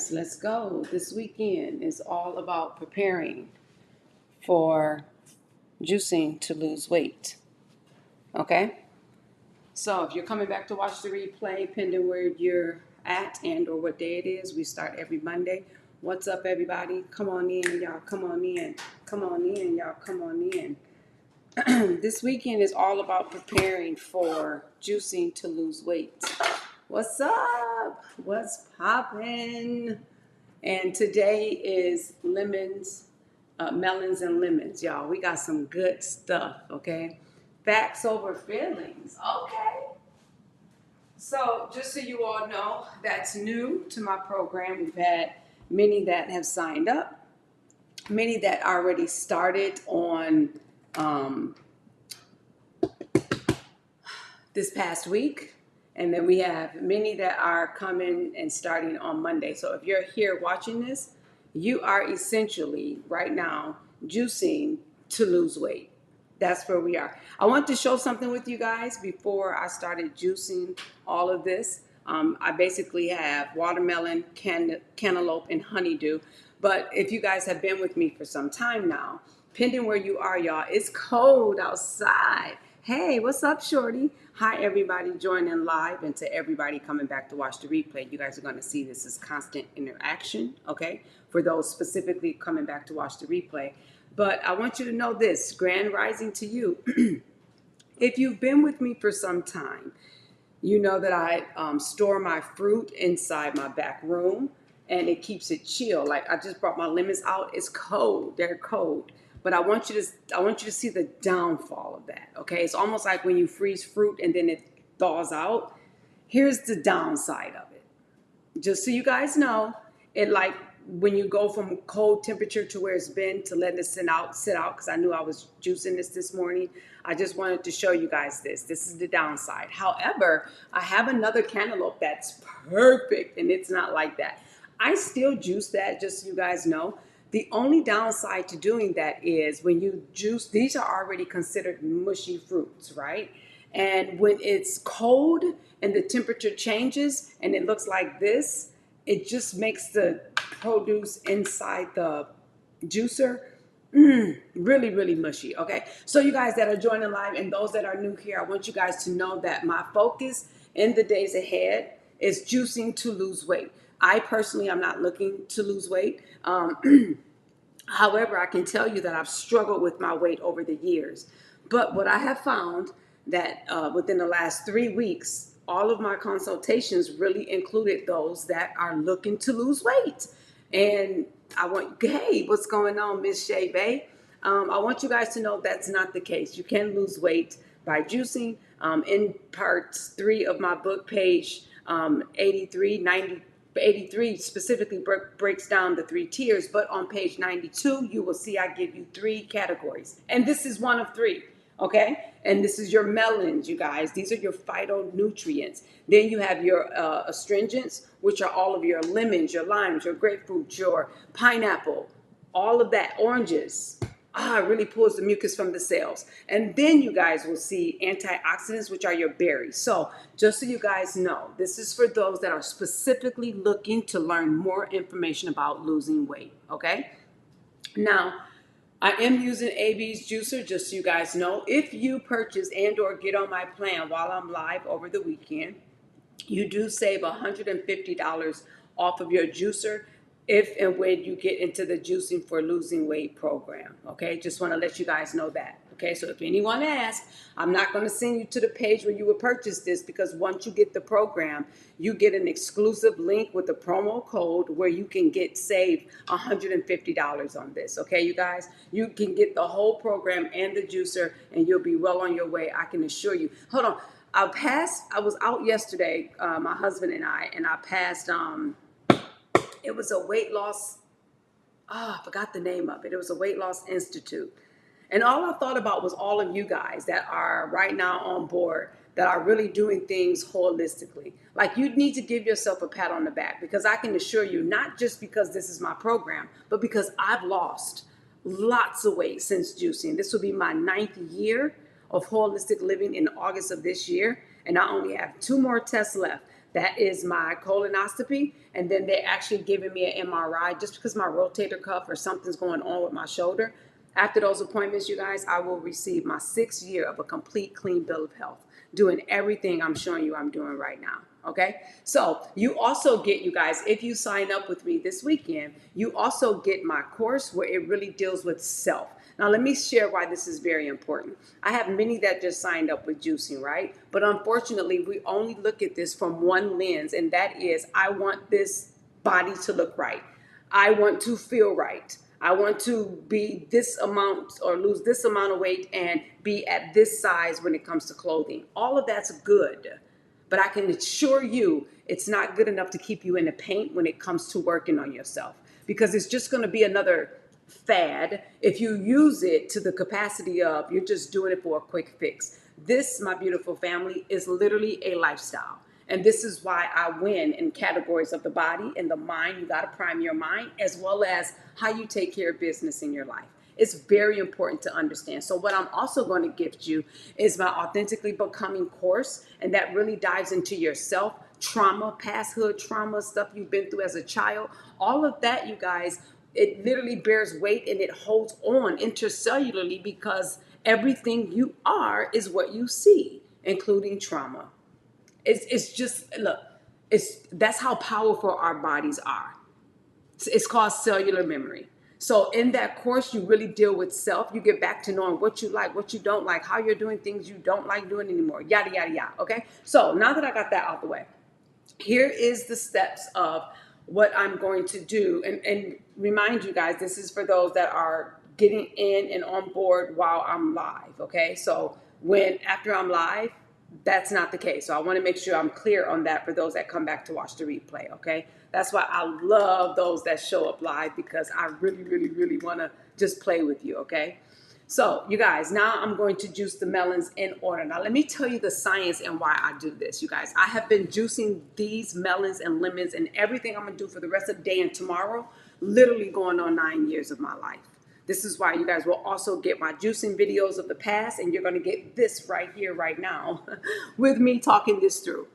guys, let's go. This weekend is all about preparing for juicing to lose weight. Okay? So if you're coming back to watch the replay, pending where you're at and or what day it is, we start every Monday. What's up, everybody? Come on in, y'all. Come on in. Come on in, y'all. Come on in. This weekend is all about preparing for juicing to lose weight. What's up? What's poppin'? And today is melons and lemons, y'all. We got some good stuff, okay? Facts over feelings, okay? So just so you all know, that's new to my program. We've had many that have signed up, many that already started on this past week. And then we have many that are coming and starting on Monday. So if you're here watching this, you are essentially right now juicing to lose weight. That's where we are. I want to show something with you guys before I started juicing all of this. I basically have watermelon, cantaloupe, and honeydew. But if you guys have been with me for some time now, pending where you are, y'all, it's cold outside. Hey, what's up, Shorty? Hi, everybody joining live, and to everybody coming back to watch the replay. You guys are going to see this is constant interaction, okay? For those specifically coming back to watch the replay. But I want you to know this, grand rising to you. If you've been with me for some time, you know that I store my fruit inside my back room, and it keeps it chill. Like I just brought my lemons out. It's cold. They're cold. But I want you to see the downfall of that. Okay, it's almost like when you freeze fruit and then it thaws out. Here's the downside of it. Just so you guys know, it like when you go from cold temperature to where it's been to letting it sit out because I knew I was juicing this morning. I just wanted to show you guys this. This is the downside. However, I have another cantaloupe that's perfect and it's not like that. I still juice that, just so you guys know. The only downside to doing that is when you juice, these are already considered mushy fruits, right? And when it's cold and the temperature changes and it looks like this, it just makes the produce inside the juicer really, really mushy, okay? So you guys that are joining live and those that are new here, I want you guys to know that my focus in the days ahead is juicing to lose weight. I personally am not looking to lose weight. However, I can tell you that I've struggled with my weight over the years. But what I have found that within the last 3 weeks, all of my consultations really included those that are looking to lose weight. And I want, hey, what's going on, Miss Shay Bay? I want you guys to know that's not the case. You can lose weight by juicing. In part 3 of my book, page 83 specifically breaks down the 3 tiers, but on page 92, you will see I give you 3 categories. And this is one of 3, okay? And this is your melons, you guys. These are your phytonutrients. Then you have your astringents, which are all of your lemons, your limes, your grapefruit, your pineapple, all of that, oranges. It really pulls the mucus from the cells. And then you guys will see antioxidants, which are your berries. So just so you guys know, this is for those that are specifically looking to learn more information about losing weight, okay? Now, I am using AB's juicer, just so you guys know. If you purchase and or get on my plan while I'm live over the weekend, you do save $150 off of your juicer if and when you get into the juicing for losing weight program. Okay, just want to let you guys know that. Okay, so if anyone asks, I'm not going to send you to the page where you would purchase this, because once you get the program, you get an exclusive link with the promo code where you can get saved $150 on this. Okay, you guys, you can get the whole program and the juicer and you'll be well on your way. I can assure you. Hold on. I was out yesterday, my husband and I passed, it was a weight loss, I forgot the name of it. It was a weight loss institute. And all I thought about was all of you guys that are right now on board, that are really doing things holistically. Like, you need to give yourself a pat on the back, because I can assure you, not just because this is my program, but because I've lost lots of weight since juicing. This will be my 9th year of holistic living in August of this year. And I only have 2 more tests left. That is my colonoscopy. And then they're actually giving me an MRI just because my rotator cuff or something's going on with my shoulder. After those appointments, you guys, I will receive my 6th year of a complete clean bill of health, doing everything I'm showing you I'm doing right now. Okay. So you also get, you guys, if you sign up with me this weekend, you also get my course where it really deals with self. Now, let me share why this is very important. I have many that just signed up with juicing, right? But unfortunately, we only look at this from one lens, and that is I want this body to look right. I want to feel right. I want to be this amount or lose this amount of weight and be at this size when it comes to clothing. All of that's good. But I can assure you it's not good enough to keep you in the paint when it comes to working on yourself, because it's just going to be another fad if you use it to the capacity of you're just doing it for a quick fix. This, my beautiful family, is literally a lifestyle. And this is why I win in categories of the body and the mind. You got to prime your mind, as well as how you take care of business in your life. It's very important to understand. So what I'm also going to gift you is my Authentically Becoming course. And that really dives into yourself, trauma, past hood trauma, stuff you've been through as a child. All of that, you guys, it literally bears weight and it holds on intercellularly, because everything you are is what you see, including trauma. It's just, look, that's how powerful our bodies are. It's called cellular memory. So in that course, you really deal with self. You get back to knowing what you like, what you don't like, how you're doing things you don't like doing anymore, yada, yada, yada. Okay. So now that I got that out the way, here is the steps of what I'm going to do. And remind you guys, this is for those that are getting in and on board while I'm live. Okay. So after I'm live, that's not the case. So I want to make sure I'm clear on that for those that come back to watch the replay. Okay. That's why I love those that show up live, because I really, really, really want to just play with you. Okay. So you guys, now I'm going to juice the melons in order. Now let me tell you the science and why I do this, you guys. I have been juicing these melons and lemons and everything I'm going to do for the rest of the day and tomorrow, literally going on 9 years of my life. This is why you guys will also get my juicing videos of the past, and you're going to get this right here, right now, with me talking this through.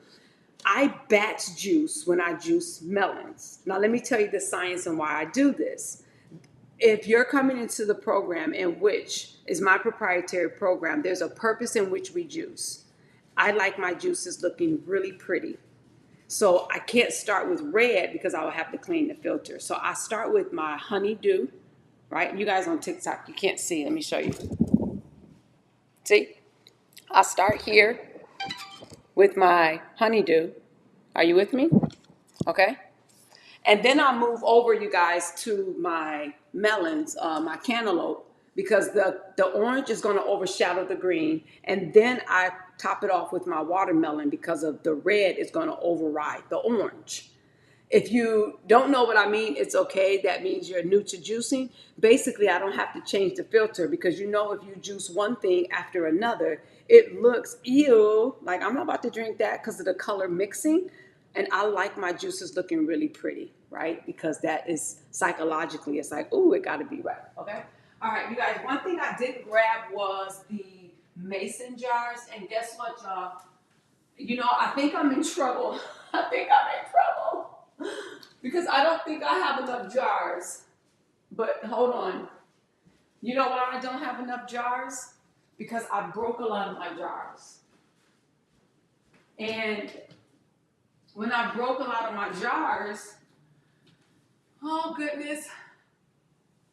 I batch juice when I juice melons. Now let me tell you the science and why I do this. If you're coming into the program, in which is my proprietary program, there's a purpose in which we juice. I like my juices looking really pretty. So I can't start with red because I will have to clean the filter. So I start with my honeydew, right? You guys on TikTok, you can't see. Let me show you. See? I start here with my honeydew. Are you with me? Okay. And then I'll move over, you guys, to my melons, my cantaloupe, because the orange is going to overshadow the green. And then I top it off with my watermelon, because of the red is going to override the orange. If you don't know what I mean, it's okay. That means you're new to juicing. Basically, I don't have to change the filter, because you know if you juice one thing after another, it looks ew. Like I'm not about to drink that because of the color mixing. And I like my juices looking really pretty, right? Because that is psychologically, it's like, ooh, it got to be right. Okay. All right, you guys. One thing I didn't grab was the mason jars. And guess what, y'all? You know, I think I'm in trouble. I think I'm in trouble because I don't think I have enough jars. But hold on. You know why I don't have enough jars? Because I broke a lot of my jars. And when I broke a lot of my jars, oh goodness,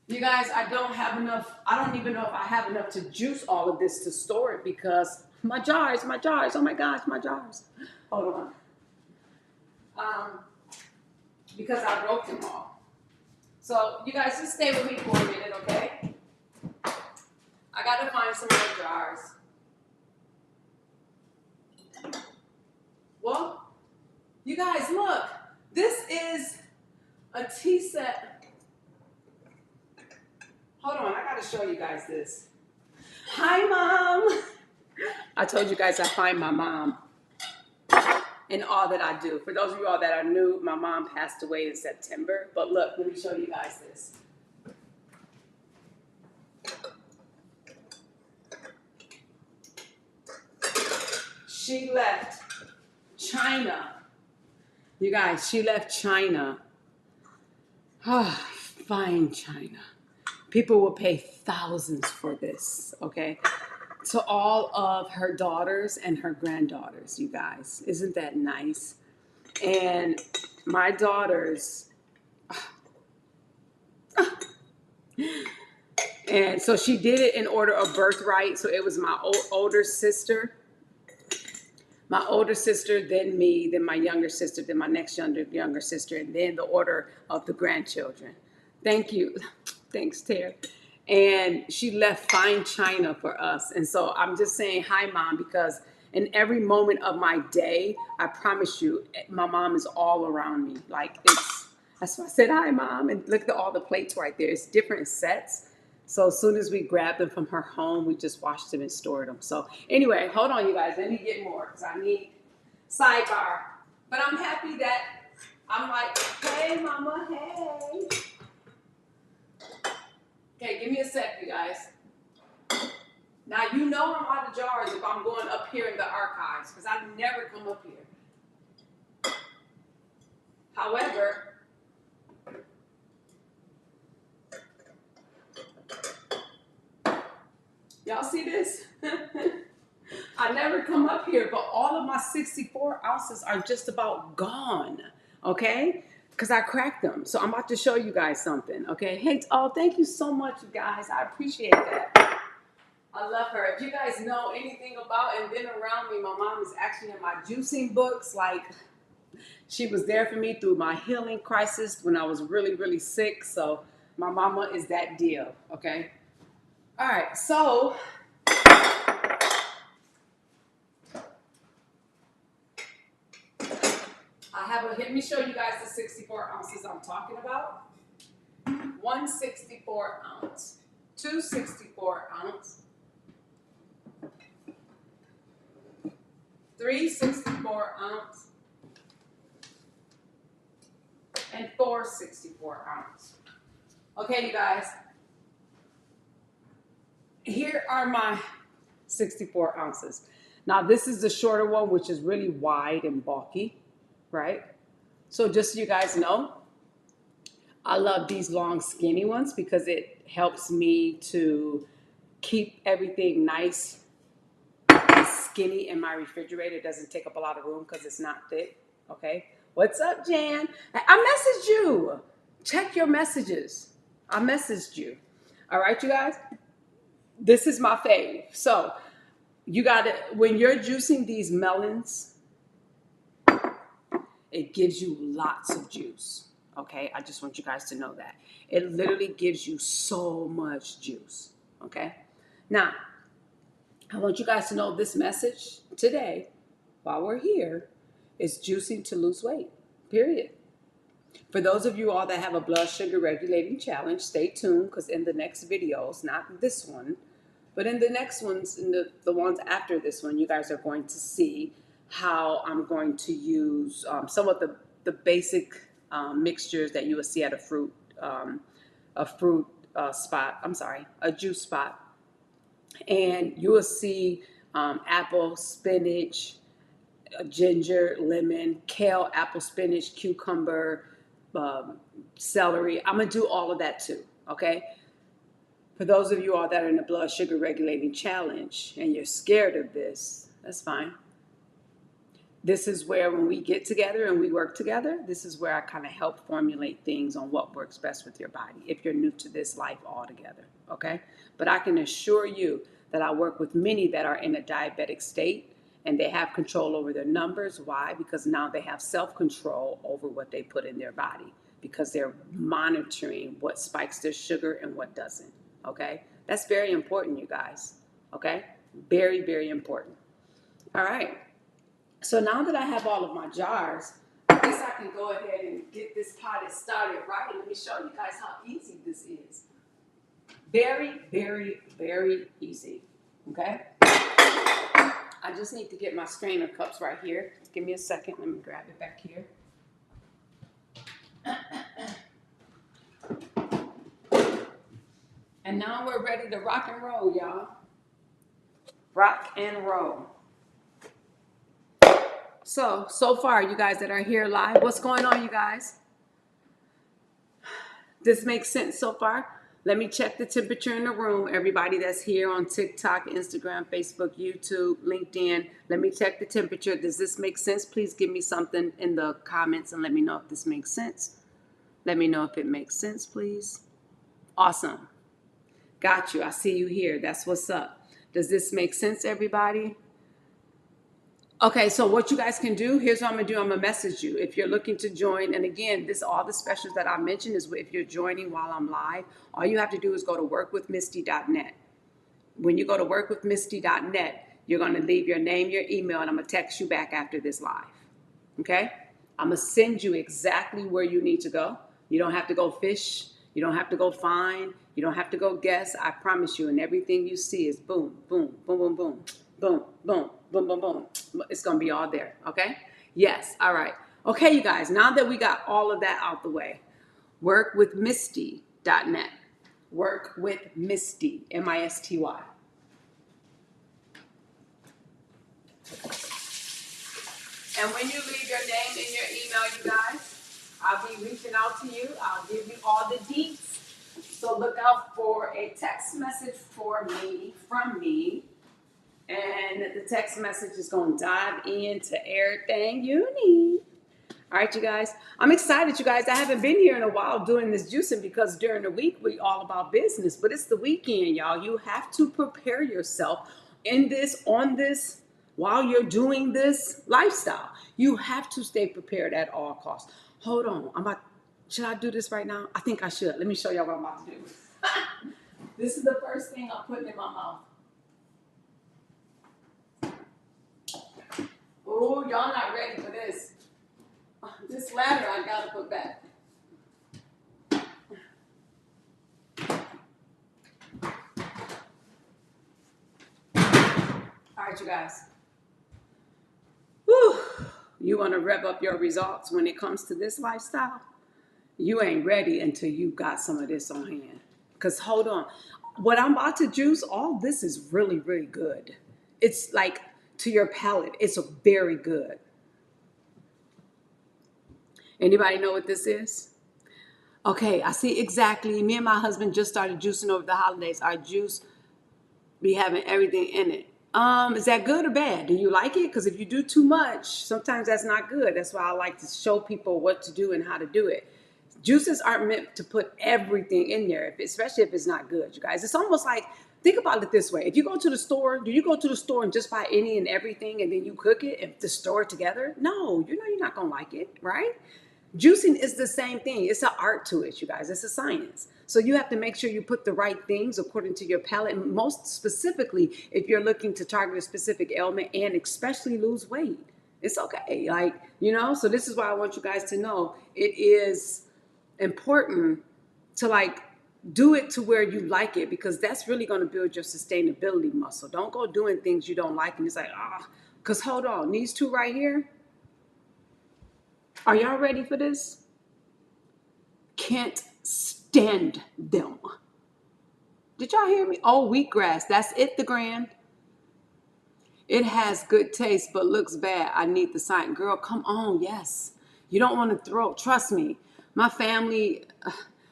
you guys, I don't have enough. I don't even know if I have enough to juice all of this to store it, because my jars, oh my gosh, my jars. Hold on. Because I broke them all. So you guys just stay with me for a minute, okay? I gotta find some more jars. Well, you guys, look, this is a tea set. Hold on, I gotta show you guys this. Hi, Mom. I told you guys I find my mom in all that I do. For those of you all that are new, my mom passed away in September. But look, let me show you guys this. She left China You guys, she left China. Ah, fine China. People will pay thousands for this, okay? To all of her daughters and her granddaughters, you guys. Isn't that nice? And my daughters, and so she did it in order of birthright. So it was my older sister, then me, then my younger sister, then my next younger sister, and then the order of the grandchildren. Thank you. Thanks, Tara. And she left fine china for us. And so I'm just saying hi, Mom, because in every moment of my day, I promise you, my mom is all around me. Like that's why I said hi, Mom. And look at all the plates right there. It's different sets. So as soon as we grabbed them from her home, we just washed them and stored them. So anyway, hold on, you guys. Let me get more because I need sidebar. But I'm happy that I'm like, hey, Mama, hey. Okay, give me a sec, you guys. Now, you know I'm out of jars if I'm going up here in the archives because I never come up here. However, y'all see this? I never come up here, but all of my 64 ounces are just about gone, okay? Because I cracked them. So I'm about to show you guys something, okay? Hey, oh, thank you so much, you guys. I appreciate that. I love her. If you guys know anything about and been around me, my mom is actually in my juicing books. Like, she was there for me through my healing crisis when I was really, really sick. So my mama is that deal, okay? All right, so let me show you guys the 64 ounces I'm talking about. 164 ounce, 264 ounce, 364 ounce, and 464 ounce. Okay, you guys, here are my 64 ounces. Now, this is the shorter one, which is really wide and bulky, right? So just so you guys know, I love these long, skinny ones because it helps me to keep everything nice and skinny in my refrigerator. It doesn't take up a lot of room because it's not thick, okay? What's up, Jan? I messaged you. Check your messages. I messaged you. All right, you guys? This is my fave. So you got to, when you're juicing these melons, it gives you lots of juice. Okay, I just want you guys to know that. It literally gives you so much juice. Okay, now I want you guys to know this message today, while we're here, is juicing to lose weight, period. For those of you all that have a blood sugar regulating challenge, stay tuned because in the next videos, not this one, but in the next ones, in the ones after this one, you guys are going to see how I'm going to use some of the basic mixtures that you will see at a a juice spot. And you will see apple, spinach, ginger, lemon, kale, apple, spinach, cucumber, celery. I'm going to do all of that too, okay? For those of you all that are in the blood sugar regulating challenge and you're scared of this, that's fine. This is where when we get together and we work together, this is where I kind of help formulate things on what works best with your body if you're new to this life altogether, okay? But I can assure you that I work with many that are in a diabetic state and they have control over their numbers. Why? Because now they have self-control over what they put in their body because they're monitoring what spikes their sugar and what doesn't, okay? That's very important, you guys, okay? Very, very important. All right. So now that I have all of my jars, I guess I can go ahead and get this potty started, right? Let me show you guys how easy this is. Very, very, very easy, okay? I just need to get my strainer cups right here. Give me a second. Let me grab it back here. And now we're ready to rock and roll, y'all. Rock and roll. So far, you guys that are here live, what's going on, you guys? This makes sense so far? Let me check the temperature in the room. Everybody that's here on TikTok, Instagram, Facebook, YouTube, LinkedIn, let me check the temperature. Does this make sense? Please give me something in the comments and let me know if this makes sense. Let me know if it makes sense, please. Awesome. Got you. I see you here. That's what's up. Does this make sense, everybody? Okay, so what you guys can do, here's what I'm gonna do. I'm gonna message you if you're looking to join. And again, this all the specials that I mentioned is if you're joining while I'm live, all you have to do is go to workwithmisty.net. When you go to workwithmisty.net, you're gonna leave your name, your email, and I'm gonna text you back after this live. Okay? I'm gonna send you exactly where you need to go. You don't have to go fish. You don't have to go find. You don't have to go guess. I promise you. And everything you see is boom, boom, boom, boom, boom, boom, boom, boom, boom, boom. It's gonna be all there. Okay? Yes. All right. Okay, you guys. Now that we got all of that out the way, workwithmisty.net. Work with Misty, M-I-S-T-Y. And when you leave your name and your email, you guys, I'll be reaching out to you. I'll give you all the deets. So look out for a text message from me. And the text message is going to dive into everything you need. All right, you guys. I'm excited, you guys. I haven't been here in a while doing this juicing because during the week we all about business, but it's the weekend, y'all. You have to prepare yourself on this, while you're doing this lifestyle. You have to stay prepared at all costs. Hold on. Should I do this right now? I think I should. Let me show y'all what I'm about to do. This is the first thing I'm putting in my mouth. Oh, y'all not ready for this. This ladder I gotta put back. All right, you guys. Whew. You want to rev up your results when it comes to this lifestyle? You ain't ready until you got some of this on hand. Because hold on. What I'm about to juice, all this is really, really good. It's like to your palate, it's very good. Anybody know what this is? Okay, I see exactly. Me and my husband just started juicing over the holidays. Our juice be having everything in it. Is that good or bad? Do you like it? Because if you do too much, sometimes that's not good. That's why I like to show people what to do and how to do it. Juices aren't meant to put everything in there, especially if it's not good, you guys. It's almost like, think about it this way. If you go to the store, do you go to the store and just buy any and everything and then you cook it and just store it together? No, you know you're not going to like it, right? Juicing is the same thing. It's an art to it, you guys. It's a science. So you have to make sure you put the right things according to your palate. And most specifically, if you're looking to target a specific ailment and especially lose weight, it's okay. So this is why I want you guys to know it is important to do it to where you like it, because that's really going to build your sustainability muscle. Don't go doing things you don't like and it's like, because hold on, these two right here, are y'all ready for this? Can't stand them. Did y'all hear me? Oh, wheatgrass. That's it, the grand. It has good taste, but looks bad. I need the sign. Girl, come on. Yes. You don't want to throw. Trust me. My family,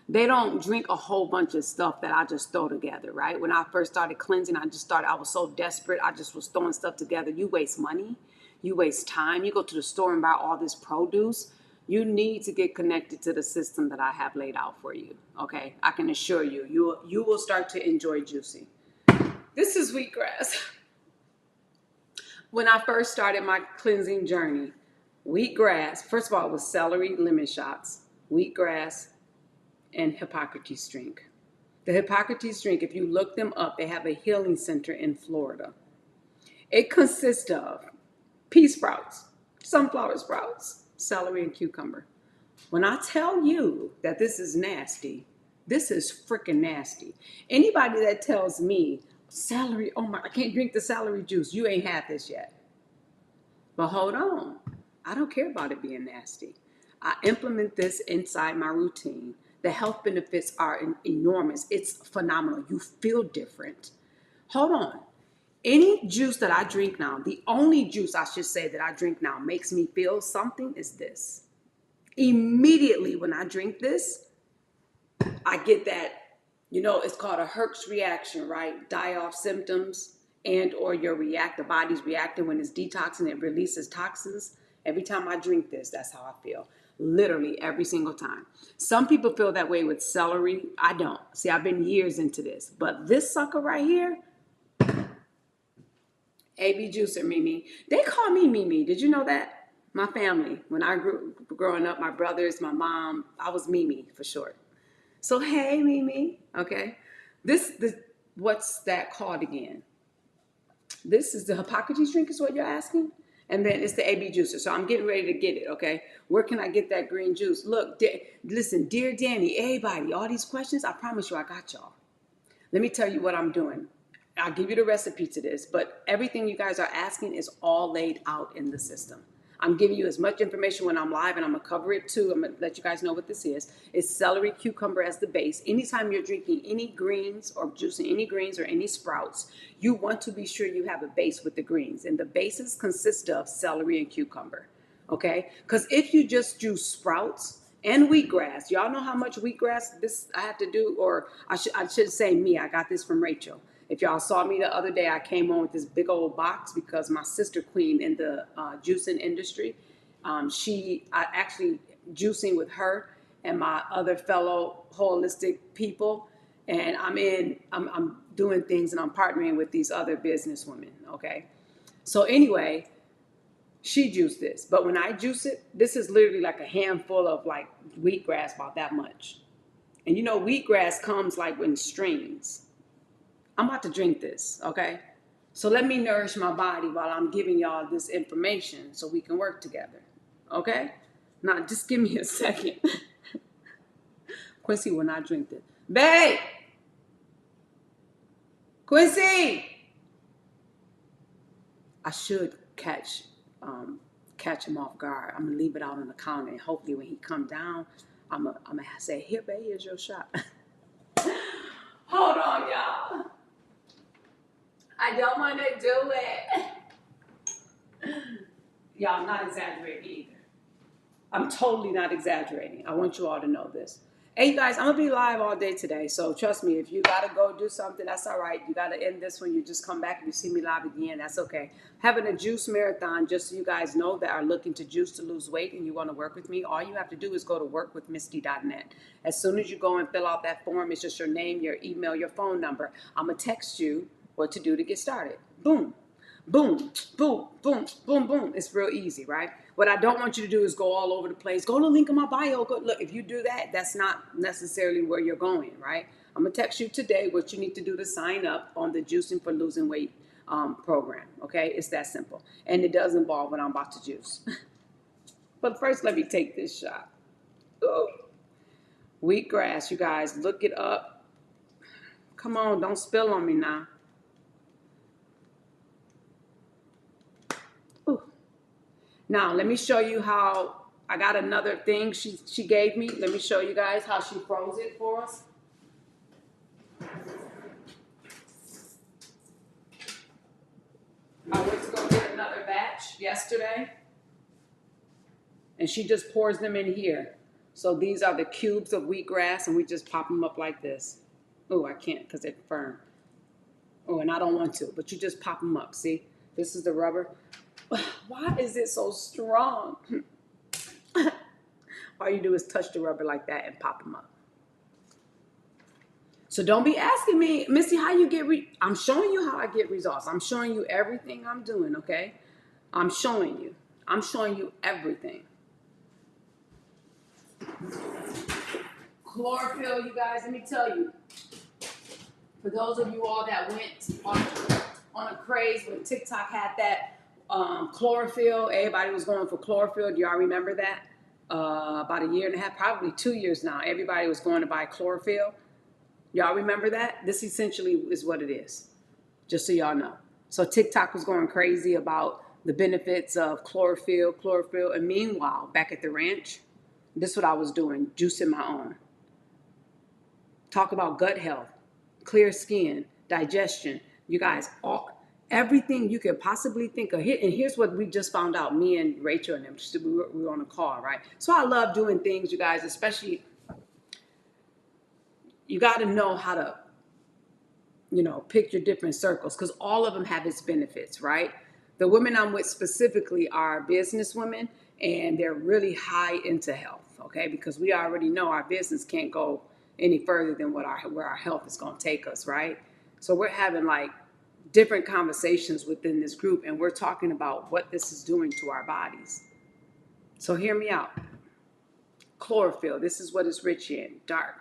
they don't drink a whole bunch of stuff that I just throw together, right? When I first started cleansing, I was so desperate. I just was throwing stuff together. You waste money. You waste time. You go to the store and buy all this produce. You need to get connected to the system that I have laid out for you, okay? I can assure you, you will start to enjoy juicing. This is wheatgrass. When I first started my cleansing journey, wheatgrass, first of all, it was celery lemon shots, wheatgrass, and Hippocrates drink. The Hippocrates drink, if you look them up, they have a healing center in Florida. It consists of pea sprouts, sunflower sprouts, celery, and cucumber. When I tell you that this is nasty, this is freaking nasty. Anybody that tells me celery, I can't drink the celery juice, you ain't had this yet. But hold on, I don't care about it being nasty. I implement this inside my routine. The health benefits are enormous. It's phenomenal. You feel different. Hold on. Any juice that I drink now, the only juice I should say that I drink now makes me feel something is this. Immediately when I drink this, I get that, it's called a Herx reaction, right? Die off symptoms and or the body's reacting when it's detoxing, it releases toxins. Every time I drink this, that's how I feel. Literally every single time. Some people feel that way with celery. I don't. See, I've been years into this. But this sucker right here, AB Juicer Mimi. They call me Mimi. Did you know that? My family, when I grew growing up, my brothers, my mom, I was Mimi for short. So hey, Mimi. Okay. What's that called again? This is the Hippocrates drink is what you're asking? And then it's the AB juicer. So I'm getting ready to get it, okay? Where can I get that green juice? Look, listen, dear Danny, everybody, all these questions, I promise you I got y'all. Let me tell you what I'm doing. I'll give you the recipe to this, but everything you guys are asking is all laid out in the system. I'm giving you as much information when I'm live, and I'm going to cover it too. I'm going to let you guys know what this is. It's celery, cucumber as the base. Anytime you're drinking any greens or juicing any greens or any sprouts, you want to be sure you have a base with the greens. And the bases consist of celery and cucumber, okay? Because if you just juice sprouts and wheatgrass, y'all know how much wheatgrass this I have to do, or I should say me. I got this from Rachel. If y'all saw me the other day, I came on with this big old box because my sister Queen in the juicing industry, I actually juicing with her and my other fellow holistic people, and I'm doing things and I'm partnering with these other business women. Okay, so anyway, she juiced this, but when I juice it, this is literally like a handful of like wheatgrass, about that much, and wheatgrass comes like in streams. I'm about to drink this, okay? So let me nourish my body while I'm giving y'all this information so we can work together, okay? Now, just give me a second. Quincy will not drink this. Babe! Quincy! I should catch him off guard. I'm going to leave it out on the counter, and hopefully when he come down, I'm going to say, here, babe, here's your shot. Hold on, y'all. I don't want to do it. Y'all, I'm not exaggerating either. I'm totally not exaggerating. I want you all to know this. Hey, you guys, I'm going to be live all day today. So trust me, if you got to go do something, that's all right. You got to end this when you just come back and you see me live again. That's okay. Having a juice marathon, just so you guys know that are looking to juice to lose weight and you want to work with me, all you have to do is go to workwithmisty.net. As soon as you go and fill out that form, it's just your name, your email, your phone number. I'm going to text you what to do to get started. Boom, boom, boom, boom, boom, boom. It's real easy, right? What I don't want you to do is go all over the place. Go to the link in my bio. Look, if you do that, that's not necessarily where you're going, right? I'm going to text you today what you need to do to sign up on the Juicing for Losing Weight program, okay? It's that simple. And it does involve what I'm about to juice. But first, let me take this shot. Ooh. Wheatgrass, you guys, look it up. Come on, don't spill on me now. Now, let me show you how I got another thing she gave me. Let me show you guys how she froze it for us. I went to go get another batch yesterday, and she just pours them in here. So these are the cubes of wheatgrass, and we just pop them up like this. Oh, I can't because they're firm. Oh, and I don't want to, but you just pop them up. See, this is the rubber. Why is it so strong? All you do is touch the rubber like that and pop them up. So don't be asking me, Missy, how you get I'm showing you how I get results. I'm showing you everything I'm doing, okay? I'm showing you. I'm showing you everything. Chlorophyll, you guys, let me tell you. For those of you all that went on a craze when TikTok had that chlorophyll, everybody was going for chlorophyll. Do y'all remember that? About a year and a half, probably 2 years now. Everybody was going to buy chlorophyll. Y'all remember that? This essentially is what it is, just so y'all know. So TikTok was going crazy about the benefits of chlorophyll. And meanwhile, back at the ranch, this is what I was doing, juicing my own. Talk about gut health, clear skin, digestion. You guys, everything you could possibly think of. Here, and here's what we just found out, me and Rachel and them, we were on a call, right? So I love doing things, you guys, especially, you got to know how to, pick your different circles, because all of them have its benefits, right? The women I'm with specifically are business women, and they're really high into health, okay? Because we already know our business can't go any further than where our health is going to take us, right? So we're having like different conversations within this group, and we're talking about what this is doing to our bodies. So hear me out. Chlorophyll, this is what it's rich in, dark.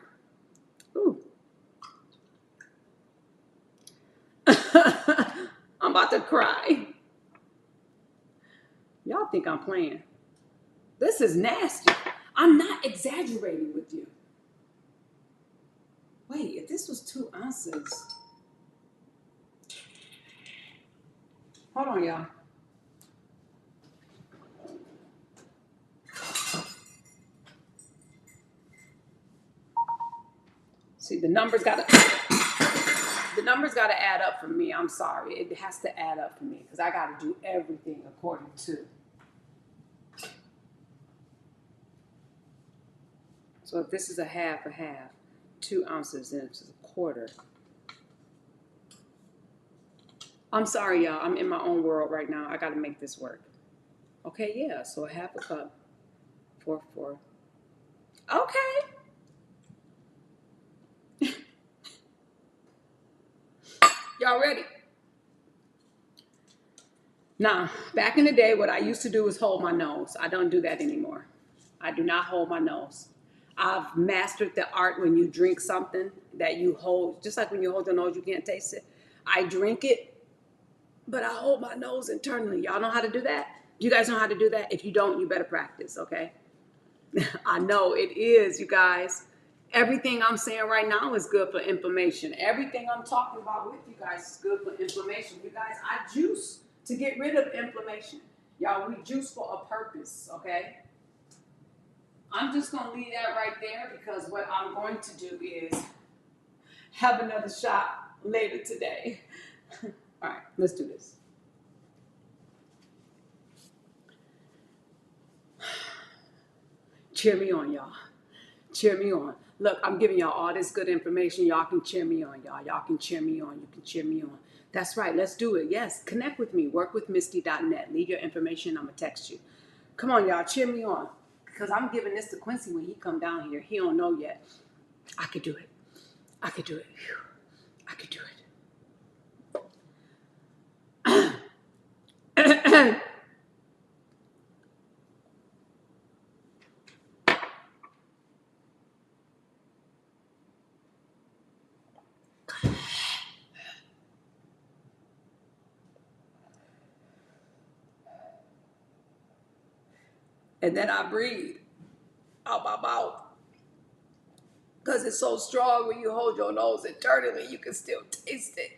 Ooh. I'm about to cry. Y'all think I'm playing. This is nasty. I'm not exaggerating with you. Wait, if this was 2 ounces. Hold on, y'all. See, the numbers gotta add up for me. I'm sorry. It has to add up for me because I gotta do everything according to. So if this is a half, 2 ounces, then it's a quarter. I'm sorry, y'all. I'm in my own world right now. I gotta make this work. Okay, yeah. So a half a cup, 4. Okay. Y'all ready? Now, back in the day, what I used to do was hold my nose. I don't do that anymore. I do not hold my nose. I've mastered the art when you drink something that you hold, just like when you hold your nose, you can't taste it. I drink it, but I hold my nose internally. Y'all know how to do that? You guys know how to do that? If you don't, you better practice, okay? I know it is, you guys. Everything I'm saying right now is good for inflammation. Everything I'm talking about with you guys is good for inflammation. You guys, I juice to get rid of inflammation. Y'all, we juice for a purpose, okay? I'm just going to leave that right there because what I'm going to do is have another shot later today. All right, let's do this. Cheer me on, y'all. Cheer me on. Look, I'm giving y'all all this good information. Y'all can cheer me on, y'all. Y'all can cheer me on. You can cheer me on. That's right. Let's do it. Yes. Connect with me. Workwithmisty.net. Leave your information. I'm going to text you. Come on, y'all. Cheer me on. Because I'm giving this to Quincy when he come down here. He don't know yet. I could do it. I could do it. Whew. I could do it. And then I breathe out my mouth. Because it's so strong when you hold your nose internally, you can still taste it.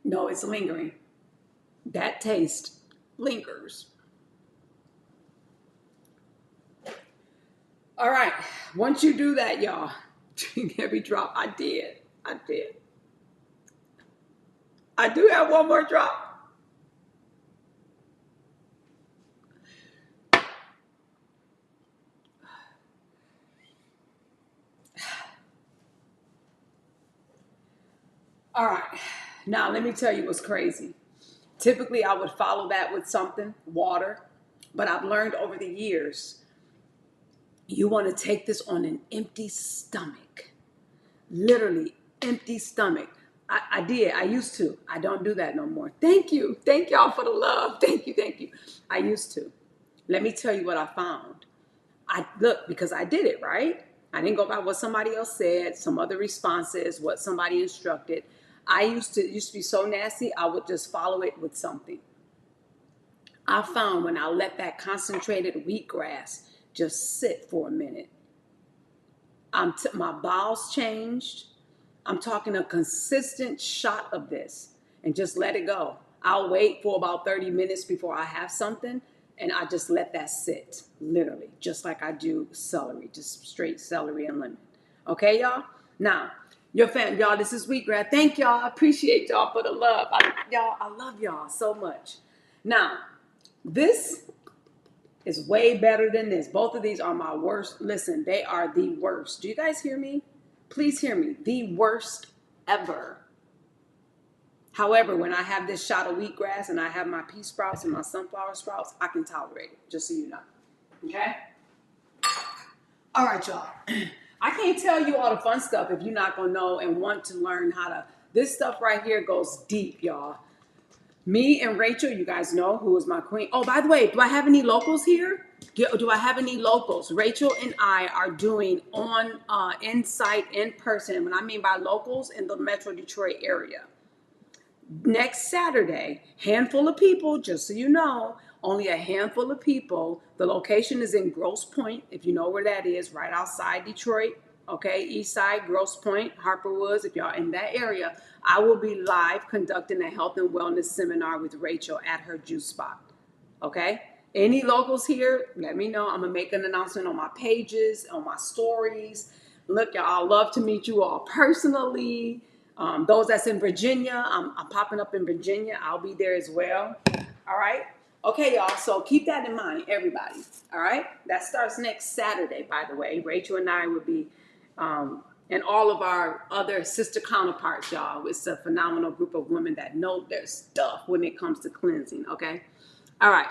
No, it's lingering. That taste lingers. All right. Once you do that, y'all, drink every drop. I did. I do have one more drop. All right. Now, let me tell you what's crazy. Typically, I would follow that with something, water, but I've learned over the years, you want to take this on an empty stomach. Literally, empty stomach. I did. I used to. I don't do that no more. Thank you. Thank y'all for the love. Thank you. I used to. Let me tell you what I found. Look, because I did it, right? I didn't go by what somebody else said, some other responses, what somebody instructed. It used to be so nasty, I would just follow it with something. I found when I let that concentrated wheatgrass just sit for a minute, my bowels changed. I'm talking a consistent shot of this and just let it go. I'll wait for about 30 minutes before I have something and I just let that sit, literally, just like I do celery, just straight celery and lemon. Okay, y'all? Now, your fam, y'all, this is Wheatgrass. Thank y'all. I appreciate y'all for the love. I love y'all so much. Now, this is way better than this. Both of these are my worst. Listen, they are the worst. Do you guys hear me? Please hear me. The worst ever. However, when I have this shot of wheatgrass and I have my pea sprouts and my sunflower sprouts, I can tolerate it, just so you know. Okay? All right, y'all. I can't tell you all the fun stuff if you're not going to know and want to learn how to. This stuff right here goes deep, y'all. Me and Rachel, you guys know who is my queen. Oh, by the way, do I have any locals here? Do I have any locals? Rachel and I are doing on Insight in person. When I mean by locals, in the Metro Detroit area. Next Saturday, handful of people, just so you know, only a handful of people. The location is in Grosse Pointe, if you know where that is, right outside Detroit. Okay, East Side, Grosse Pointe, Harper Woods. If y'all in that area, I will be live conducting a health and wellness seminar with Rachel at her juice spot. Okay, any locals here, let me know. I'm gonna make an announcement on my pages, on my stories. Look, y'all, I'd love to meet you all personally. Those that's in Virginia, I'm popping up in Virginia. I'll be there as well. All right. Okay, y'all. So keep that in mind, everybody. All right. That starts next Saturday, by the way. Rachel and I will be, and all of our other sister counterparts, y'all. It's a phenomenal group of women that know their stuff when it comes to cleansing. Okay. All right.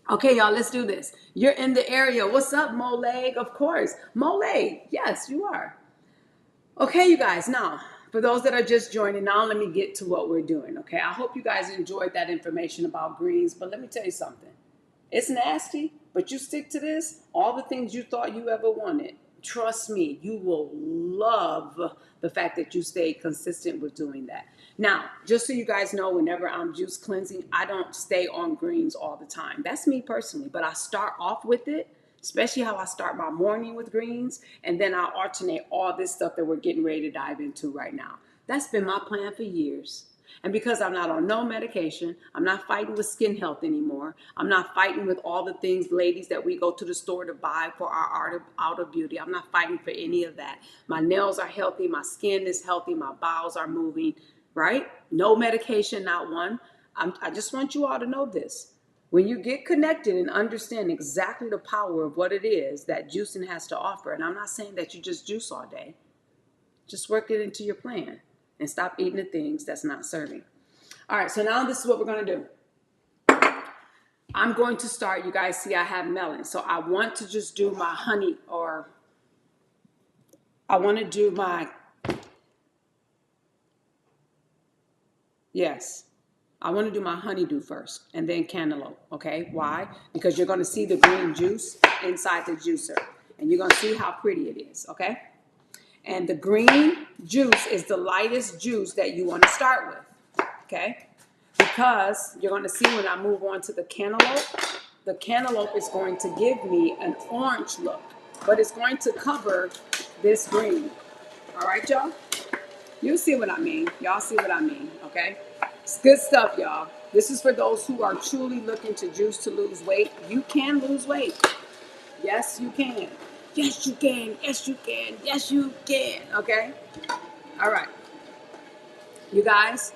Okay, y'all, let's do this. You're in the area. What's up, Moleg? Of course. Moleg. Yes, you are. Okay, you guys, now, for those that are just joining, now let me get to what we're doing, okay? I hope you guys enjoyed that information about greens, but let me tell you something. It's nasty, but you stick to this, all the things you thought you ever wanted, trust me, you will love the fact that you stay consistent with doing that. Now, just so you guys know, whenever I'm juice cleansing, I don't stay on greens all the time. That's me personally, but I start off with it, especially how I start my morning with greens, and then I'll alternate all this stuff that we're getting ready to dive into right now. That's been my plan for years. And because I'm not on no medication, I'm not fighting with skin health anymore. I'm not fighting with all the things, ladies, that we go to the store to buy for our outer beauty. I'm not fighting for any of that. My nails are healthy. My skin is healthy. My bowels are moving, right? No medication, not one. I just want you all to know this. When you get connected and understand exactly the power of what it is that juicing has to offer, and I'm not saying that you just juice all day, just work it into your plan and stop eating the things that's not serving. All right, so now this is what we're going to do. I'm going to start, you guys see I have melons. So I want to just do my honey, or I want to do my, yes, I want to do my honeydew first and then cantaloupe, okay? Why? Because you're going to see the green juice inside the juicer and you're going to see how pretty it is, okay? And the green juice is the lightest juice that you want to start with, okay? Because you're going to see when I move on to the cantaloupe is going to give me an orange look, but it's going to cover this green. All right, y'all? You see what I mean. Y'all see what I mean, okay? It's good stuff, y'all. This is for those who are truly looking to juice to lose weight. You can lose weight. Yes, you can. Yes, you can. Yes, you can. Yes, you can. Okay? All right. You guys.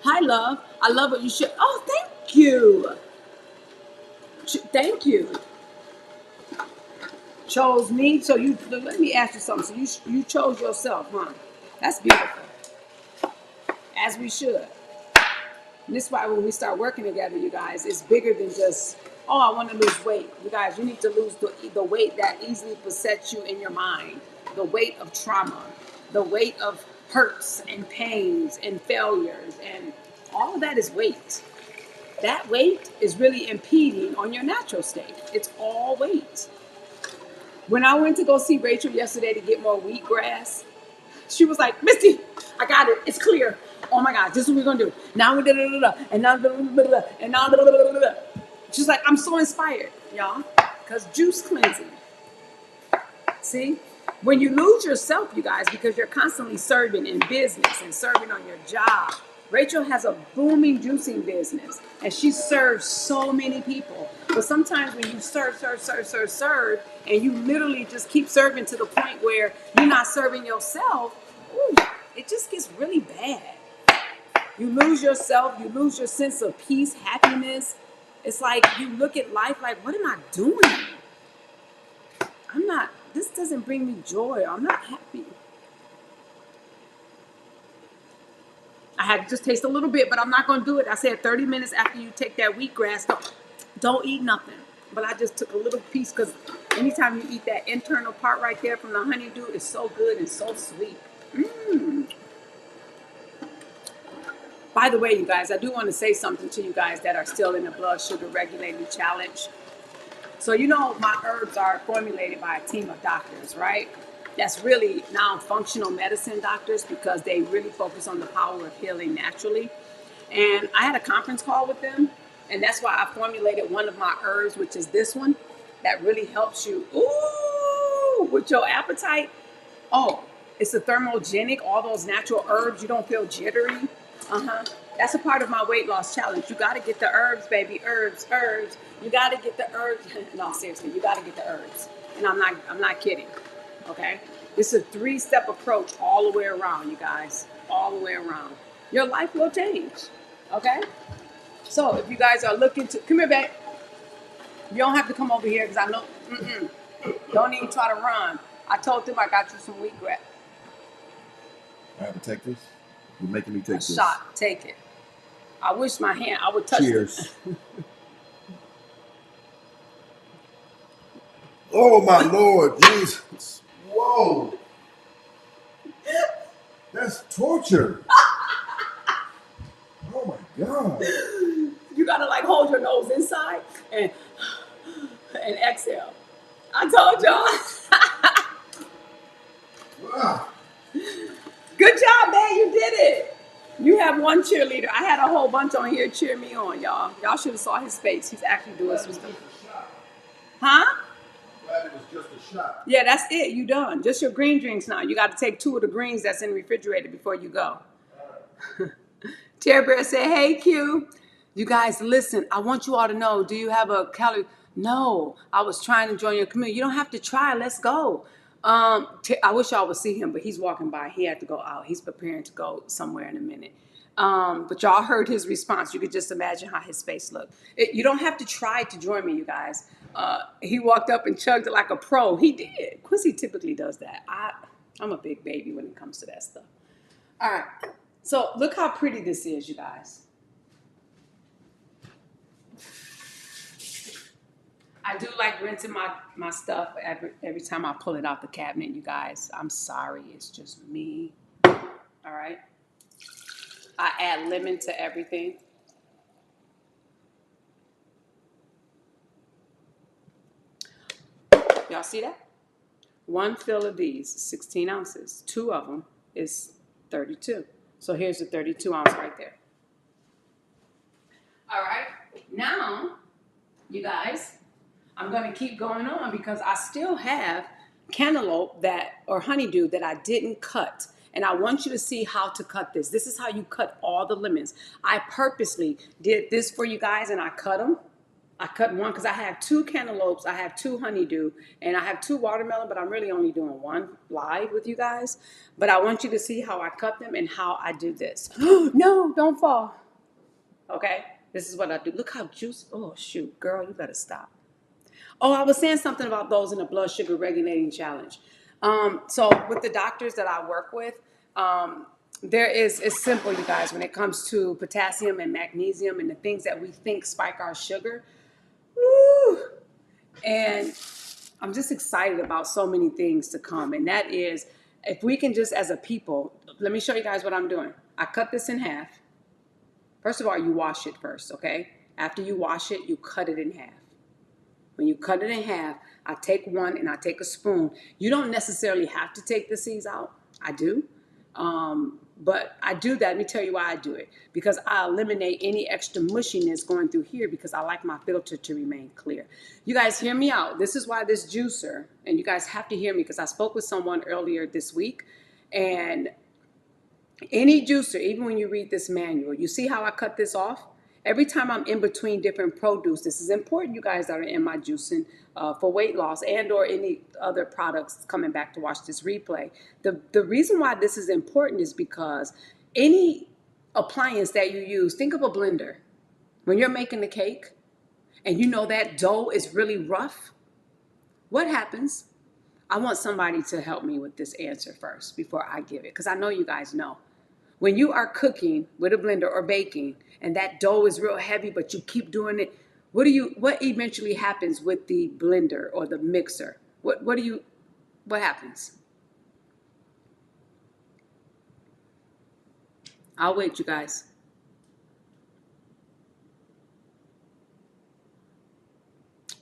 Hi, love. I love what you should. Oh, thank you. Thank you. Chose me. So you, let me ask you something. So you chose yourself, huh? That's beautiful. As we should. And this is why when we start working together, you guys, it's bigger than just, oh, I want to lose weight. You guys, you need to lose the weight that easily besets you in your mind, the weight of trauma, the weight of hurts and pains and failures, and all of that is weight. That weight is really impeding on your natural state. It's all weight. When I went to go see Rachel yesterday to get more wheatgrass, she was like, Misty, I got it. It's clear. Oh my God, this is what we're gonna do. Now we da-da-da-da, and now da-da-da-da, and now da-da-da-da-da. She's like, I'm so inspired, y'all, because juice cleansing. See, When you lose yourself, you guys, because you're constantly serving in business and serving on your job. Rachel has a booming juicing business and she serves so many people. But sometimes when you serve, and you literally just keep serving to the point where you're not serving yourself, ooh, it just gets really bad. You lose yourself, you lose your sense of peace, happiness. It's like you look at life like, what am I doing? This doesn't bring me joy. I'm not happy. I had to just taste a little bit, but I'm not going to do it. I said 30 minutes after you take that wheatgrass, don't eat nothing. But I just took a little piece because anytime you eat that internal part right there from the honeydew, it's so good and so sweet. By the way, you guys, I do want to say something to you guys that are still in the blood sugar regulating challenge. So, you know, my herbs are formulated by a team of doctors, right? That's really now functional medicine doctors because they really focus on the power of healing naturally. And I had a conference call with them, and that's why I formulated one of my herbs, which is this one, that really helps you, with your appetite. Oh, it's a thermogenic, all those natural herbs. You don't feel jittery. That's a part of my weight loss challenge. You got to get the herbs, baby. Herbs. You got to get the herbs. No, seriously, you got to get the herbs. And I'm not kidding. Okay? This is a 3-step approach all the way around, you guys. All the way around. Your life will change. Okay? So if you guys are looking to, come here, babe. You don't have to come over here because I know, don't even try to run. I told them I got you some wheatgrass. I have to take this? You're making me take this. Shot. Take it. I wish my hand, I would touch it. Cheers. Oh, my Lord, Jesus. Whoa. That's torture. Oh, my God. You got to like hold your nose inside and exhale. I told y'all. Wow. Good job, man. You did it. You have one cheerleader. I had a whole bunch on here cheer me on, y'all. Y'all should have saw his face. He's actually doing some stuff. Huh? Glad it was just a shot. Yeah, that's it. You done. Just your green drinks now. You got to take 2 of the greens that's in the refrigerator before you go. Terry Bear said, hey, Q. You guys, listen, I want you all to know, do you have a calorie? No, I was trying to join your community. You don't have to try. Let's go. I wish y'all would see him, but he's walking by. He had to go out. He's preparing to go somewhere in a minute. But y'all heard his response. You could just imagine how his face looked. You don't have to try to join me, you guys. He walked up and chugged it like a pro. He did. Quincy typically does that. I'm a big baby when it comes to that stuff. All right. So look how pretty this is, you guys. I do like rinsing my stuff every time I pull it out the cabinet, you guys. I'm sorry. It's just me. All right. I add lemon to everything. Y'all see that? 1 fill of these, 16 ounces. 2 of them is 32. So here's the 32 ounce right there. All right. Now, you guys, I'm going to keep going on because I still have cantaloupe or honeydew that I didn't cut. And I want you to see how to cut this. This is how you cut all the lemons. I purposely did this for you guys and I cut them. I cut one because I have 2 cantaloupes, I have 2 honeydew, and I have 2 watermelon, but I'm really only doing 1 live with you guys. But I want you to see how I cut them and how I do this. No, don't fall. Okay? This is what I do. Look how juicy. Oh, shoot. Girl, you better stop. Oh, I was saying something about those in the blood sugar regulating challenge. So with the doctors that I work with, it's simple, you guys, when it comes to potassium and magnesium and the things that we think spike our sugar. Woo! And I'm just excited about so many things to come. And that is, if we can just as a people, let me show you guys what I'm doing. I cut this in half. First of all, you wash it first, okay? After you wash it, you cut it in half. When you cut it in half, I take one and I take a spoon. You don't necessarily have to take the seeds out. I do. But I do that. Let me tell you why I do it. Because I eliminate any extra mushiness going through here because I like my filter to remain clear. You guys hear me out. This is why this juicer, and you guys have to hear me because I spoke with someone earlier this week, and any juicer, even when you read this manual, you see how I cut this off? Every time I'm in between different produce, this is important, you guys that are in my juicing for weight loss and or any other products coming back to watch this replay. The reason why this is important is because any appliance that you use, think of a blender. When you're making the cake and you know that dough is really rough, what happens? I want somebody to help me with this answer first before I give it, because I know you guys know. When you are cooking with a blender or baking and that dough is real heavy, but you keep doing it, what eventually happens with the blender or the mixer? What happens? I'll wait, you guys.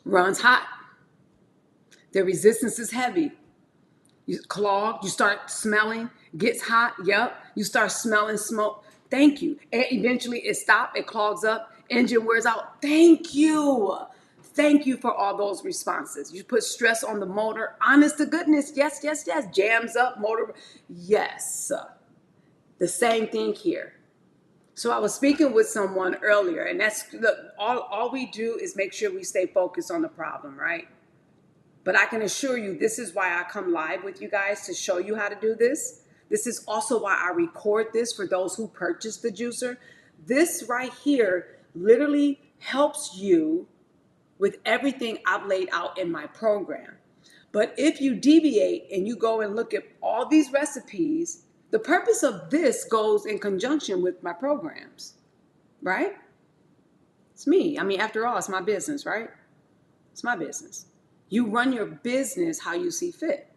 Runs hot. The resistance is heavy. You clog, you start smelling, gets hot, yep. You start smelling smoke. Thank you. And eventually it stops, it clogs up, engine wears out. Thank you. Thank you for all those responses. You put stress on the motor. Honest to goodness, yes, yes, yes. Jams up, motor. Yes. The same thing here. So I was speaking with someone earlier, and that's look, all we do is make sure we stay focused on the problem, right? But I can assure you, this is why I come live with you guys to show you how to do this. This is also why I record this for those who purchase the juicer. This right here literally helps you with everything I've laid out in my program. But if you deviate and you go and look at all these recipes, the purpose of this goes in conjunction with my programs, right? It's me. I mean, after all, it's my business, right? It's my business. You run your business how you see fit.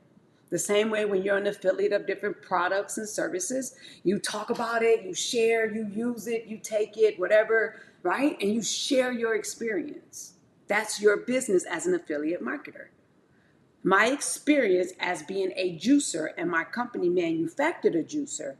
The same way when you're an affiliate of different products and services, you talk about it, you share, you use it, you take it, whatever, right? And you share your experience. That's your business as an affiliate marketer. My experience as being a juicer and my company manufactured a juicer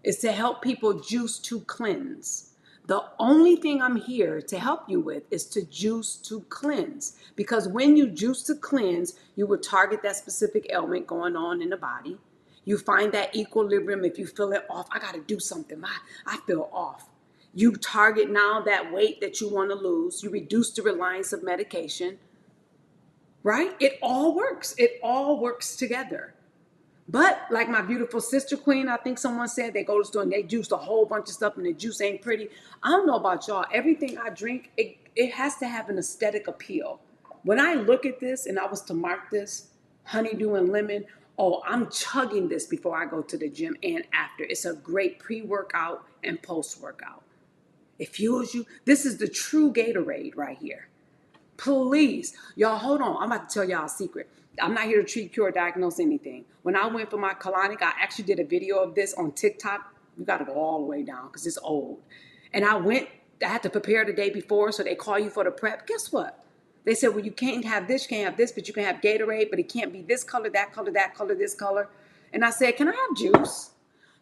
is to help people juice to cleanse. The only thing I'm here to help you with is to juice to cleanse. Because when you juice to cleanse, you will target that specific ailment going on in the body. You find that equilibrium. If you feel it off, I got to do something. I feel off. You target now that weight that you want to lose. You reduce the reliance of medication, right? It all works. It all works together. But like my beautiful sister queen, I think someone said they go to the store and they juice a whole bunch of stuff and the juice ain't pretty. I don't know about y'all. Everything I drink, it has to have an aesthetic appeal. When I look at this and I was to mark this, honeydew and lemon, oh, I'm chugging this before I go to the gym and after. It's a great pre-workout and post-workout. It fuels you. This is the true Gatorade right here. Please, y'all, hold on. I'm about to tell y'all a secret. I'm not here to treat, cure, diagnose anything. When I went for my colonic, I actually did a video of this on TikTok. You got to go all the way down because it's old. And I had to prepare the day before, so they call you for the prep. Guess what? They said, well, you can't have this, but you can have Gatorade, but it can't be this color, that color, that color, this color. And I said, can I have juice?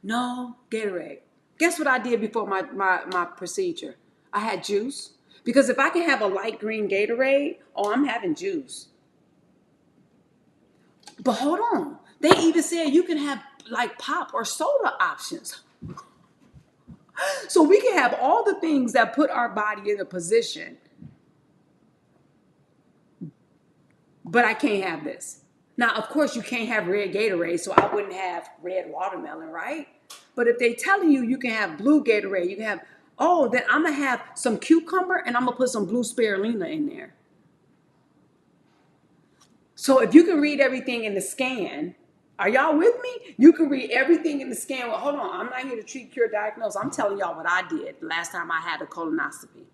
No, Gatorade. Guess what I did before my procedure? I had juice. Because if I can have a light green Gatorade, oh, I'm having juice. But hold on. They even said you can have like pop or soda options. So we can have all the things that put our body in a position. But I can't have this. Now, of course, you can't have red Gatorade, so I wouldn't have red watermelon, right? But if they telling you you can have blue Gatorade, you can have, oh, then I'm going to have some cucumber and I'm going to put some blue spirulina in there. So if you can read everything in the scan, are y'all with me? You can read everything in the scan. Well, hold on. I'm not here to treat, cure, diagnose. I'm telling y'all what I did last time I had a colonoscopy.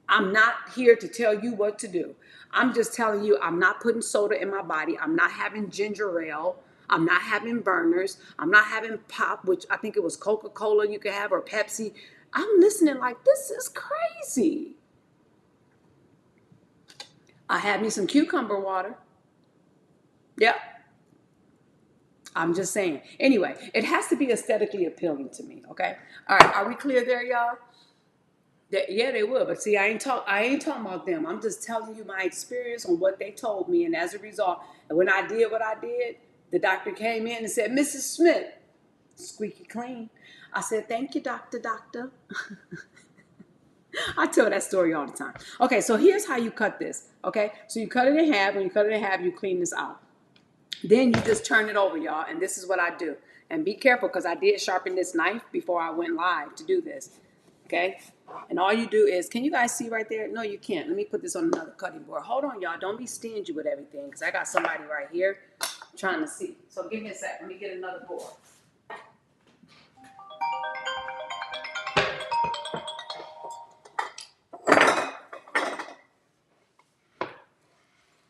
I'm not here to tell you what to do. I'm just telling you I'm not putting soda in my body. I'm not having ginger ale. I'm not having burners. I'm not having pop, which I think it was Coca-Cola you could have, or Pepsi. I'm listening like, this is crazy. I had me some cucumber water. Yep. I'm just saying. Anyway, it has to be aesthetically appealing to me. Okay. All right. Are we clear there, y'all? Yeah, they will. But see, I ain't talking about them. I'm just telling you my experience on what they told me. And as a result, when I did what I did, the doctor came in and said, Mrs. Smith, squeaky clean. I said, thank you, doctor. I tell that story all the time. Okay, so here's how you cut this. Okay, so you cut it in half. When you cut it in half, you clean this out. Then you just turn it over, y'all. And this is what I do. And be careful because I did sharpen this knife before I went live to do this. Okay, and all you do is, can you guys see right there? No, you can't. Let me put this on another cutting board. Hold on, y'all. Don't be stingy with everything because I got somebody right here trying to see. So give me a sec. Let me get another board.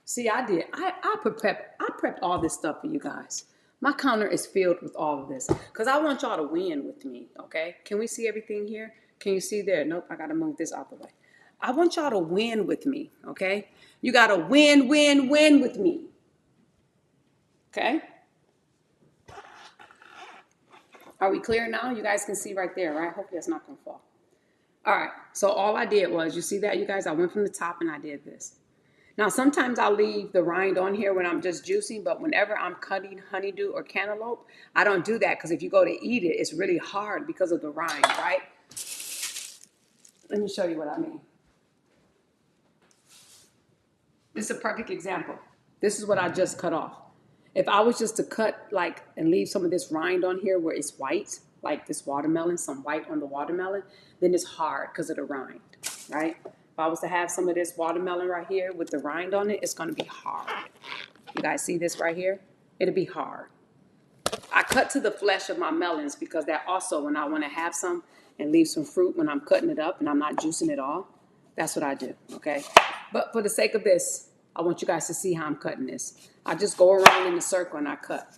See, I did. I prepped all this stuff for you guys. My counter is filled with all of this because I want y'all to win with me. Okay? Can we see everything here? Can you see there? Nope. I gotta move this out the way. I want y'all to win with me. Okay? You gotta win with me. Okay? Are we clear now? You guys can see right there, right? Hopefully that's not gonna fall. All right. So all I did was, you see that, you guys? I went from the top and I did this. Now, sometimes I'll leave the rind on here when I'm just juicing, but whenever I'm cutting honeydew or cantaloupe, I don't do that because if you go to eat it, it's really hard because of the rind, right? Let me show you what I mean. This is a perfect example. This is what I just cut off. If I was just to cut like and leave some of this rind on here where it's white, like this watermelon, some white on the watermelon, then it's hard because of the rind, right? If I was to have some of this watermelon right here with the rind on it, it's going to be hard. You guys see this right here? It'll be hard. I cut to the flesh of my melons because that also, when I want to have some and leave some fruit when I'm cutting it up and I'm not juicing it all, that's what I do, okay? But for the sake of this, I want you guys to see how I'm cutting this. I just go around in a circle and I cut.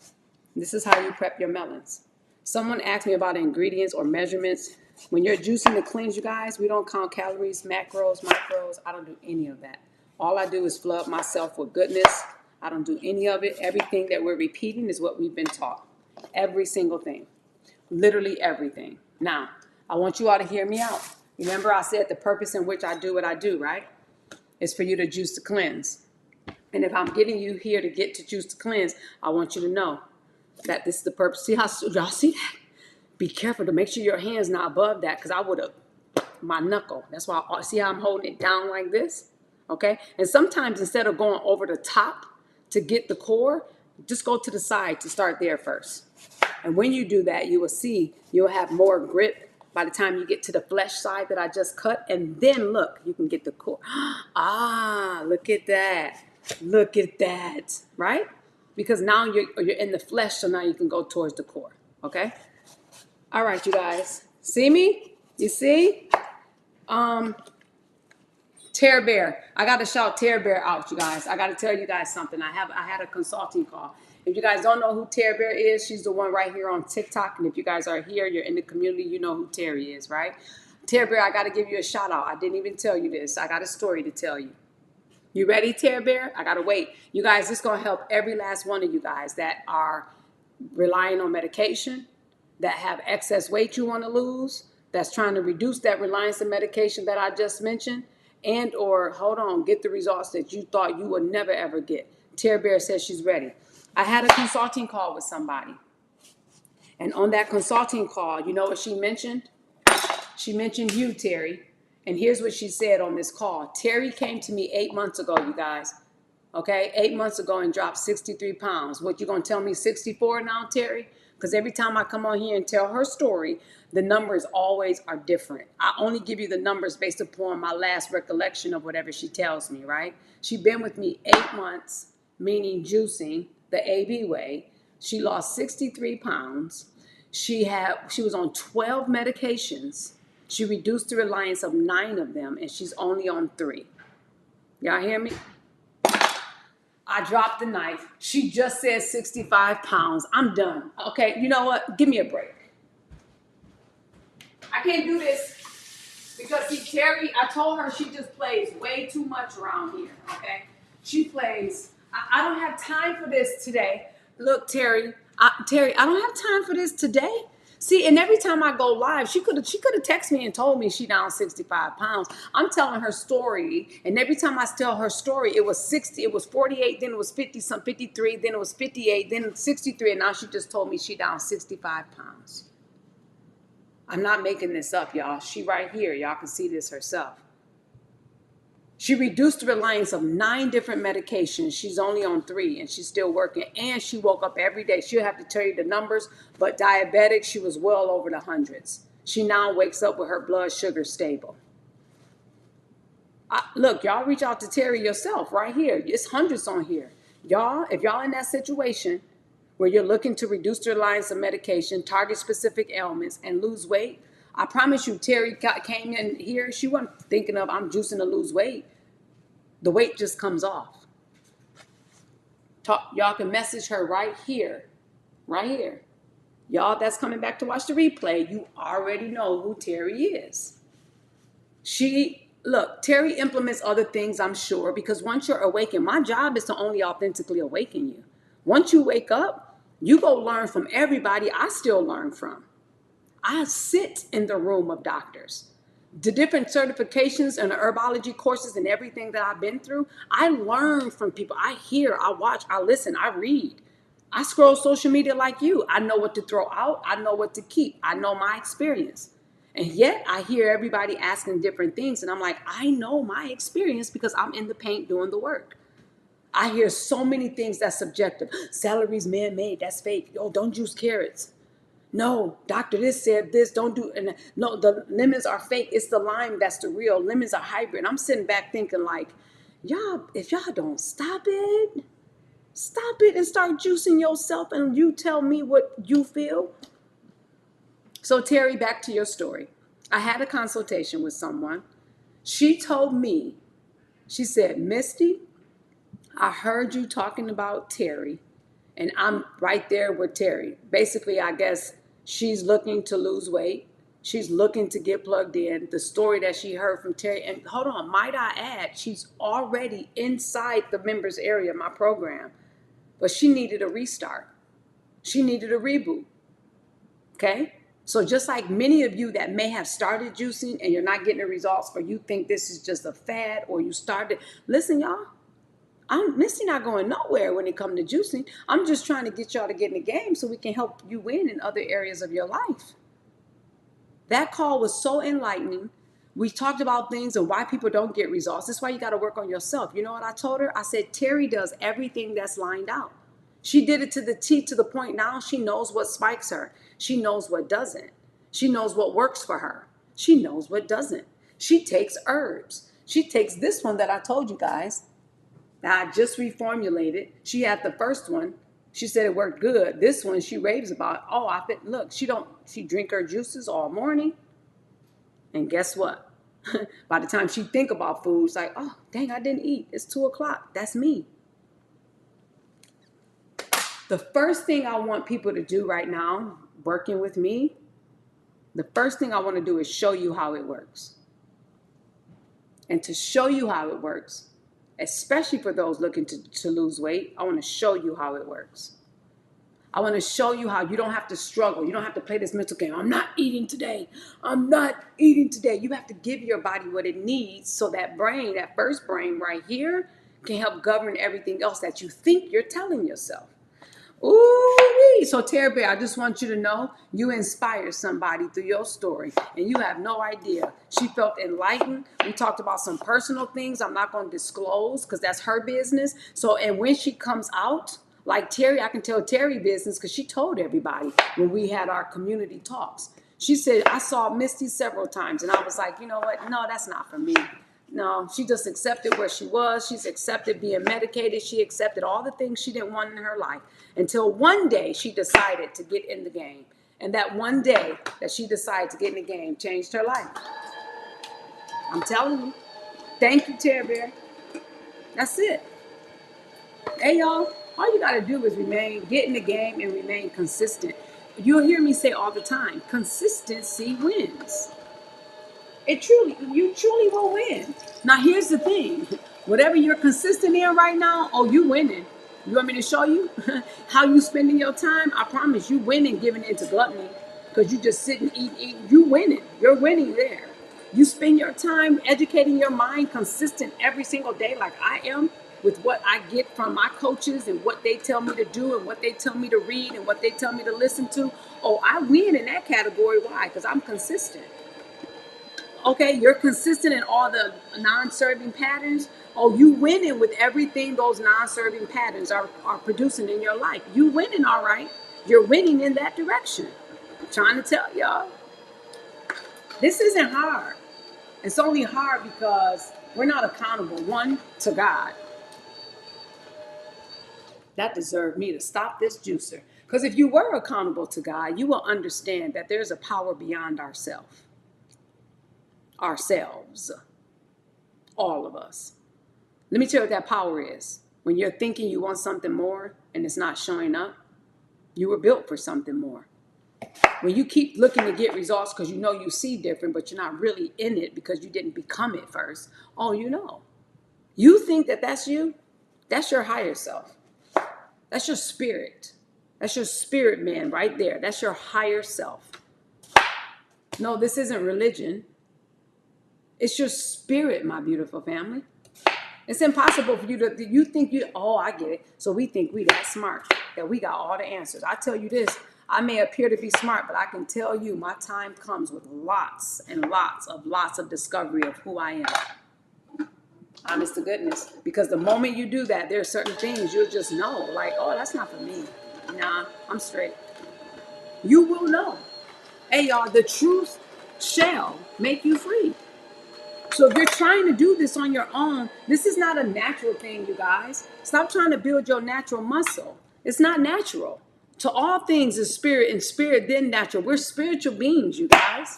This is how you prep your melons. Someone asked me about ingredients or measurements. When you're juicing the cleanse, you guys, we don't count calories, macros, micros. I don't do any of that. All I do is flood myself with goodness. I don't do any of it. Everything that we're repeating is what we've been taught. Every single thing. Literally everything. Now, I want you all to hear me out. Remember I said the purpose in which I do what I do, right? It's for you to juice to cleanse. And if I'm getting you here to get to juice to cleanse, I want you to know that this is the purpose. See how y'all see that? Be careful to make sure your hand's not above that because I would have my knuckle. That's why see how I'm holding it down like this? Okay? And sometimes instead of going over the top to get the core, just go to the side to start there first. And when you do that, you will see you'll have more grip by the time you get to the flesh side that I just cut. And then look, you can get the core. Ah, look at that. Look at that, right? Because now you're in the flesh, so now you can go towards the core, okay? All right, you guys. See me? You see? Tear Bear. I got to shout Tear Bear out, you guys. I got to tell you guys something. I had a consulting call. If you guys don't know who Tear Bear is, she's the one right here on TikTok. And if you guys are here, you're in the community, you know who Terry is, right? Tear Bear, I got to give you a shout out. I didn't even tell you this. I got a story to tell you. You ready, Tear Bear? I got to wait. You guys, this is going to help every last one of you guys that are relying on medication, that have excess weight you want to lose, that's trying to reduce that reliance on medication that I just mentioned, and or, hold on, get the results that you thought you would never, ever get. Tear Bear says she's ready. I had a consulting call with somebody. And on that consulting call, you know what she mentioned? She mentioned you, Terry. And here's what she said on this call. Terry came to me 8 months ago, you guys. Okay, 8 months ago and dropped 63 pounds. What, you gonna tell me 64 now, Terry? Because every time I come on here and tell her story, the numbers always are different. I only give you the numbers based upon my last recollection of whatever she tells me, right? She been with me 8 months, meaning juicing the AB way. She lost 63 pounds. She was on 12 medications. She reduced the reliance of 9 of them, and she's only on 3. Y'all hear me? I dropped the knife. She just said 65 pounds. I'm done. Okay, you know what? Give me a break. I can't do this because see, Terry, I told her she just plays way too much around here, okay? She plays, I don't have time for this today. Look, Terry, Terry, I don't have time for this today. See, and every time I go live, she could have texted me and told me she down 65 pounds. I'm telling her story, and every time I tell her story, it was 60, it was 48, then it was 50, some 53, then it was 58, then 63, and now she just told me she down 65 pounds. I'm not making this up, y'all. She right here. Y'all can see this herself. She reduced the reliance of 9 different medications. She's only on 3 and she's still working. And she woke up every day. She'll have to tell you the numbers, but diabetic, she was well over the hundreds. She now wakes up with her blood sugar stable. Look, y'all reach out to Terry yourself right here. It's hundreds on here. Y'all, if y'all in that situation where you're looking to reduce the reliance of medication, target specific ailments, and lose weight, I promise you, Terry came in here. She wasn't thinking of, I'm juicing to lose weight. The weight just comes off. Y'all can message her right here. Right here. Y'all that's coming back to watch the replay, you already know who Terry is. Terry implements other things, I'm sure, because once you're awakened, my job is to only authentically awaken you. Once you wake up, you go learn from everybody I still learn from. I sit in the room of doctors. The different certifications and the herbology courses and everything that I've been through, I learn from people. I hear, I watch, I listen, I read. I scroll social media like you. I know what to throw out. I know what to keep. I know my experience. And yet I hear everybody asking different things. And I'm like, I know my experience because I'm in the paint doing the work. I hear so many things that's subjective. Celery's man-made. That's fake. Oh, don't juice carrots. No, doctor, this said this, don't do, and no, the lemons are fake. It's the lime that's the real. Lemons are hybrid. I'm sitting back thinking like, y'all, if y'all don't stop it and start juicing yourself and you tell me what you feel. So Terry, back to your story. I had a consultation with someone. She told me, she said, Misty, I heard you talking about Terry, and I'm right there with Terry. Basically, I guess she's looking to lose weight. She's looking to get plugged in. The story that she heard from Terry, and hold on, might I add, she's already inside the members area of my program, but she needed a restart. She needed a reboot. Okay? So just like many of you that may have started juicing and you're not getting the results, or you think this is just a fad, or you started, listen, y'all, Misty not going nowhere when it comes to juicing. I'm just trying to get y'all to get in the game so we can help you win in other areas of your life. That call was so enlightening. We talked about things and why people don't get results. That's why you got to work on yourself. You know what I told her? I said, Terry does everything that's lined out. She did it to the T, to the point now she knows what spikes her. She knows what doesn't. She knows what works for her. She knows what doesn't. She takes herbs. She takes this one that I told you guys. I just reformulated. She had the first one. She said it worked good. This one she raves about. Oh, look, she drink her juices all morning. And guess what? By the time she think about food, it's like, oh, dang, I didn't eat. It's 2:00. That's me. The first thing I want people to do right now, working with me, the first thing I want to do is show you how it works. And to show you how it works, especially for those looking to lose weight, I want to show you how it works. I want to show you how you don't have to struggle. You don't have to play this mental game. I'm not eating today. I'm not eating today. You have to give your body what it needs so that brain, that first brain right here, can help govern everything else that you think you're telling yourself. Ooh, so Terry Bear, I just want you to know you inspired somebody through your story, and you have no idea. She felt enlightened. We talked about some personal things I'm not going to disclose because that's her business. So, and when she comes out, like Terry, I can tell Terry business because she told everybody when we had our community talks. She said, I saw Misty several times, and I was like, you know what? No, that's not for me. No, she just accepted where she was. She's accepted being medicated. She accepted all the things she didn't want in her life until one day she decided to get in the game. And that one day that she decided to get in the game changed her life. I'm telling you. Thank you, Terry Bear. That's it. Hey, y'all, all you got to do is get in the game and remain consistent. You'll hear me say all the time, consistency wins. You truly will win. Now, here's the thing. Whatever you're consistent in right now, oh, you winning. You want me to show you how you spending your time? I promise you winning giving into gluttony because you just sit and eat. You winning. You're winning there. You spend your time educating your mind consistent every single day like I am with what I get from my coaches and what they tell me to do and what they tell me to read and what they tell me to listen to. Oh, I win in that category. Why? Because I'm consistent. Okay, you're consistent in all the non-serving patterns. Oh, you winning with everything those non-serving patterns are producing in your life. You winning, all right. You're winning in that direction. I'm trying to tell y'all, this isn't hard. It's only hard because we're not accountable, one, to God. That deserved me to stop this juicer. Because if you were accountable to God, you will understand that there's a power beyond ourselves, all of us. Let me tell you what that power is. When you're thinking you want something more and it's not showing up, you were built for something more. When you keep looking to get results because you know you see different, but you're not really in it because you didn't become it first, oh, you know. You think that that's you? That's your higher self. That's your spirit. That's your spirit man right there. That's your higher self. No, this isn't religion. It's your spirit, my beautiful family. It's impossible for you think oh, I get it. So we think we that smart, that we got all the answers. I tell you this, I may appear to be smart, but I can tell you my time comes with lots and lots of discovery of who I am. Honest to goodness. Because the moment you do that, there are certain things you'll just know. Like, oh, that's not for me. Nah, I'm straight. You will know. Hey, y'all, the truth shall make you free. So if you're trying to do this on your own, this is not a natural thing, you guys. Stop trying to build your natural muscle. It's not natural. To all things is spirit, and spirit then natural. We're spiritual beings, you guys.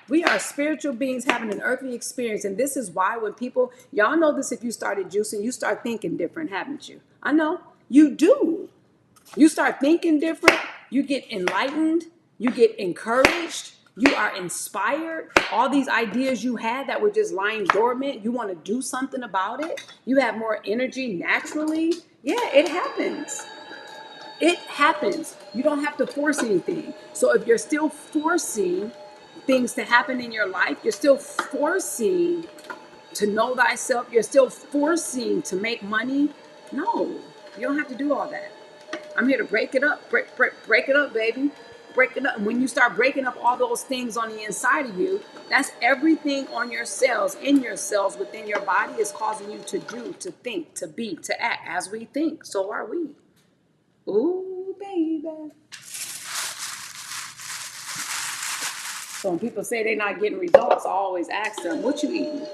We are spiritual beings having an earthly experience. And this is why when people, y'all know this, if you started juicing, you start thinking different, haven't you? I know. You do. You start thinking different, you get enlightened, you get encouraged, you are inspired. All these ideas you had that were just lying dormant, you want to do something about it. You have more energy naturally. Yeah, it happens. It happens. You don't have to force anything. So if you're still forcing things to happen in your life, you're still forcing to know thyself, you're still forcing to make money. No, you don't have to do all that. I'm here to break it up, break it up, baby. Break it up. And when you start breaking up all those things on the inside of you, that's everything on your cells, in your cells, within your body is causing you to do, to think, to be, to act. As we think, so are we. Ooh, baby. So when people say they're not getting results, I always ask them, what you eating?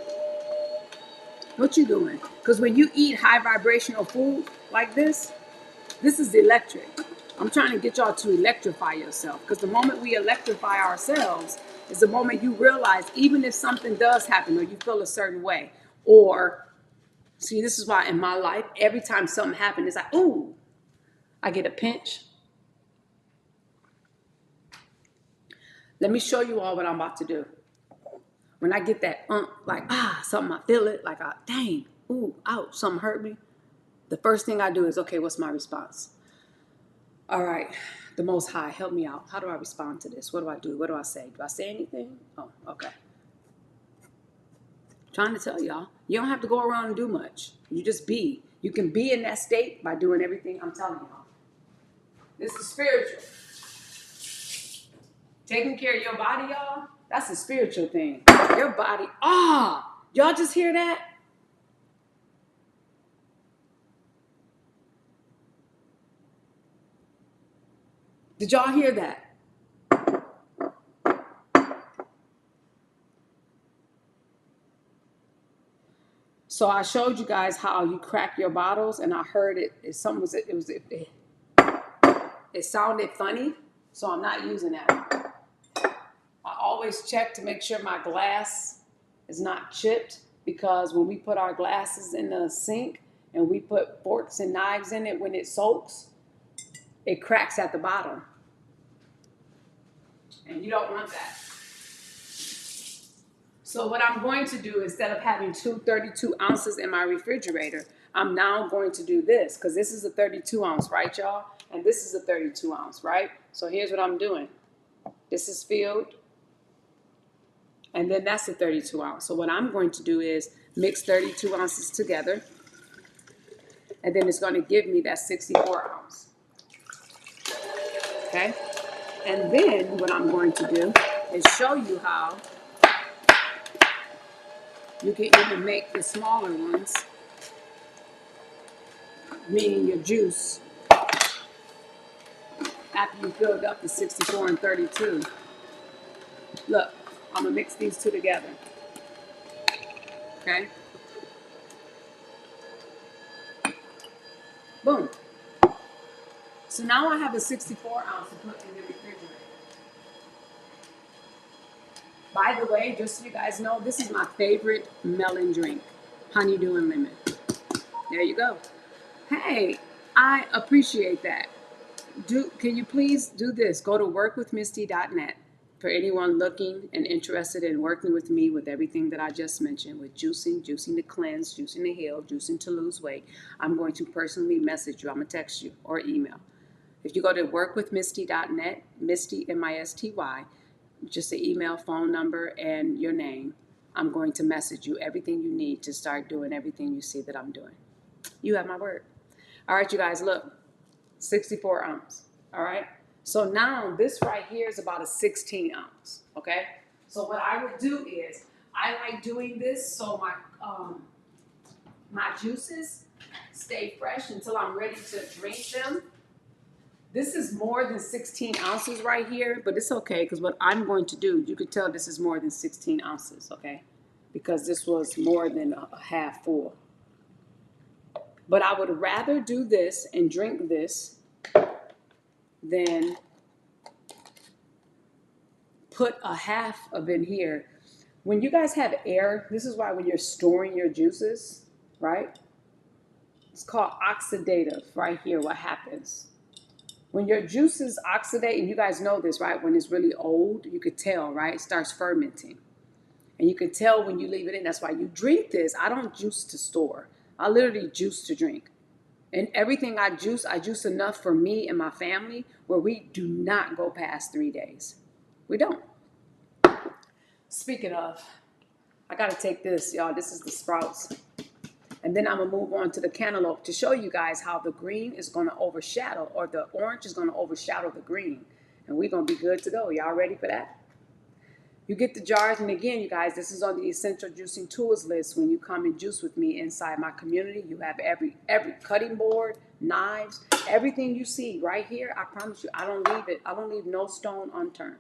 What you doing? Because when you eat high vibrational food like this is electric. I'm trying to get y'all to electrify yourself, because the moment we electrify ourselves is the moment you realize, even if something does happen or you feel a certain way, or see, this is why in my life, every time something happens, it's like, ooh, I get a pinch. Let me show you all what I'm about to do. When I get that, like, something, I feel it, like, dang, ooh, ouch, something hurt me. The first thing I do is, okay, what's my response? All right, the Most High, help me out. How do I respond to this? What do I do? What do I say? Do I say anything? Oh, okay. Trying to tell y'all, you don't have to go around and do much. You just be. You can be in that state by doing everything I'm telling y'all. This is spiritual. Taking care of your body, y'all, that's a spiritual thing. Your body, y'all just hear that? Did y'all hear that? So I showed you guys how you crack your bottles, and I heard it. It sounded funny, so I'm not using that. I always check to make sure my glass is not chipped, because when we put our glasses in the sink and we put forks and knives in it, when it soaks, it cracks at the bottom. And you don't want that. So what I'm going to do, instead of having 32 ounces in my refrigerator, I'm now going to do this because this is a 32 ounce, right, y'all? And this is a 32 ounce, right? So here's what I'm doing. This is filled, and then that's a 32 ounce. So what I'm going to do is mix 32 ounces together, and then it's going to give me that 64 ounce. Okay? And then what I'm going to do is show you how you can even make the smaller ones, meaning your juice, after you filled up the 64 and 32. Look, I'm gonna mix these two together. Okay? Boom. So now I have a 64 ounce to put in the refrigerator. By the way, just so you guys know, this is my favorite melon drink, honeydew and lemon. There you go. Hey, I appreciate that. Can you please do this? Go to workwithmisty.net for anyone looking and interested in working with me with everything that I just mentioned, with juicing to cleanse, juicing to heal, juicing to lose weight. I'm going to personally message you. I'm going to text you or email. If you go to workwithmisty.net, Misty, M-I-S-T-Y, just the email, phone number, and your name, I'm going to message you everything you need to start doing everything you see that I'm doing. You have my word. All right, you guys, look, 64 ounce. All right. So now this right here is about a 16 ounce. Okay. So what I would do is I like doing this so my juices stay fresh until I'm ready to drink them. This is more than 16 ounces right here, but it's okay because what I'm going to do, you can tell this is more than 16 ounces, okay? Because this was more than a half full. But I would rather do this and drink this than put a half of in here. When you guys have air, this is why when you're storing your juices, right? It's called oxidative right here, what happens. When your juices oxidate, and you guys know this, right? When it's really old, you could tell, right? It starts fermenting. And you can tell when you leave it in. That's why you drink this. I don't juice to store. I literally juice to drink. And everything I juice enough for me and my family where we do not go past 3 days. We don't. Speaking of, I got to take this, y'all. This is the sprouts. And then I'm going to move on to the cantaloupe to show you guys how the green is going to overshadow, or the orange is going to overshadow the green. And we're going to be good to go. Y'all ready for that? You get the jars. And again, you guys, this is on the Essential Juicing Tools list. When you come and juice with me inside my community, you have every cutting board, knives, everything you see right here. I promise you, I don't leave it. I don't leave no stone unturned.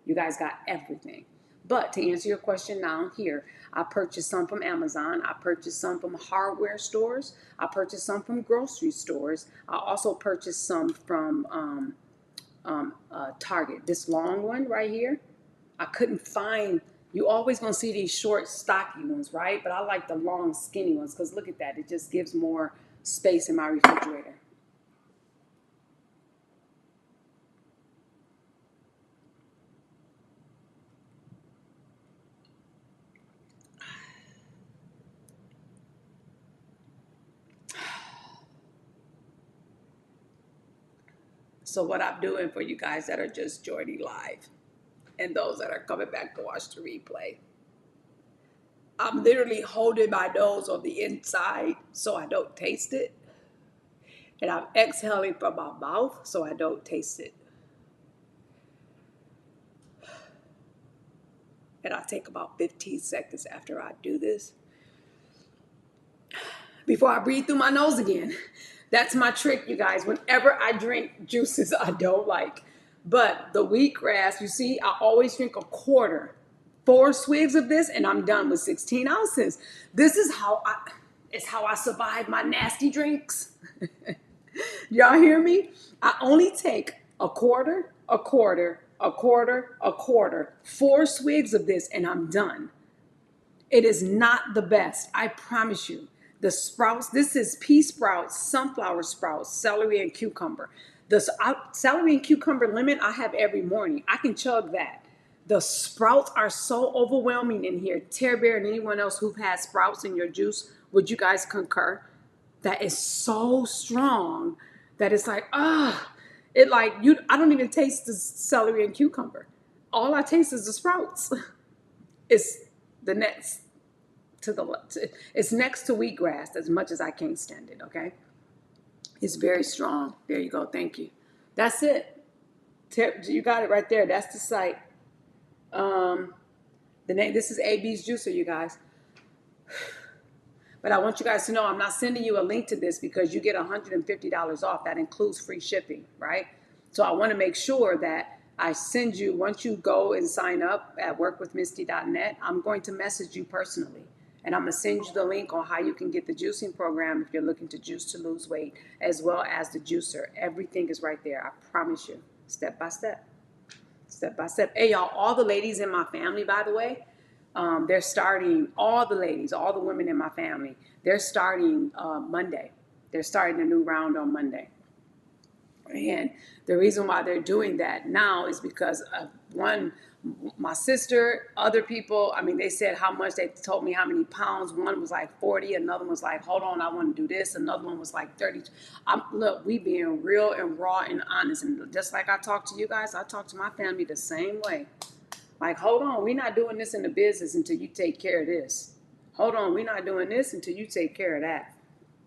You guys got everything. But to answer your question now, here, I purchased some from Amazon. I purchased some from hardware stores. I purchased some from grocery stores. I also purchased some from Target. This long one right here, I couldn't find. You always gonna see these short, stocky ones, right? But I like the long, skinny ones because look at that. It just gives more space in my refrigerator. So what I'm doing for you guys that are just joining live and those that are coming back to watch the replay, I'm literally holding my nose on the inside so I don't taste it. And I'm exhaling from my mouth so I don't taste it. And I take about 15 seconds after I do this before I breathe through my nose again. That's my trick, you guys. Whenever I drink juices I don't like. But the wheatgrass, you see, I always drink a quarter. 4 swigs of this and I'm done with 16 ounces. This is how I survive my nasty drinks. Y'all hear me? I only take a quarter, 4 swigs of this and I'm done. It is not the best, I promise you. The sprouts, this is pea sprouts, sunflower sprouts, celery, and cucumber. The celery and cucumber lemon I have every morning. I can chug that. The sprouts are so overwhelming in here. Terry Bear and anyone else who've had sprouts in your juice, would you guys concur? that is so strong that it's like, it like you. I don't even taste the celery and cucumber. All I taste is the sprouts. It's the next to the left. It's next to wheatgrass as much as I can't stand it. Okay, it's very strong. There you go. Thank you. That's it. You got it right there. That's the site. Um, the name. This is AB's Juicer, you guys. But I want you guys to know I'm not sending you a link to this because you get $150 off. That includes free shipping, right? So I want to make sure that I send you, once you go and sign up at workwithmisty.net, I'm going to message you personally. And I'm going to send you the link on how you can get the juicing program if you're looking to juice to lose weight, as well as the juicer. Everything is right there. I promise you, step by step. Step by step. Hey, y'all, all the ladies in my family, by the way, they're starting, all the ladies, all the women in my family, they're starting Monday. They're starting a new round on Monday. And the reason why they're doing that now is because of one, my sister, other people, I mean, they said how much, they told me how many pounds. One was like 40, another was like, hold on, I want to do this. Another one was like 30. Look, we being real and raw and honest. And just like I talk to you guys, I talk to my family the same way. Like, hold on, we're not doing this in the business until you take care of this. Hold on, we're not doing this until you take care of that.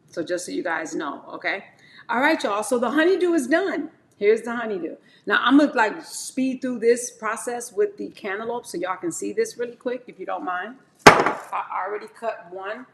So just so you guys know, okay? All right, y'all. So the honeydew is done. Here's the honeydew. Now I'm gonna like speed through this process with the cantaloupe so y'all can see this really quick, if you don't mind. I already cut one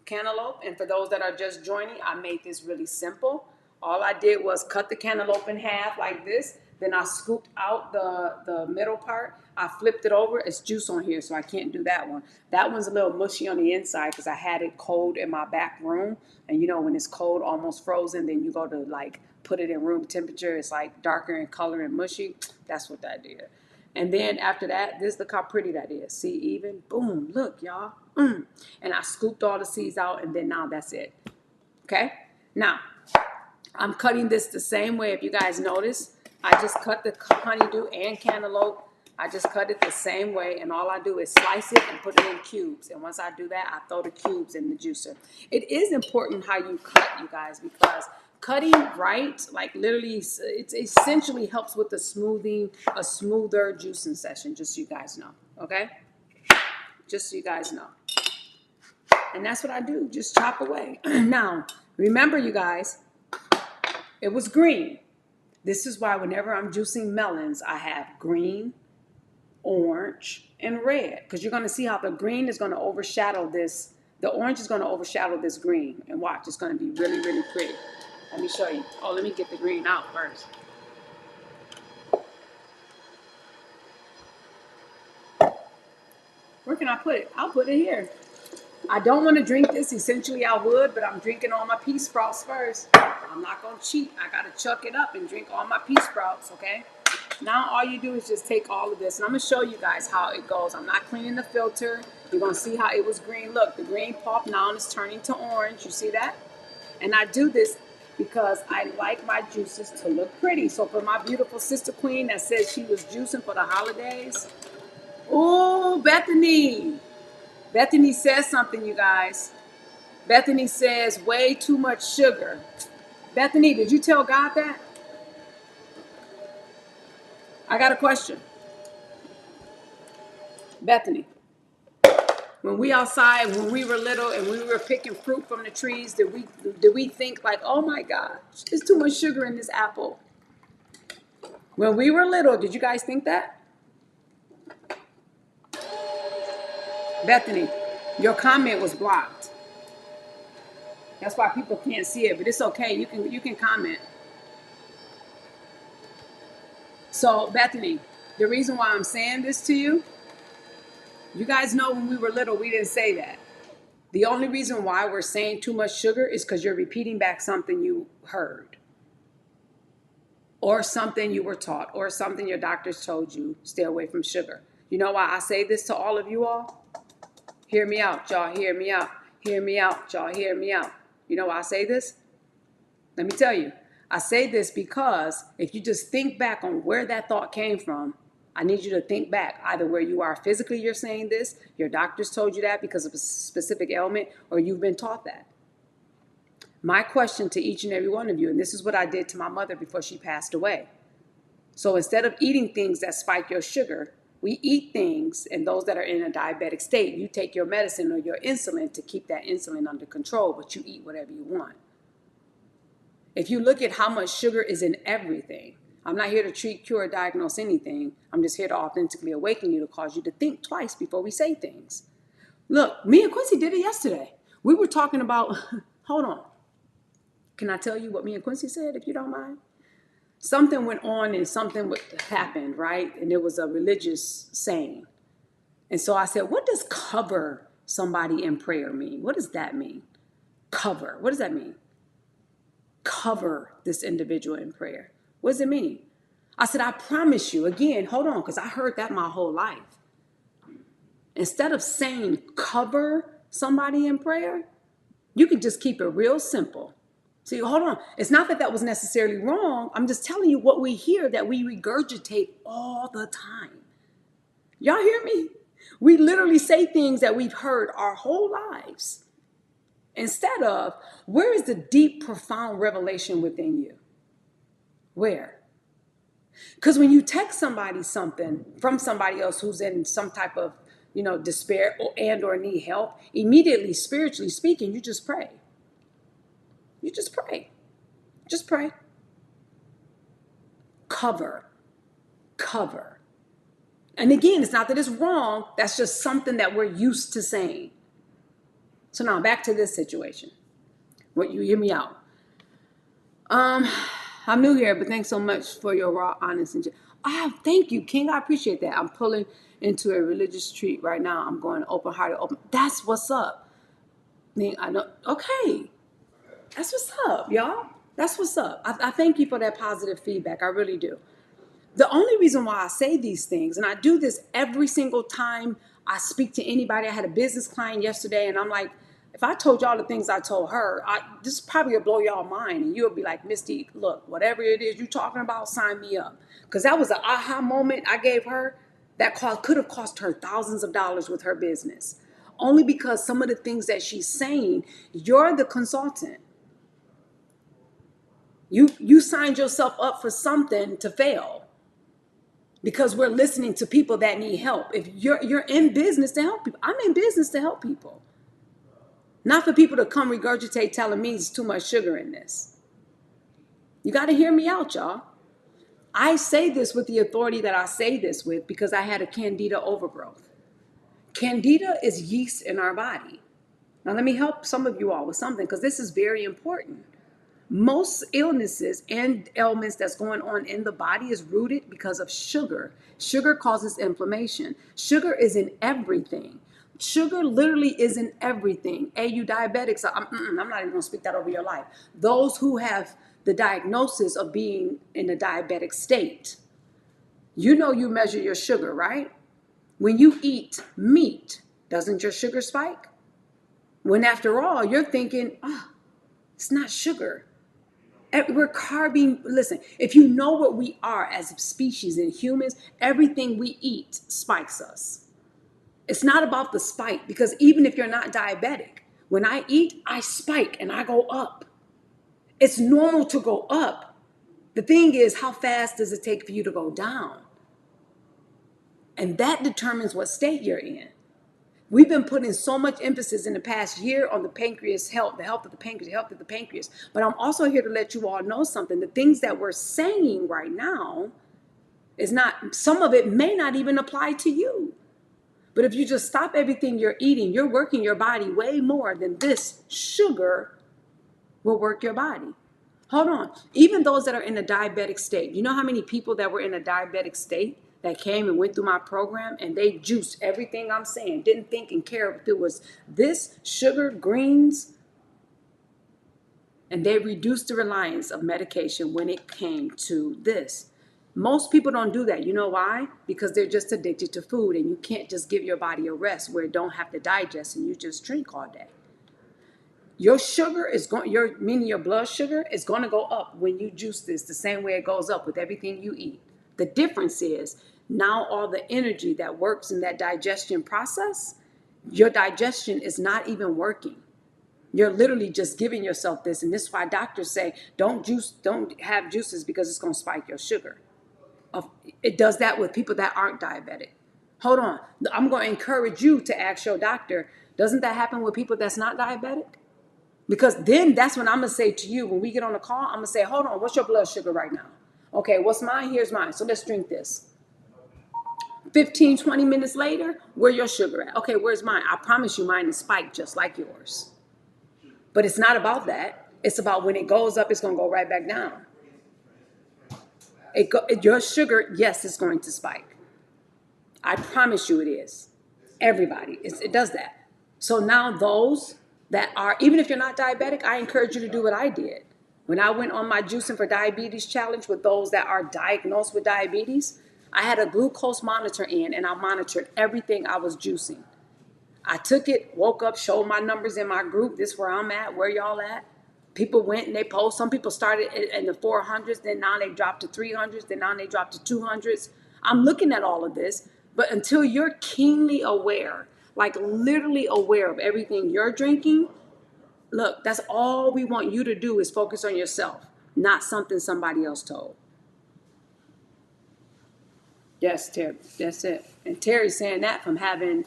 cantaloupe, and for those that are just joining, I made this really simple. All I did was cut the cantaloupe in half like this. Then I scooped out the middle part. I flipped it over. It's juice on here, so I can't do that one. That one's a little mushy on the inside because I had it cold in my back room. And you know, when it's cold, almost frozen, then you go to like put it in room temperature. It's like darker in color and mushy. That's what that did. And then after that, look how pretty that is. See, even, boom, look, y'all. And I scooped all the seeds out, and then now that's it. Okay? Now, I'm cutting this the same way. If you guys notice, I just cut the honeydew and cantaloupe. I just cut it the same way, and all I do is slice it and put it in cubes. And once I do that, I throw the cubes in the juicer. It is important how you cut, you guys, because cutting right, like literally, it essentially helps with the smoothing, a smoother juicing session, just so you guys know, okay? Just so you guys know. And that's what I do, just chop away. Now, remember, you guys, it was green. This is why whenever I'm juicing melons, I have green, orange, and red. Because you're going to see how the green is going to overshadow this. The orange is going to overshadow this green. And watch, it's going to be really, really pretty. Let me show you. Oh, let me get the green out first. Where can I put it? I'll put it here. I don't want to drink this. Essentially, I would, but I'm drinking all my pea sprouts first. I'm not going to cheat. I got to chuck it up and drink all my pea sprouts, okay? Now all you do is just take all of this, and I'm going to show you guys how it goes. I'm not cleaning the filter. You're going to see how it was green. Look, the green pulp now is turning to orange. You see that? And I do this because I like my juices to look pretty. So for my beautiful sister queen that says she was juicing for the holidays, ooh, Bethany. Bethany says something, you guys. Bethany says way too much sugar. Bethany, did you tell God that? I got a question. Bethany, when we outside, when we were little and we were picking fruit from the trees, did we think like, oh my God, there's too much sugar in this apple? When we were little, did you guys think that? Bethany, your comment was blocked. That's why people can't see it, but it's okay. You can comment. So Bethany, the reason why I'm saying this to you, you guys know when we were little, we didn't say that. The only reason why we're saying too much sugar is because you're repeating back something you heard, or something you were taught, or something your doctors told you, stay away from sugar. You know why I say this to all of you all? Hear me out, y'all, hear me out. Hear me out, y'all, hear me out. You know why I say this? Let me tell you. I say this because if you just think back on where that thought came from, I need you to think back either where you are physically, you're saying this, your doctors told you that because of a specific ailment, or you've been taught that. My question to each and every one of you, and this is what I did to my mother before she passed away. So instead of eating things that spike your sugar, we eat things, and those that are in a diabetic state, you take your medicine or your insulin to keep that insulin under control, but you eat whatever you want. If you look at how much sugar is in everything, I'm not here to treat, cure, or diagnose anything. I'm just here to authentically awaken you, to cause you to think twice before we say things. Look, me and Quincy did it yesterday. We were talking about, hold on. Can I tell you what me and Quincy said, if you don't mind? Something went on and something happened, right? And it was a religious saying. And so I said, what does cover somebody in prayer mean? What does that mean? Cover. What does that mean? Cover this individual in prayer. What does it mean? I said, I promise you, again, hold on, because I heard that my whole life. Instead of saying cover somebody in prayer, you could just keep it real simple. See, hold on. It's not that that was necessarily wrong. I'm just telling you what we hear that we regurgitate all the time. Y'all hear me? We literally say things that we've heard our whole lives. Instead of, where is the deep, profound revelation within you? Where? Because when you text somebody something from somebody else who's in some type of, despair or need help, immediately, spiritually speaking, you just pray. You just pray. Just pray. Cover. And again, it's not that it's wrong. That's just something that we're used to saying. So now back to this situation. What you hear me out. I'm new here, but thanks so much for your raw, honest, and thank you, King. I appreciate that. I'm pulling into a religious treat right now. I'm going open-hearted, open. That's what's up. I know. Okay, that's what's up, y'all. That's what's up. I thank you for that positive feedback. I really do. The only reason why I say these things, and I do this every single time I speak to anybody. I had a business client yesterday, and I'm like, if I told y'all the things I told her, this probably will blow y'all mind. And you'll be like, Misty, look, whatever it is you're talking about, sign me up. Because that was an aha moment I gave her that could have cost her thousands of dollars with her business. Only because some of the things that she's saying, you're the consultant. You signed yourself up for something to fail. Because we're listening to people that need help. If you're in business to help people, I'm in business to help people. Not for people to come regurgitate telling me there's too much sugar in this. You got to hear me out, y'all. I say this with the authority that I say this with because I had a candida overgrowth. Candida is yeast in our body. Now let me help some of you all with something because this is very important. Most illnesses and ailments that's going on in the body is rooted because of sugar. Sugar causes inflammation. Sugar is in everything. Sugar literally is in everything. You diabetics, I'm not even going to speak that over your life. Those who have the diagnosis of being in a diabetic state, you measure your sugar, right? When you eat meat, doesn't your sugar spike? When after all, you're thinking, it's not sugar. We're carbine. Listen, if you know what we are as a species in humans, everything we eat spikes us. It's not about the spike because even if you're not diabetic, when I eat, I spike and I go up. It's normal to go up. The thing is, how fast does it take for you to go down? And that determines what state you're in. We've been putting so much emphasis in the past year on the pancreas health, the health of the pancreas. But I'm also here to let you all know something. The things that we're saying right now is not, some of it may not even apply to you. But if you just stop everything you're eating, you're working your body way more than this sugar will work your body. Hold on. Even those that are in a diabetic state, you know how many people that were in a diabetic state that came and went through my program and they juiced everything I'm saying, didn't think and care if it was this, sugar, greens, and they reduced the reliance of medication when it came to this. Most people don't do that. You know why? Because they're just addicted to food and you can't just give your body a rest where it don't have to digest and you just drink all day. Your sugar is going, meaning your blood sugar is going to go up when you juice this the same way it goes up with everything you eat. The difference is now all the energy that works in that digestion process, your digestion is not even working. You're literally just giving yourself this. And this is why doctors say don't have juices because it's going to spike your sugar. It does that with people that aren't diabetic. Hold on. I'm going to encourage you to ask your doctor, doesn't that happen with people that's not diabetic? Because then that's when I'm going to say to you, when we get on the call, I'm going to say, hold on, what's your blood sugar right now? Okay, what's mine? Here's mine. So let's drink this. 15, 20 minutes later, where your sugar at? Okay, where's mine? I promise you mine is spiked just like yours. But it's not about that. It's about when it goes up, it's going to go right back down. Your sugar, yes, is going to spike. I promise you it is. Everybody, it does that. So now those that are, even if you're not diabetic, I encourage you to do what I did. When I went on my Juicing for Diabetes challenge with those that are diagnosed with diabetes, I had a glucose monitor in and I monitored everything I was juicing. I took it, woke up, showed my numbers in my group. This is where I'm at, where y'all at. People went and they post. Some people started in the 400s, then now they dropped to 300s, then now they dropped to 200s. I'm looking at all of this, but until you're keenly aware, like literally aware of everything you're drinking, look, that's all we want you to do is focus on yourself, not something somebody else told. Yes, Terry, that's it. And Terry's saying that from having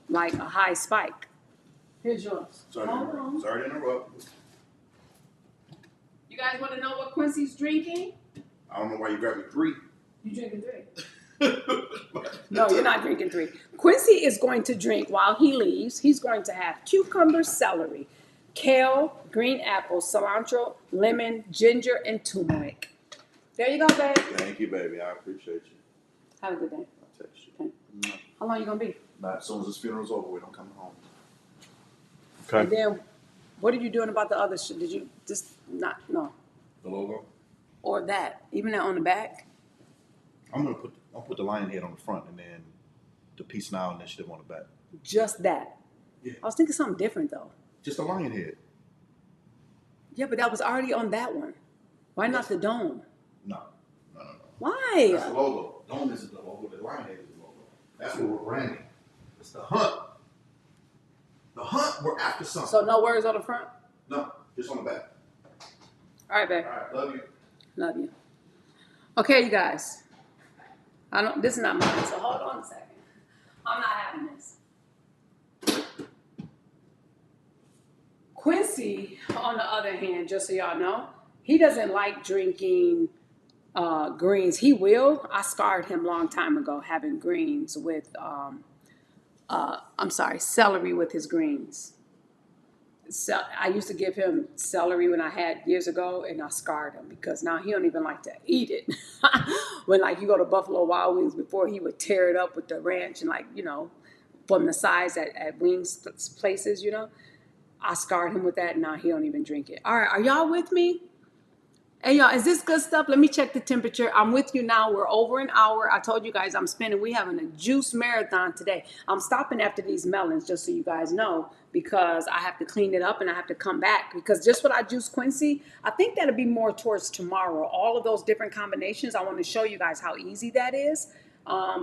like a high spike. Here's yours. Sorry to interrupt. You guys want to know what Quincy's drinking? I don't know why you grabbed me 3. You drinking 3? No, you're not drinking 3. Quincy is going to drink while he leaves. He's going to have cucumber, celery, kale, green apple, cilantro, lemon, ginger, and turmeric. There you go, babe. Thank you, baby. I appreciate you. Have a good day. I'll text you. Okay. How long you gonna be? As soon as this funeral's over, we don't come home. And then, what are you doing about the other shit? Did you just not no? The logo? Or that? Even that on the back? I'll put the lion head on the front and then the peace now initiative on the back. Just that? Yeah. I was thinking something different though. Just a lion head. Yeah, but that was already on that one. Why not the dome? No. Why? That's the logo. Dome isn't the logo. The lion head is the logo. That's what we're branding. It's the hunt. The hunt, we're after something. So no words on the front? No, just on the back. All right, babe. All right, love you. Love you. Okay, you guys. This is not mine, so hold on a second. I'm not having this. Quincy, on the other hand, just so y'all know, he doesn't like drinking greens. He will. I scarred him a long time ago having greens with, celery with his greens. So I used to give him celery when I had years ago, and I scarred him because now he don't even like to eat it. When like you go to Buffalo Wild Wings, before he would tear it up with the ranch and from the sides at wings places, I scarred him with that, and now he don't even drink it. All right, are y'all with me? Hey, y'all, is this good stuff? Let me check the temperature. I'm with you now. We're over an hour. I told you guys we having a juice marathon today. I'm stopping after these melons, just so you guys know, because I have to clean it up and I have to come back. Because just what I juiced Quincy, I think that'll be more towards tomorrow. All of those different combinations, I want to show you guys how easy that is.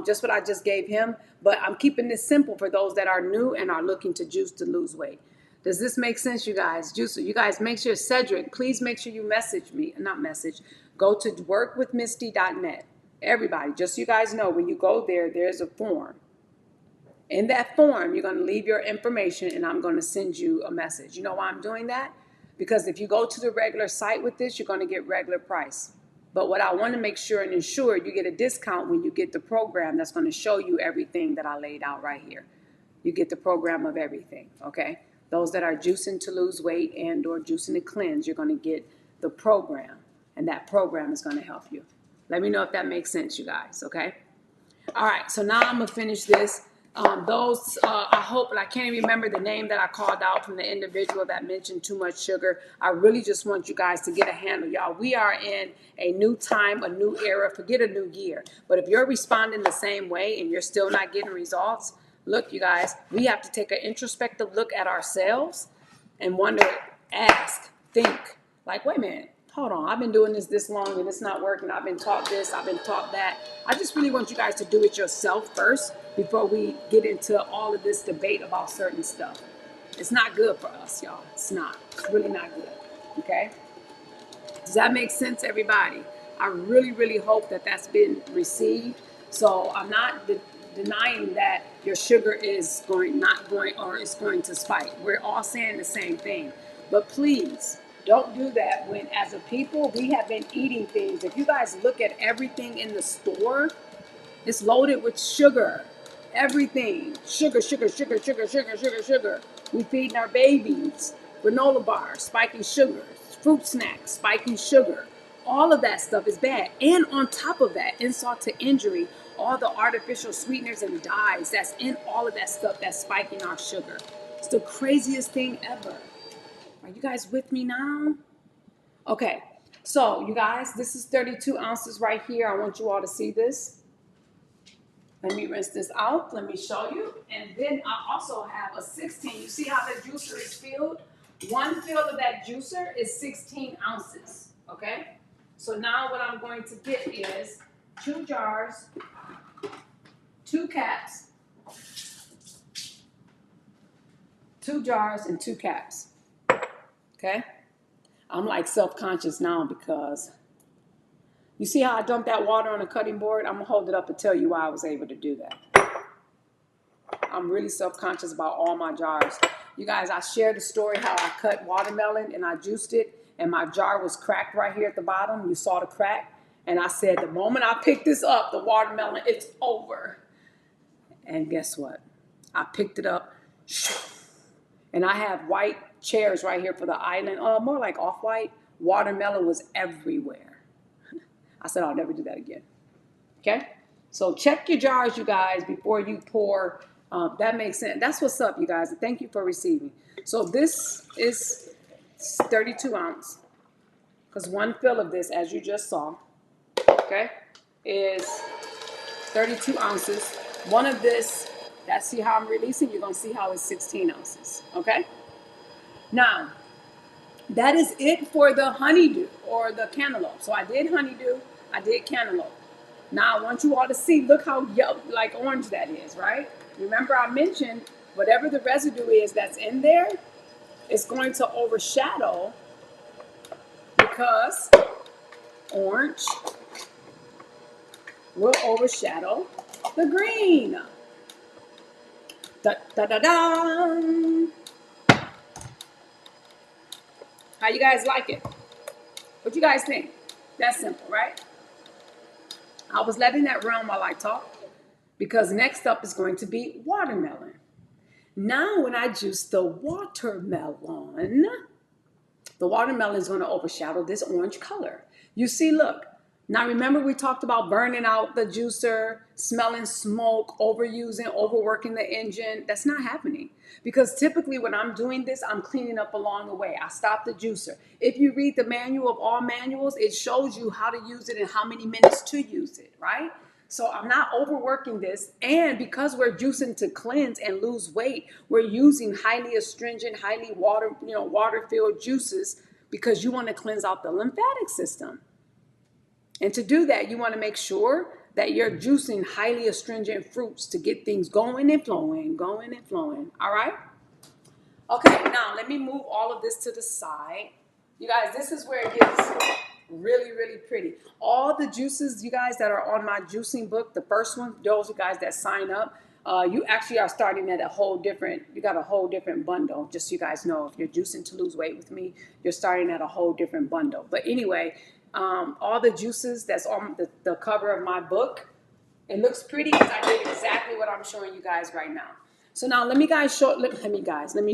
Just what I just gave him. But I'm keeping this simple for those that are new and are looking to juice to lose weight. Does this make sense, you guys? You guys, make sure, Cedric, please make sure you go to workwithmisty.net. Everybody, just so you guys know, when you go there, there's a form. In that form, you're going to leave your information, and I'm going to send you a message. You know why I'm doing that? Because if you go to the regular site with this, you're going to get regular price. But what I want to make sure and ensure, you get a discount when you get the program that's going to show you everything that I laid out right here. You get the program of everything, okay? Those that are juicing to lose weight and or juicing to cleanse, you're going to get the program, and that program is going to help you. Let me know if that makes sense, you guys, okay? All right, so now I'm going to finish this. I hope, and I can't even remember the name that I called out from the individual that mentioned too much sugar. I really just want you guys to get a handle, y'all. We are in a new time, a new era, forget a new year. But if you're responding the same way and you're still not getting results, look, you guys, we have to take an introspective look at ourselves and wonder, ask, think, like, wait a minute, hold on, I've been doing this long and it's not working. I've been taught this, I've been taught that. I just really want you guys to do it yourself first before we get into all of this debate about certain stuff. It's not good for us, y'all. It's not. It's really not good. Okay? Does that make sense, everybody? I really, really hope that that's been received. So I'm not denying that your sugar is not going, or is going to spike. We're all saying the same thing. But please don't do that when, as a people, we have been eating things. If you guys look at everything in the store, it's loaded with sugar. Everything. Sugar, sugar, sugar, sugar, sugar, sugar, sugar. We feeding our babies granola bars, spiking sugar, fruit snacks, spiking sugar. All of that stuff is bad. And on top of that, insult to injury, all the artificial sweeteners and dyes that's in all of that stuff that's spiking our sugar. It's the craziest thing ever. Are you guys with me now? Okay. So, you guys, this is 32 ounces right here. I want you all to see this. Let me rinse this out. Let me show you. And then I also have a 16. You see how the juicer is filled? One fill of that juicer is 16 ounces. Okay? So now what I'm going to get is 2 jars, 2 caps, 2 jars, and 2 caps. Okay? I'm like self-conscious now because you see how I dumped that water on the cutting board? I'm going to hold it up and tell you why I was able to do that. I'm really self-conscious about all my jars. You guys, I shared the story how I cut watermelon and I juiced it and my jar was cracked right here at the bottom. You saw the crack. And I said, the moment I pick this up, the watermelon, it's over. And guess what? I picked it up. And I have white chairs right here for the island. More like off-white. Watermelon was everywhere. I said, I'll never do that again. Okay? So check your jars, you guys, before you pour. That makes sense. That's what's up, you guys. Thank you for receiving. So this is 32 ounce. Because one fill of this, as you just saw, okay, is 32 ounces. One of this, that's see how I'm releasing. You're going to see how it's 16 ounces. Okay? Now, that is it for the honeydew or the cantaloupe. So I did honeydew. I did cantaloupe. Now I want you all to see, look how yellow, like orange that is, right? Remember I mentioned whatever the residue is that's in there, it's going to overshadow because orange will overshadow the green. Da, da, da, da. How you guys like it? What you guys think? That's simple, right? I was letting that run while I talk because next up is going to be watermelon. Now when I juice the watermelon is going to overshadow this orange color. You see, look. Now remember we talked about burning out the juicer, smelling smoke, overusing, overworking the engine. That's not happening. Because typically when I'm doing this, I'm cleaning up along the way. I stop the juicer. If you read the manual of all manuals, it shows you how to use it and how many minutes to use it, right? So I'm not overworking this. And because we're juicing to cleanse and lose weight, we're using highly astringent, highly water-filled juices because you want to cleanse out the lymphatic system. And to do that, you want to make sure that you're juicing highly astringent fruits to get things going and flowing, going and flowing. All right? Okay, now let me move all of this to the side. You guys, this is where it gets really, really pretty. All the juices, you guys, that are on my juicing book, the first one, those you guys that sign up, you actually are starting at you got a whole different bundle. Just so you guys know, if you're juicing to lose weight with me, you're starting at a whole different bundle. But anyway, all the juices that's on the cover of my book, it looks pretty because I did exactly what I'm showing you guys right now. So now let me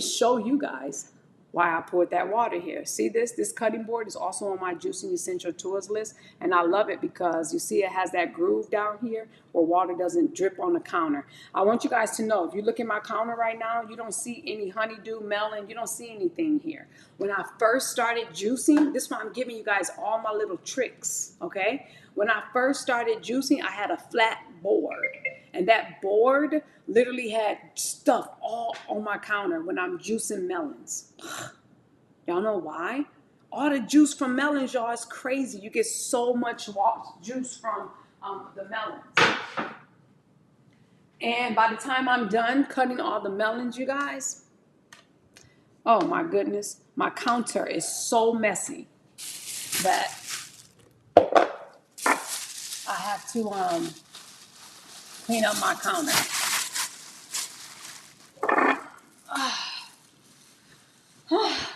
show you guys why I poured that water here. See this? This cutting board is also on my Juicing Essential Tools list. And I love it because you see it has that groove down here where water doesn't drip on the counter. I want you guys to know, if you look at my counter right now, you don't see any honeydew, melon. You don't see anything here. When I first started juicing, this is why I'm giving you guys all my little tricks, okay? When I first started juicing, I had a flat board. And that board literally had stuff all on my counter when I'm juicing melons. Y'all know why? All the juice from melons, y'all, is crazy. You get so much juice from the melons. And by the time I'm done cutting all the melons, you guys, Oh my goodness. My counter is so messy that I have to clean up my counter.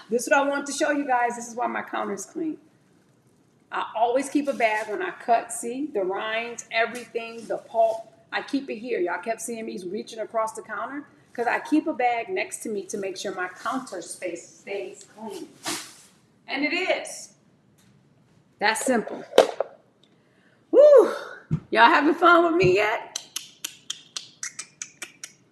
This is what I want to show you guys. This is why my counter is clean. I always keep a bag when I cut. See the rinds, everything, the pulp. I keep it here. Y'all kept seeing me reaching across the counter because I keep a bag next to me to make sure my counter space stays clean. And it is. That's simple. Woo! Y'all having fun with me yet?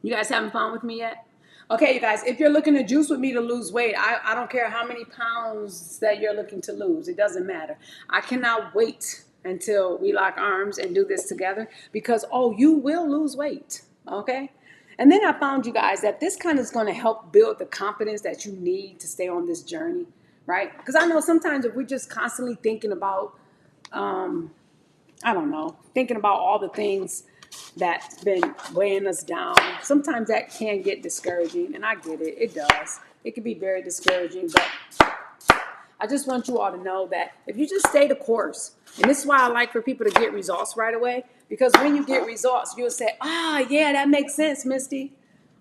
You guys having fun with me yet? Okay, you guys, if you're looking to juice with me to lose weight, I don't care how many pounds that you're looking to lose. It doesn't matter. I cannot wait until we lock arms and do this together because, oh, you will lose weight, okay? And then I found you guys that this kind of is going to help build the confidence that you need to stay on this journey, right? Because I know sometimes if we're just constantly thinking about I don't know, thinking about all the things that's been weighing us down. Sometimes that can get discouraging, and I get it. It does. It can be very discouraging, but I just want you all to know that if you just stay the course, and this is why I like for people to get results right away, because when you get results, you'll say, ah, yeah, that makes sense, Misty.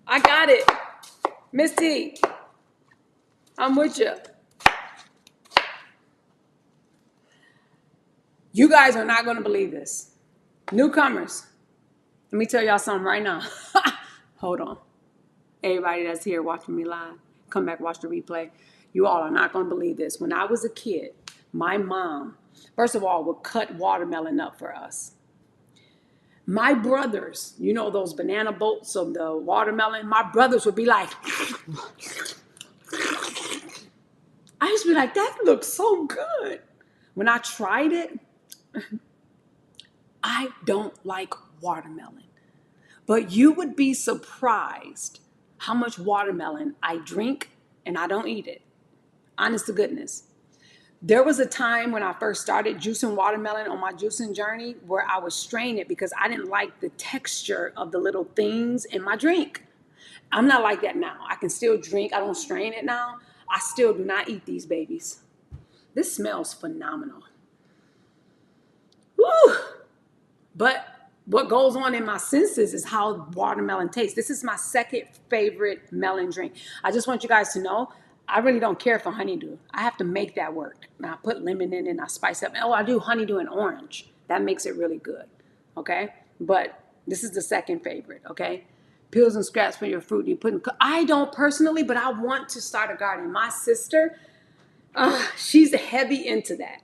I got it. Misty, I'm with you. You guys are not going to believe this. Newcomers, let me tell y'all something right now. Hold on. Everybody that's here watching me live, come back, watch the replay. You all are not going to believe this. When I was a kid, my mom, first of all, would cut watermelon up for us. My brothers, you know those banana boats of the watermelon, my brothers would be like, I used to be like, that looks so good. When I tried it, I don't like watermelon. But you would be surprised how much watermelon I drink and I don't eat it. Honest to goodness. There was a time when I first started juicing watermelon on my juicing journey where I would strain it because I didn't like the texture of the little things in my drink. I'm not like that now. I can still drink. I don't strain it now. I still do not eat these babies. This smells phenomenal. Woo! But what goes on in my senses is how watermelon tastes. This is my second favorite melon drink. I just want you guys to know, I really don't care for honeydew. I have to make that work. Now I put lemon in it and I spice it up. Oh, I do honeydew and orange. That makes it really good. Okay? But this is the second favorite. Okay? Peels and scraps from your fruit. You put in, I don't personally, but I want to start a garden. My sister, she's heavy into that.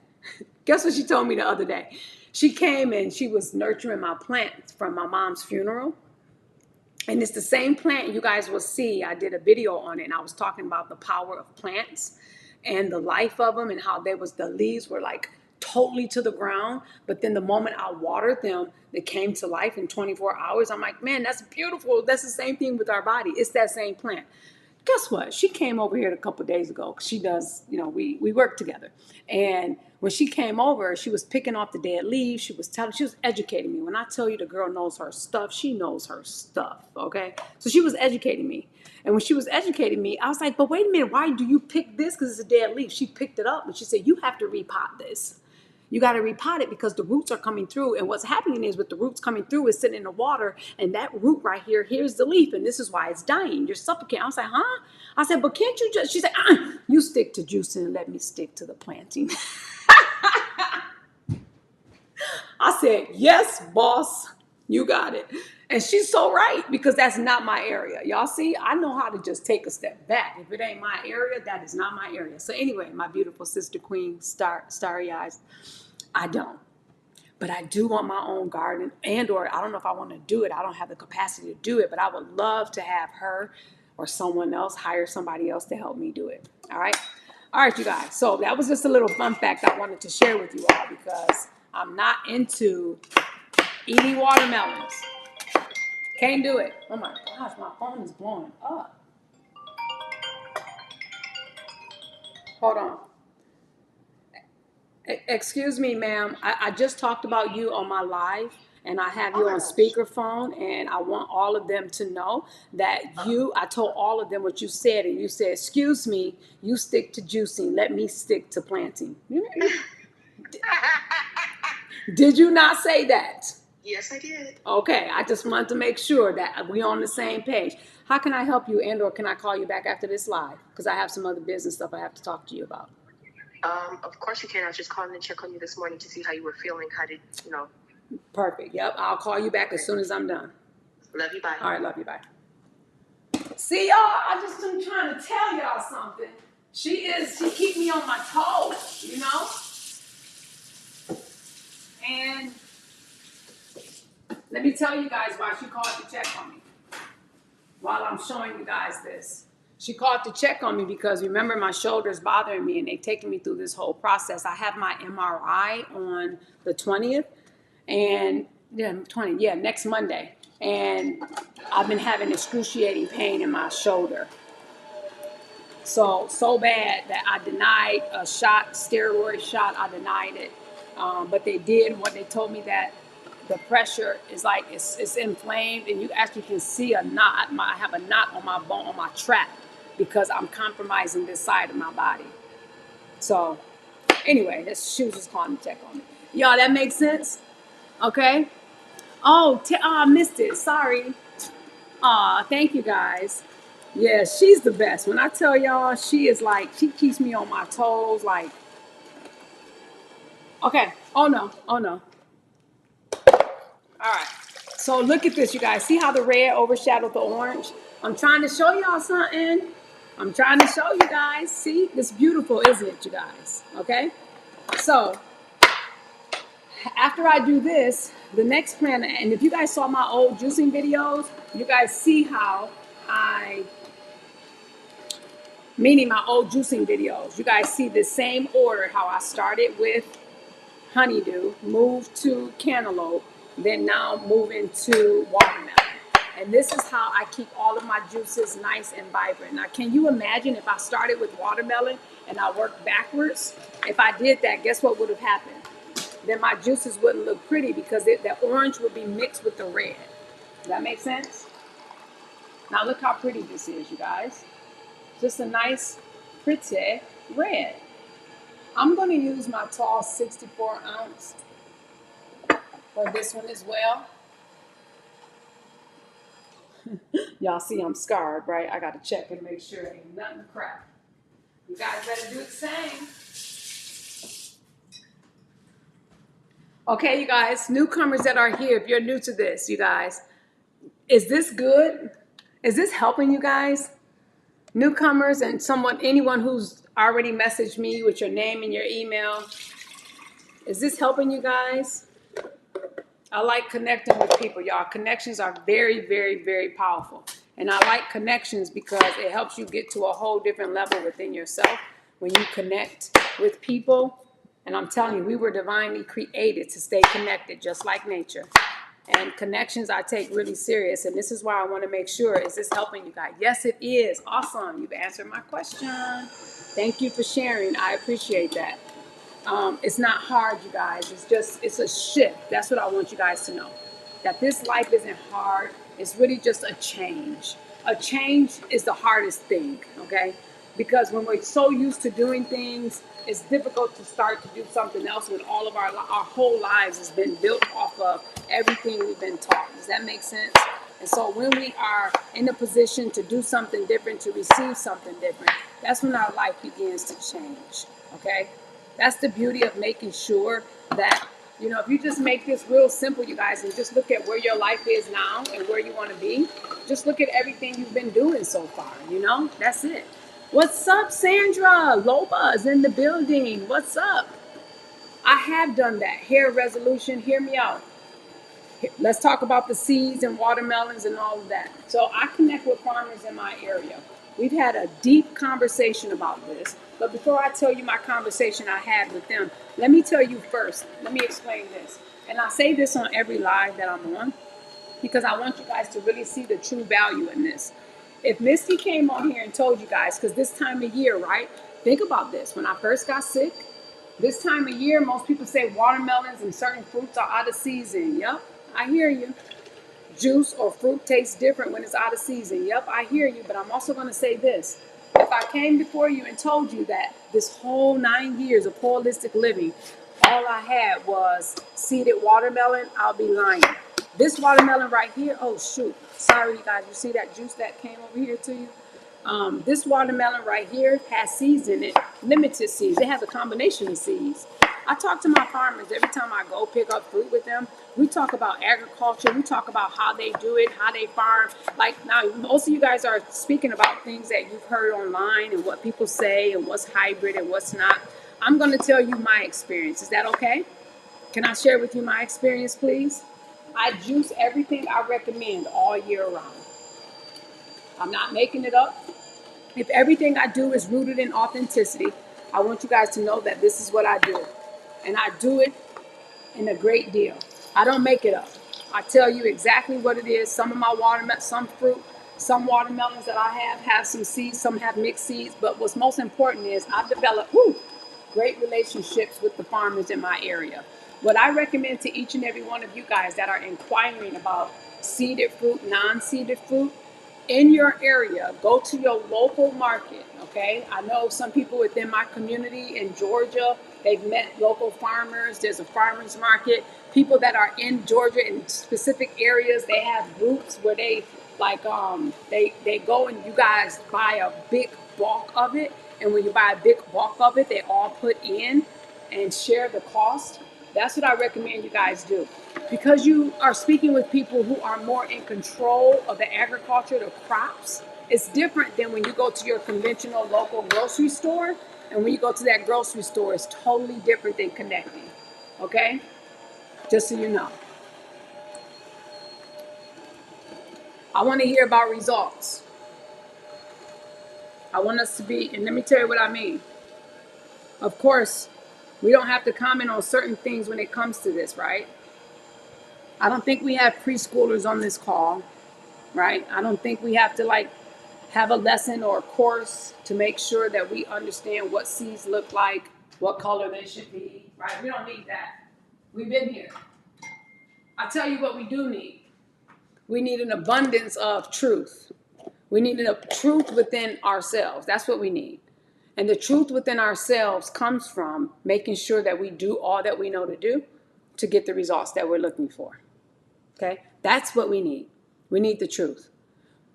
Guess what she told me the other day? She came and she was nurturing my plants from my mom's funeral. And it's the same plant you guys will see. I did a video on it and I was talking about the power of plants and the life of them and how the leaves were like totally to the ground. But then the moment I watered them, they came to life in 24 hours. I'm like, man, that's beautiful. That's the same thing with our body. It's that same plant. Guess what? She came over here a couple of days ago. She does, we work together. And when she came over, she was picking off the dead leaves. She was educating me. When I tell you the girl knows her stuff, she knows her stuff, okay? So she was educating me. And when she was educating me, I was like, but wait a minute, why do you pick this? Because it's a dead leaf. She picked it up and she said, you have to repot this. You got to repot it because the roots are coming through. And what's happening is with the roots coming through is sitting in the water. And that root right here, here's the leaf. And this is why it's dying. You're suffocating. I was like, huh? I said, but can't you just, she said, you stick to juicing and let me stick to the planting. I said, yes, boss, you got it. And she's so right because that's not my area. Y'all see, I know how to just take a step back. If it ain't my area, that is not my area. So anyway, my beautiful sister queen, starry eyes, I don't. But I do want my own garden or I don't know if I want to do it. I don't have the capacity to do it, but I would love to have her or someone else hire somebody else to help me do it. All right. All right, you guys. So that was just a little fun fact I wanted to share with you all because I'm not into eating watermelons. Can't do it. Oh my gosh, my phone is blowing up. Hold on. Excuse me, ma'am. I just talked about you on my live, and I have you on Oh, speakerphone, and I want all of them to know that I told all of them what you said, and you said, excuse me, you stick to juicing, let me stick to planting. Did you not say that? yes, I did. Okay, I just wanted to make sure that we on the same page. How can I help you, and or can I call you back after this live? Because I have some other business stuff I have to talk to you about. Of course you can. I was just calling to check on you this morning to see how you were feeling. How did you know? Perfect. Yep, I'll call you back as soon as I'm done. Love you. Bye. All right, love you. Bye. See, y'all, I just am trying to tell y'all something. She keep me on my toes, you know? And let me tell you guys why she called to check on me while I'm showing you guys this. She called to check on me because remember my shoulder's bothering me and they've taken me through this whole process. I have my MRI on the 20th and next Monday. And I've been having excruciating pain in my shoulder. So bad that I denied a shot, steroid shot. I denied it, but they did. What they told me that the pressure is like it's inflamed, and you actually can see a knot. I have a knot on my bone, on my trap, because I'm compromising this side of my body. So anyway, she was just calling to check on me. Y'all, that makes sense? Okay. Oh, I missed it. Sorry. Aw, thank you guys. Yeah, she's the best. When I tell y'all, she is like, she keeps me on my toes. Like, okay. Oh no. Oh no. All right. So look at this, you guys. See how the red overshadowed the orange? I'm trying to show y'all something. I'm trying to show you guys. See, it's beautiful, isn't it, you guys? Okay. So after I do this, the next plan, and if you guys saw my old juicing videos, you guys see how meaning my old juicing videos. You guys see the same order, how I started with honeydew, moved to cantaloupe, then now moving to watermelon. And this is how I keep all of my juices nice and vibrant. Now, can you imagine if I started with watermelon and I worked backwards? If I did that, guess what would have happened? Then my juices wouldn't look pretty because the orange would be mixed with the red. Does that make sense? Now look how pretty this is, you guys. Just a nice, pretty red. I'm going to use my tall 64 ounce for this one as well. Y'all see I'm scarred, right? I got to check and make sure ain't nothing crap. You guys better do the same. Okay, you guys, newcomers that are here, if you're new to this, you guys, is this good? Is this helping you guys? Newcomers and anyone who's already messaged me with your name and your email, is this helping you guys? I like connecting with people, y'all. Connections are very, very, very powerful. And I like connections because it helps you get to a whole different level within yourself when you connect with people. And I'm telling you, we were divinely created to stay connected, just like nature. And connections I take really serious. And this is why I want to make sure, is this helping you guys? Yes, it is. Awesome. You've answered my question. Thank you for sharing. I appreciate that. It's not hard, you guys. It's a shift. That's what I want you guys to know. That this life isn't hard. It's really just a change. A change is the hardest thing, okay? Because when we're so used to doing things, it's difficult to start to do something else when all of our whole lives has been built off of everything we've been taught. Does that make sense? And so when we are in a position to do something different, to receive something different, that's when our life begins to change, okay? That's the beauty of making sure that, if you just make this real simple, you guys, and just look at where your life is now and where you want to be, just look at everything you've been doing so far, that's it. What's up, Sandra? Loba is in the building. What's up? I have done that. Hair resolution, hear me out. Let's talk about the seeds and watermelons and all of that. So I connect with farmers in my area. We've had a deep conversation about this. But before I tell you my conversation I had with them, let me tell you first. Let me explain this. And I say this on every live that I'm on because I want you guys to really see the true value in this. If Misty came on here and told you guys, because this time of year, right? Think about this. When I first got sick, This time of year, most people say watermelons and certain fruits are out of season. Yep, I hear you. Juice or fruit tastes different when it's out of season. Yep, I hear you, but I'm also going to say this. If I came before you and told you that this whole 9 years of holistic living, all I had was seeded watermelon, I'll be lying. This watermelon right here, oh shoot, sorry you guys, you see that juice that came over here to you? This watermelon right here has seeds in it, limited seeds. It has a combination of seeds. I talk to my farmers every time I go pick up fruit with them. We talk about agriculture. We talk about how they do it, how they farm. Like now, most of you guys are speaking about things that you've heard online and what people say and what's hybrid and what's not. I'm going to tell you my experience. Is that okay? Can I share with you my experience, please? I juice everything I recommend all year round. I'm not making it up. If everything I do is rooted in authenticity, I want you guys to know that this is what I do. And I do it in a great deal. I don't make it up. I tell you exactly what it is. Some of my watermelon, some fruit, some watermelons that I have some seeds, some have mixed seeds. But what's most important is I've developed great relationships with the farmers in my area. What I recommend to each and every one of you guys that are inquiring about seeded fruit, non-seeded fruit, in your area, go to your local market, okay? I know some people within my community in Georgia, they've met local farmers. There's a farmers market. People that are in Georgia in specific areas, they have groups where they they go and you guys buy a big bulk of it. And when you buy a big bulk of it, they all put in and share the cost. That's what I recommend you guys do. Because you are speaking with people who are more in control of the agriculture, the crops, it's different than when you go to your conventional local grocery store. And when you go to that grocery store, it's totally different than connecting. Okay? Just so you know. I want to hear about results. I want us to be, and let me tell you what I mean. Of course, we don't have to comment on certain things when it comes to this, right? I don't think we have preschoolers on this call, right? I don't think we have to have a lesson or a course to make sure that we understand what seeds look like, what color they should be, right? We don't need that. We've been here. I tell you what we do need. We need an abundance of truth. We need a truth within ourselves. That's what we need. And the truth within ourselves comes from making sure that we do all that we know to do to get the results that we're looking for. Okay? That's what we need. We need the truth.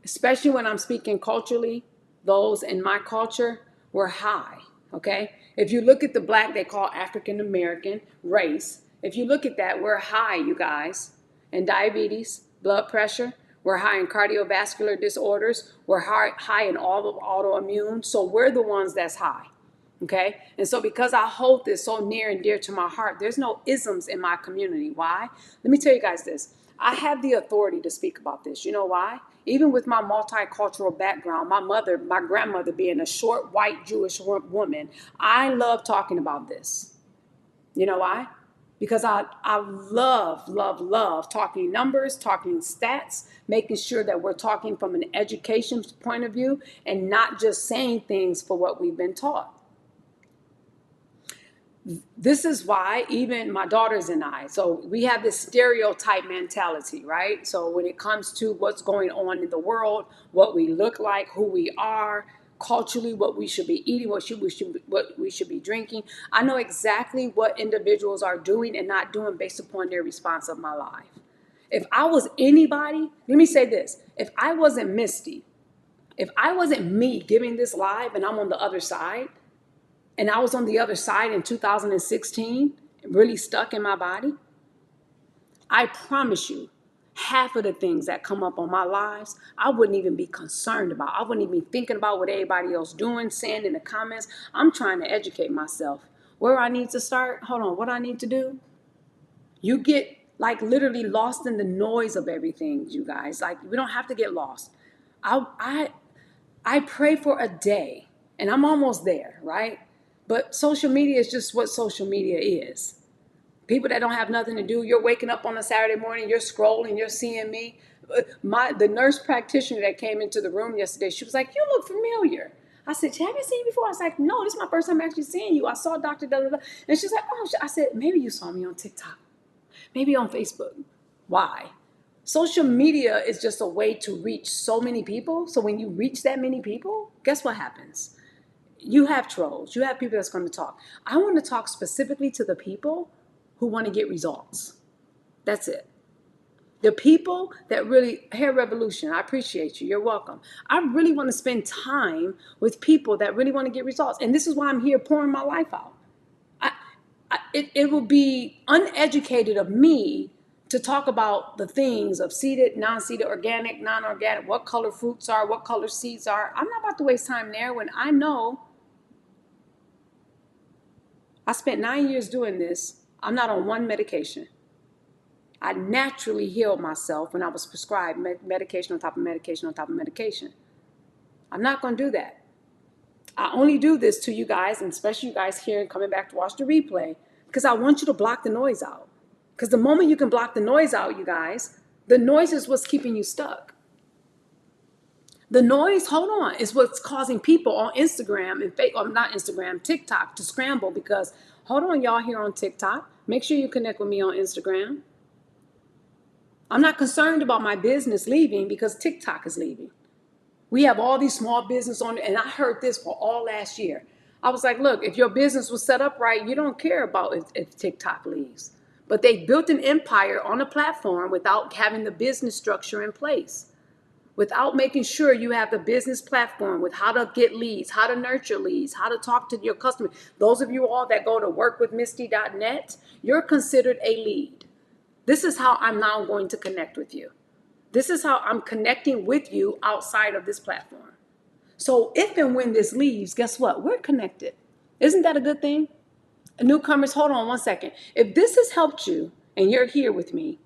Especially when I'm speaking culturally, those in my culture were high. Okay? If you look at the black, they call African American race. If you look at that, we're high, you guys, in diabetes, blood pressure. We're high in cardiovascular disorders. We're high in all of autoimmune. So we're the ones that's high. Okay. And so because I hold this so near and dear to my heart, there's no isms in my community. Why? Let me tell you guys this. I have the authority to speak about this. You know why? Even with my multicultural background, my grandmother being a short, white, Jewish woman, I love talking about this. You know why? Because I love talking numbers, talking stats, making sure that we're talking from an education point of view and not just saying things for what we've been taught. This is why even my daughters and I, so we have this stereotype mentality, right? So when it comes to what's going on in the world, what we look like, who we are, culturally, what we should be eating, what we should be drinking. I know exactly what individuals are doing and not doing based upon their response of my life. If I was anybody, let me say this. If I wasn't Misty, if I wasn't me giving this live and I'm on the other side, and I was on the other side in 2016, really stuck in my body, I promise you, half of the things that come up on my lives, I wouldn't even be concerned about. I wouldn't even be thinking about what everybody else doing, saying in the comments. I'm trying to educate myself. Where I need to start, hold on, what I need to do? You get literally lost in the noise of everything, you guys. We don't have to get lost. I pray for a day, and I'm almost there, right? But social media is just what social media is. People that don't have nothing to do, you're waking up on a Saturday morning, you're scrolling, you're seeing me. The nurse practitioner that came into the room yesterday, she was like, "You look familiar." I said, have you seen me before? I was like, no, this is my first time actually seeing you. I saw Dr. Da, da, da. And she's like, oh, I said, maybe you saw me on TikTok, maybe on Facebook. Why? Social media is just a way to reach so many people. So when you reach that many people, guess what happens? You have trolls. You have people that's going to talk. I want to talk specifically to the people who want to get results. That's it. The people that really, Hair Revolution, I appreciate you. You're welcome. I really want to spend time with people that really want to get results. And this is why I'm here pouring my life out. It will be uneducated of me to talk about the things of seeded, non-seeded, organic, non-organic, what color fruits are, what color seeds are. I'm not about to waste time there when I know I spent 9 years doing this. I'm not on one medication. I naturally healed myself when I was prescribed medication on top of medication on top of medication. I'm not going to do that. I only do this to you guys, and especially you guys here and coming back to watch the replay, because I want you to block the noise out. Because the moment you can block the noise out, you guys, the noise is what's keeping you stuck. The noise, hold on, is what's causing people on Instagram and not Instagram, TikTok to scramble because, hold on, y'all here on TikTok. Make sure you connect with me on Instagram. I'm not concerned about my business leaving because TikTok is leaving. We have all these small business on, and I heard this for all last year. I was like, look, if your business was set up right, you don't care about if TikTok leaves. But they built an empire on a platform without having the business structure in place, without making sure you have the business platform with how to get leads, how to nurture leads, how to talk to your customers. Those of you all that go to workwithmisty.net, you're considered a lead. This is how I'm now going to connect with you. This is how I'm connecting with you outside of this platform. So if and when this leaves, guess what? We're connected. Isn't that a good thing? Newcomers, hold on one second. If this has helped you and you're here with me,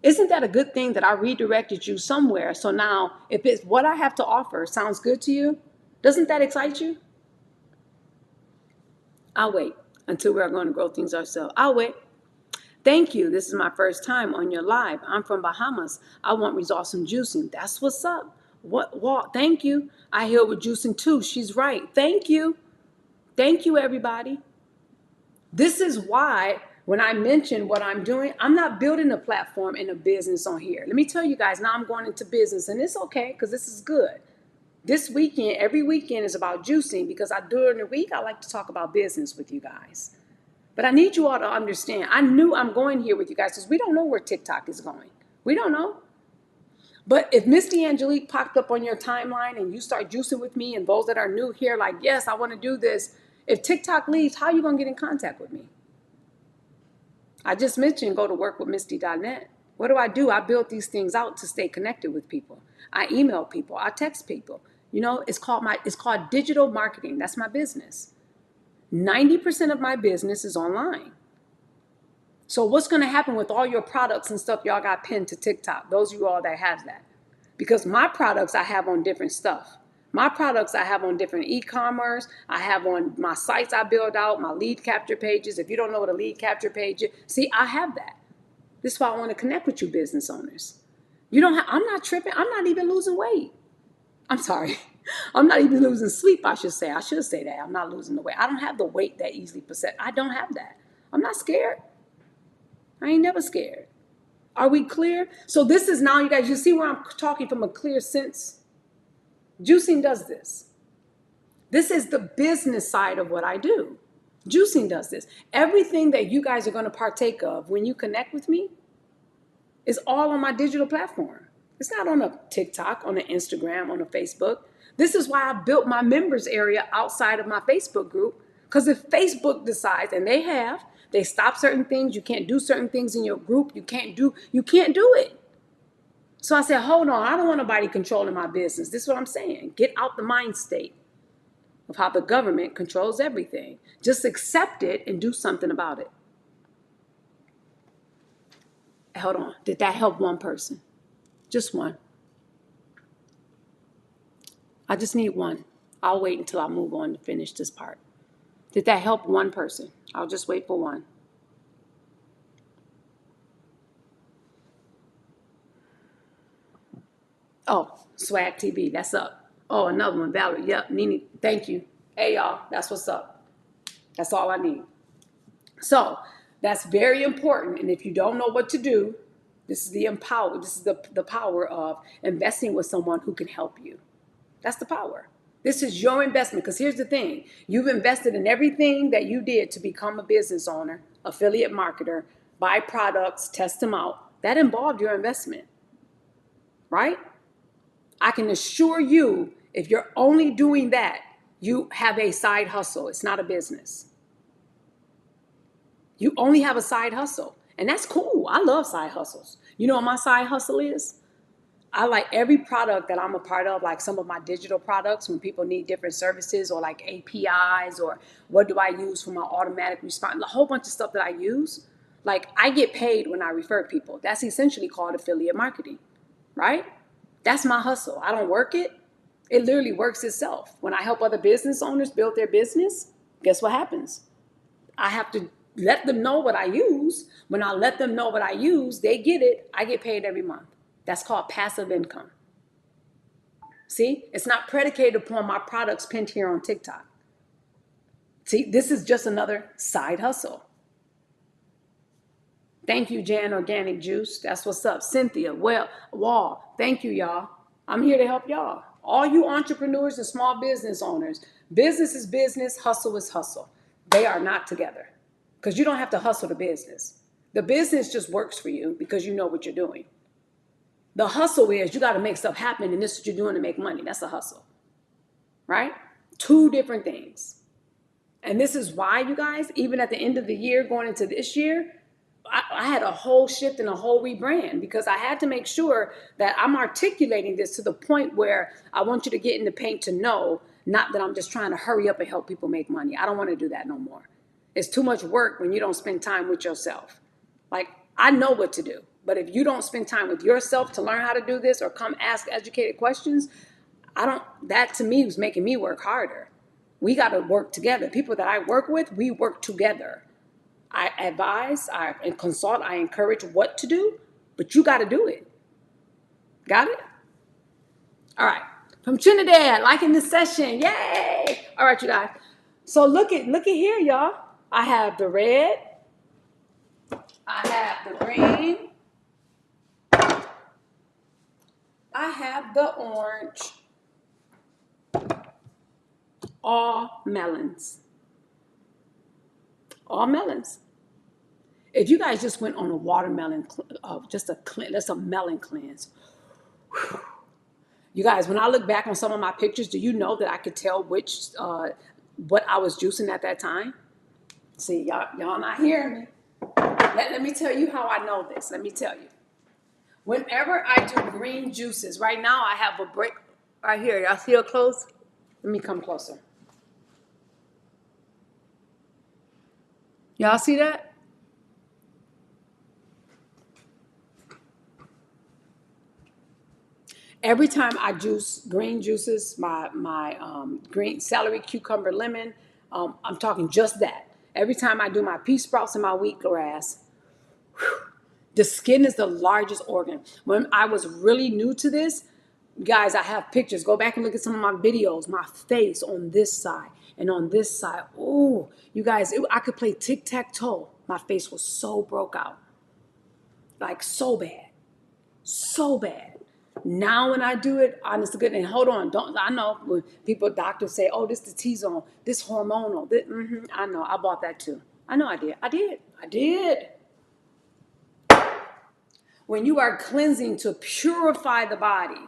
isn't that a good thing that I redirected you somewhere? So now if it's what I have to offer sounds good to you, doesn't that excite you? I'll wait until we're going to grow things ourselves. I'll wait. Thank you. This is my first time on your live. I'm from Bahamas. I want results from juicing. That's what's up. What? Thank you. I heal with juicing too. She's right. Thank you. Thank you, everybody. This is why when I mention what I'm doing, I'm not building a platform and a business on here. Let me tell you guys, now I'm going into business, and it's okay because this is good. This weekend, every weekend is about juicing because during the week, I like to talk about business with you guys. But I need you all to understand, I knew I'm going here with you guys because we don't know where TikTok is going. We don't know. But if Misty Angelique popped up on your timeline and you start juicing with me and those that are new here, like, yes, I want to do this. If TikTok leaves, how are you going to get in contact with me? I just mentioned go to workwithmisty.net. What do? I build these things out to stay connected with people. I email people. I text people. You know, it's called digital marketing. That's my business. 90% of my business is online. So what's going to happen with all your products and stuff y'all got pinned to TikTok? Those of you all that have that. Because my products I have on different stuff. My products I have on different e-commerce. I have on my sites I build out, my lead capture pages. If you don't know what a lead capture page is, see, I have that. This is why I want to connect with you business owners. I'm not tripping. I'm not even losing weight. I'm sorry. I'm not even losing sleep, I should say. I should say that. I'm not losing the weight. I don't have the weight that easily percent. I don't have that. I'm not scared. I ain't never scared. Are we clear? So this is now, you guys, you see where I'm talking from a clear sense? Juicing does this. This is the business side of what I do. Juicing does this. Everything that you guys are going to partake of when you connect with me is all on my digital platform. It's not on a TikTok, on an Instagram, on a Facebook. This is why I built my members area outside of my Facebook group. Because if Facebook decides, and they stop certain things, you can't do certain things in your group, you can't do it. So I said, hold on, I don't want nobody controlling my business. This is what I'm saying. Get out the mind state of how the government controls everything. Just accept it and do something about it. Hold on, did that help one person? Just one. I just need one. I'll wait until I move on to finish this part. Did that help one person? I'll just wait for one. Oh, Swag TV, that's up. Oh, another one, Valerie. Yep, Nene, thank you. Hey, y'all, that's what's up. That's all I need. So that's very important. And if you don't know what to do, this is the power of investing with someone who can help you. That's the power. This is your investment. Because here's the thing. You've invested in everything that you did to become a business owner, affiliate marketer, buy products, test them out. That involved your investment, right? I can assure you, if you're only doing that, you have a side hustle. It's not a business. You only have a side hustle. And that's cool. I love side hustles. You know what my side hustle is? I like every product that I'm a part of, like some of my digital products when people need different services or like APIs or what do I use for my automatic response, a whole bunch of stuff that I use. Like I get paid when I refer people. That's essentially called affiliate marketing, right? That's my hustle. I don't work it. It literally works itself. When I help other business owners build their business, guess what happens? I have to let them know what I use. When I let them know what I use, they get it. I get paid every month. That's called passive income. See, it's not predicated upon my products pinned here on TikTok. See, this is just another side hustle. Thank you, Jan Organic Juice. That's what's up. Cynthia, Wall, thank you, y'all. I'm here to help y'all. All you entrepreneurs and small business owners, business is business, hustle is hustle. They are not together because you don't have to hustle the business. The business just works for you because you know what you're doing. The hustle is you got to make stuff happen, and this is what you're doing to make money. That's a hustle, right? Two different things. And this is why, you guys, even at the end of the year, going into this year, I had a whole shift and a whole rebrand because I had to make sure that I'm articulating this to the point where I want you to get in the paint to know, not that I'm just trying to hurry up and help people make money. I don't want to do that no more. It's too much work when you don't spend time with yourself. Like, I know what to do, but if you don't spend time with yourself to learn how to do this or come ask educated questions, that to me was making me work harder. We got to work together. People that I work with, we work together. I advise, I consult, I encourage what to do, but you got to do it. Got it? All right. From Trinidad, liking this session. Yay! All right, you guys. So look at here, y'all. I have the red. I have the green. I have the orange. All melons. All melons. If you guys just went on a watermelon, that's a melon cleanse. Whew. You guys, when I look back on some of my pictures, do you know that I could tell what I was juicing at that time? See, y'all not hearing me. Let me tell you how I know this. Let me tell you. Whenever I do green juices, right now I have a break right here. Y'all see it close? Let me come closer. Y'all see that? Every time I juice green juices, my green celery, cucumber, lemon, I'm talking just that. Every time I do my pea sprouts and my wheatgrass, the skin is the largest organ. When I was really new to this, guys, I have pictures. Go back and look at some of my videos. My face on this side and on this side. Ooh, you guys, I could play tic-tac-toe. My face was so broke out. Like so bad. So bad. Now when I do it, honest to goodness, and hold on, I know when doctors say, oh, this the T-zone, this hormonal, I know, I bought that too. I know I did. When you are cleansing to purify the body,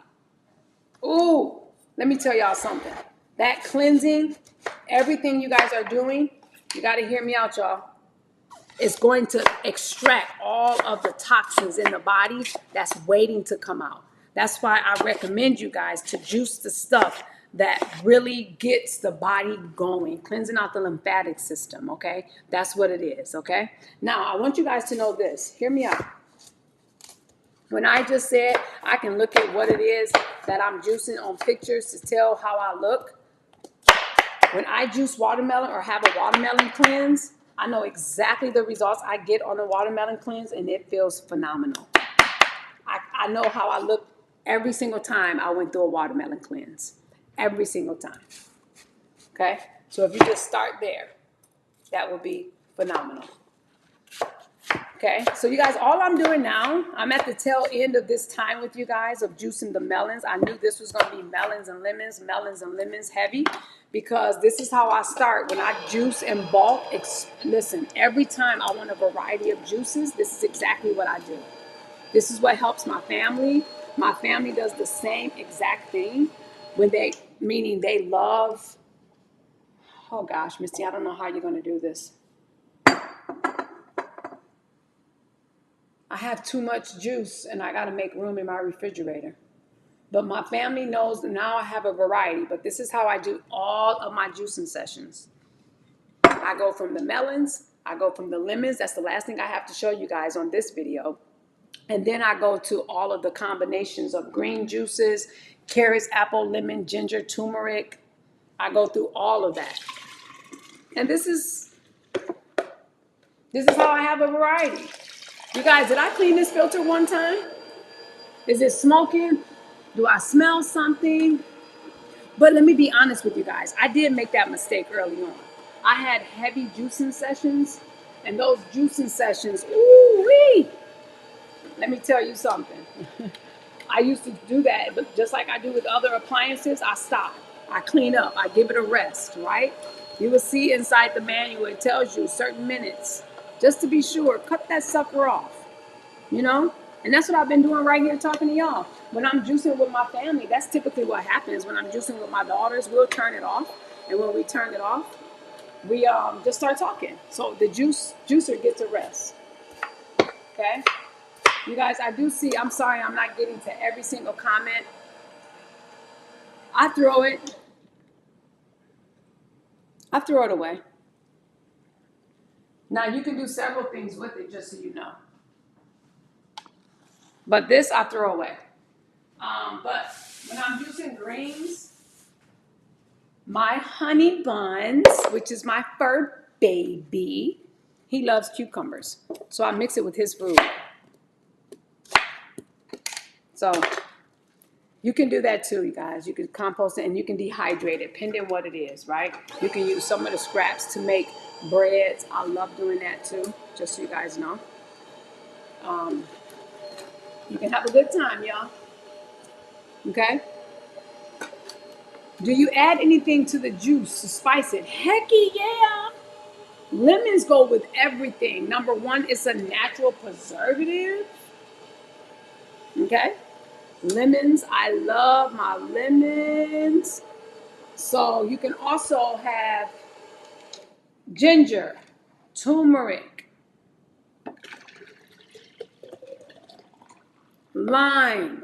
ooh, let me tell y'all something. That cleansing, everything you guys are doing, you got to hear me out, y'all. It's going to extract all of the toxins in the body that's waiting to come out. That's why I recommend you guys to juice the stuff that really gets the body going, cleansing out the lymphatic system, okay? That's what it is, okay? Now, I want you guys to know this. Hear me out. When I just said I can look at what it is that I'm juicing on pictures to tell how I look, when I juice watermelon or have a watermelon cleanse, I know exactly the results I get on a watermelon cleanse, and it feels phenomenal. I know how I look every single time I went through a watermelon cleanse. every single time. Okay? So if you just start there, that will be phenomenal. Okay, so you guys, all I'm doing now, I'm at the tail end of this time with you guys of juicing the melons. I knew this was going to be melons and lemons heavy, because this is how I start when I juice in bulk. Listen, every time I want a variety of juices, this is exactly what I do. This is what helps my family. My family does the same exact thing meaning they love, oh gosh, Misty, I don't know how you're going to do this. I have too much juice and I got to make room in my refrigerator. But my family knows now I have a variety, but this is how I do all of my juicing sessions. I go from the melons, I go from the lemons. That's the last thing I have to show you guys on this video. And then I go to all of the combinations of green juices, carrots, apple, lemon, ginger, turmeric. I go through all of that. And this is how I have a variety. You guys, did I clean this filter one time? Is it smoking? Do I smell something? But let me be honest with you guys. I did make that mistake early on. I had heavy juicing sessions, and those juicing sessions, ooh-wee. Let me tell you something. I used to do that, but just like I do with other appliances, I stop. I clean up. I give it a rest, right? You will see inside the manual, it tells you certain minutes. Just to be sure, cut that sucker off. You know? And that's what I've been doing right here talking to y'all. When I'm juicing with my family, that's typically what happens. When I'm juicing with my daughters, we'll turn it off. And when we turn it off, we just start talking. So the juicer gets a rest. Okay? You guys, I do see, I'm sorry I'm not getting to every single comment. I throw it away. Now you can do several things with it, just so you know. But this I throw away. But when I'm juicing greens, my honey buns, which is my fur baby, he loves cucumbers. So I mix it with his food. So you can do that too, you guys. You can compost it and you can dehydrate it, depending what it is, right? You can use some of the scraps to make breads. I love doing that too, just so you guys know. You can have a good time, y'all. Okay? Do you add anything to the juice to spice it? Hecky yeah. Lemons go with everything. Number one, it's a natural preservative. Okay? Lemons, I love my lemons. So you can also have ginger, turmeric, lime,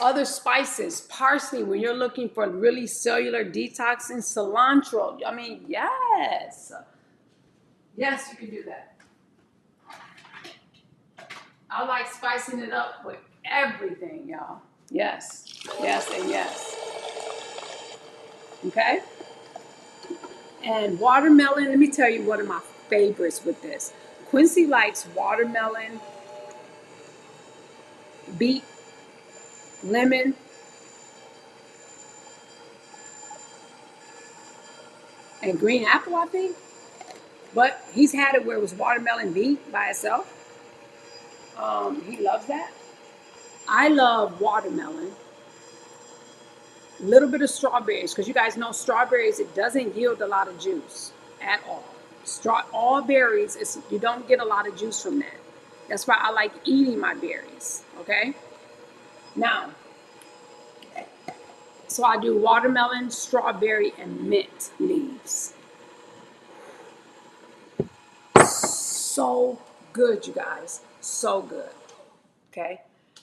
other spices, parsley when you're looking for really cellular detoxing, cilantro. I mean, yes. Yes, you can do that. I like spicing it up with everything, y'all. Yes, yes, and yes. Okay? And watermelon, let me tell you one of my favorites with this. Quincy likes watermelon, beet, lemon, and green apple, I think. But he's had it where it was watermelon beet by itself. He loves that. I love watermelon. A little bit of strawberries, because you guys know strawberries, it doesn't yield a lot of juice at all. All berries, you don't get a lot of juice from that. That's why I like eating my berries, okay? Now, so I do watermelon, strawberry, and mint leaves. So good, you guys. So good. Okay?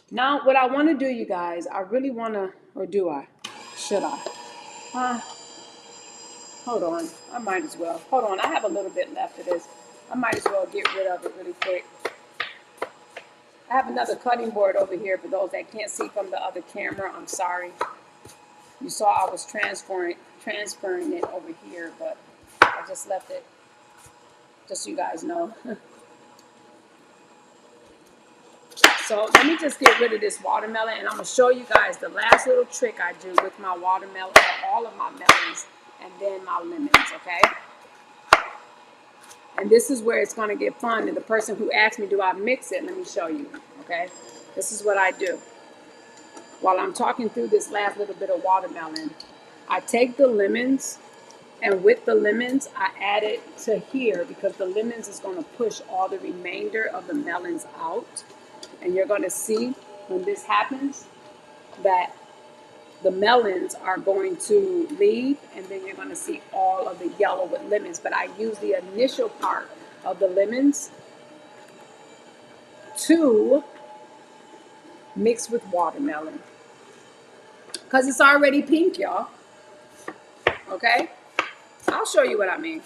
Now, what I want to do, you guys, I really want to, or do I? Should I? Hold on. I might as well. Hold on. I have a little bit left of this. I might as well get rid of it really quick. I have another cutting board over here for those that can't see from the other camera. I'm sorry. You saw I was transferring it over here, but I just left it just so you guys know. So let me just get rid of this watermelon, and I'm gonna show you guys the last little trick I do with my watermelon, all of my melons, and then my lemons, okay? And this is where it's gonna get fun. And the person who asked me, do I mix it? Let me show you, okay? This is what I do. While I'm talking through this last little bit of watermelon, I take the lemons, and with the lemons, I add it to here because the lemons is gonna push all the remainder of the melons out. And you're gonna see when this happens that the melons are going to leave, and then you're gonna see all of the yellow with lemons. But I use the initial part of the lemons to mix with watermelon because it's already pink, y'all. Okay, I'll show you what I mean.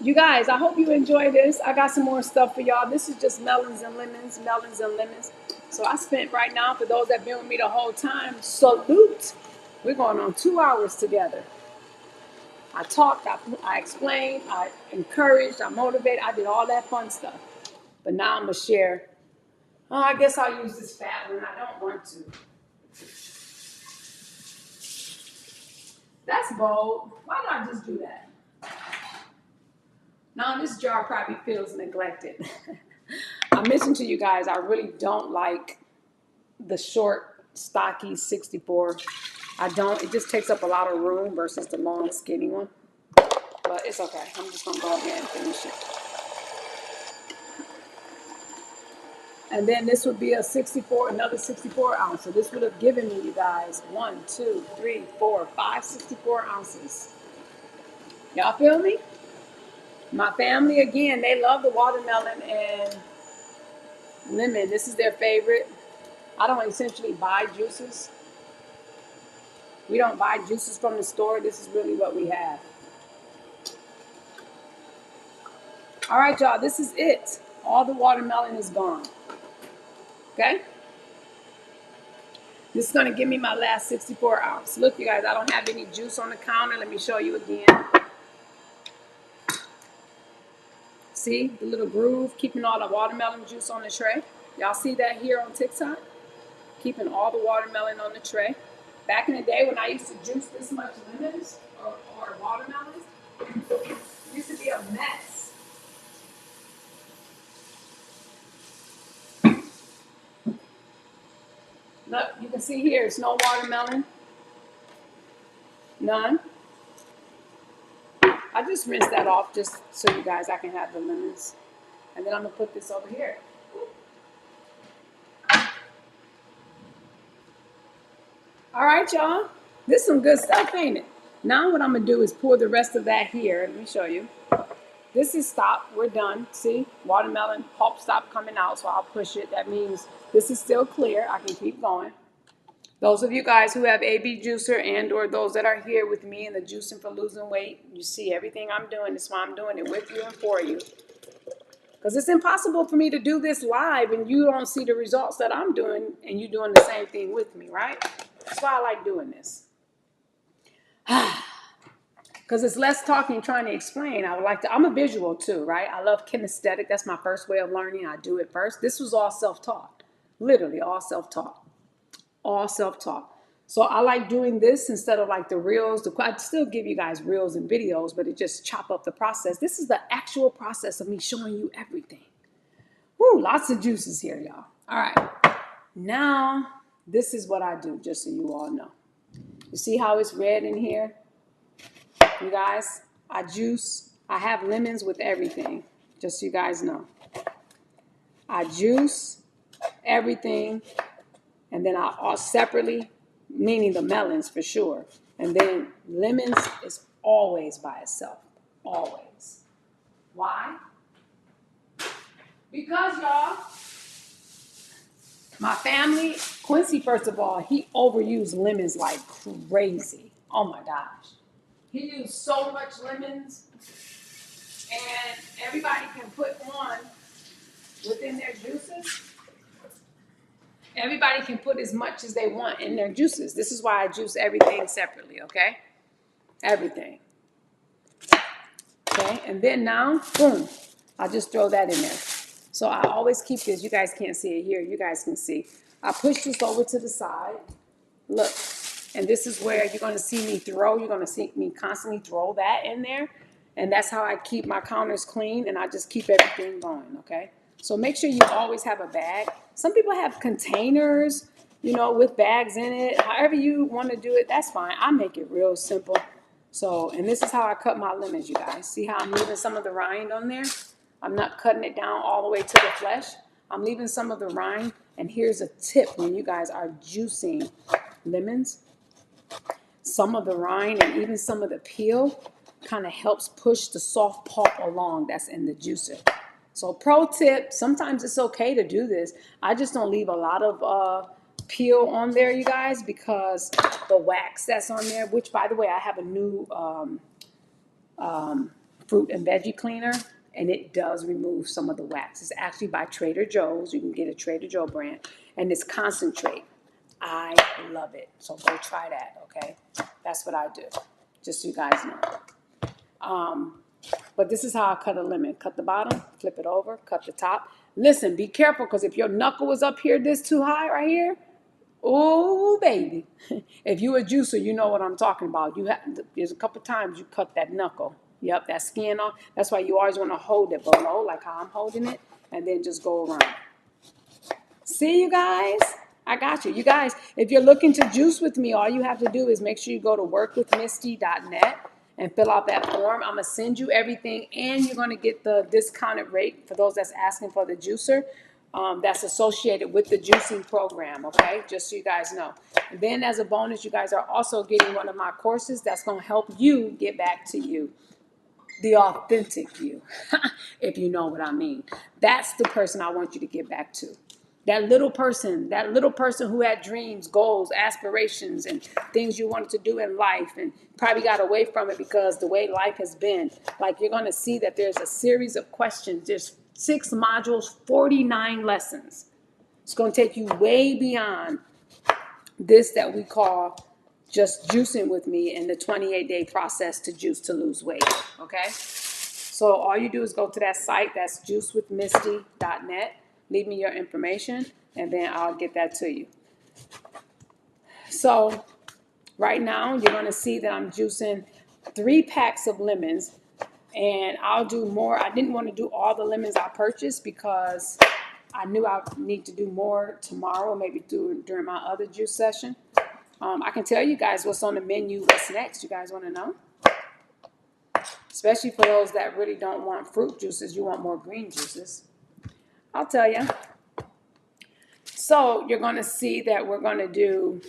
You guys, I hope you enjoy this. I got some more stuff for y'all. This is just melons and lemons, melons and lemons. So I spent right now, for those that have been with me the whole time, salute. We're going on 2 hours together. I talked, I explained, I encouraged, I motivated, I did all that fun stuff. But now I'm gonna share. Oh, I guess I'll use this fat one. I don't want to. That's bold. Why don't I just do that? Now this jar probably feels neglected. I mentioned to you guys, I really don't like the short, stocky 64. I don't. It just takes up a lot of room versus the long, skinny one. But it's okay. I'm just gonna go ahead and finish it. And then this would be a 64, another 64 ounce. So this would have given me, you guys, 1, 2, 3, 4, 5, 64 ounces. Y'all feel me? My family, again, they love the watermelon and lemon. This is their favorite. I don't essentially buy juices. We don't buy juices from the store. This is really what we have. All right, y'all, this is it. All the watermelon is gone. Okay? This is gonna give me my last 64 ounce. Look, you guys, I don't have any juice on the counter. Let me show you again. See the little groove, keeping all the watermelon juice on the tray. Y'all see that here on TikTok? Keeping all the watermelon on the tray. Back in the day when I used to juice this much lemons or watermelons, it used to be a mess. Look, you can see here, it's no watermelon. None. I just rinsed that off just so you guys, I can have the lemons. And then I'm gonna put this over here. All right, y'all. This is some good stuff, ain't it? Now what I'm gonna do is pour the rest of that here. Let me show you. This is stopped. We're done. See, watermelon pulp stopped coming out, so I'll push it. That means this is still clear. I can keep going. Those of you guys who have AB juicer and or those that are here with me in the juicing for losing weight, you see everything I'm doing. That's why I'm doing it with you and for you. Because it's impossible for me to do this live and you don't see the results that I'm doing and you doing the same thing with me, right? That's why I like doing this. Because it's less talking, trying to explain. I would like to, I'm a visual too, right? I love kinesthetic. That's my first way of learning. I do it first. This was all self-taught. Literally all self-taught. All self-taught. So I like doing this instead of like the reels. I'd still give you guys reels and videos, but it just chop up the process. This is the actual process of me showing you everything. Woo, lots of juices here, y'all. All right. Now, this is what I do, just so you all know. You see how it's red in here? You guys, I juice. I have lemons with everything, just so you guys know. I juice everything, and then I separately, meaning the melons for sure. And then lemons is always by itself, always. Why? Because, y'all, my family, Quincy, first of all, he overused lemons like crazy. Oh my gosh. He used so much lemons, and everybody can put on within their juices. Everybody can put as much as they want in their juices. This is why I juice everything separately, okay? Everything. Okay, and then now, boom, I just throw that in there. So I always keep this. You guys can't see it here. You guys can see. I push this over to the side. Look, and this is where you're going to see me throw. You're going to see me constantly throw that in there. And that's how I keep my counters clean, and I just keep everything going, okay? So make sure you always have a bag. Some people have containers, you know, with bags in it. However you want to do it, that's fine. I make it real simple. So, and this is how I cut my lemons, you guys. See how I'm leaving some of the rind on there? I'm not cutting it down all the way to the flesh. I'm leaving some of the rind. And here's a tip when you guys are juicing lemons. Some of the rind and even some of the peel kind of helps push the soft pulp along that's in the juicer. So pro tip, sometimes it's okay to do this. I just don't leave a lot of peel on there, you guys, because the wax that's on there, which by the way, I have a new fruit and veggie cleaner, and it does remove some of the wax. It's actually by Trader Joe's. You can get a Trader Joe brand, and it's concentrate. I love it. So go try that, okay? That's what I do, just so you guys know. But this is how I cut a lemon. Cut the bottom, flip it over, cut the top. Listen, be careful, because if your knuckle was up here this too high right here, oh, baby. If you a juicer, you know what I'm talking about. There's a couple times you cut that knuckle. Yep, that skin off. That's why you always want to hold it below, like how I'm holding it, and then just go around. See, you guys? I got you. You guys, if you're looking to juice with me, all you have to do is make sure you go to workwithmisty.net and fill out that form. I'm going to send you everything, and you're going to get the discounted rate for those that's asking for the juicer. That's associated with the juicing program, okay? Just so you guys know. And then as a bonus, you guys are also getting one of my courses that's going to help you get back to you, the authentic you, if you know what I mean. That's the person I want you to get back to. That little person who had dreams, goals, aspirations, and things you wanted to do in life and probably got away from it because the way life has been. Like, you're going to see that there's a series of questions. There's 6 modules, 49 lessons. It's going to take you way beyond this that we call just juicing with me in the 28-day process to juice to lose weight, okay? So all you do is go to that site, that's juicewithmisty.net. Leave me your information, and then I'll get that to you. So right now, you're going to see that I'm juicing 3 packs of lemons, and I'll do more. I didn't want to do all the lemons I purchased because I knew I need to do more tomorrow, maybe during my other juice session. I can tell you guys what's on the menu, what's next. You guys want to know? Especially for those that really don't want fruit juices, you want more green juices. I'll tell you. So you're going to see that we're going to do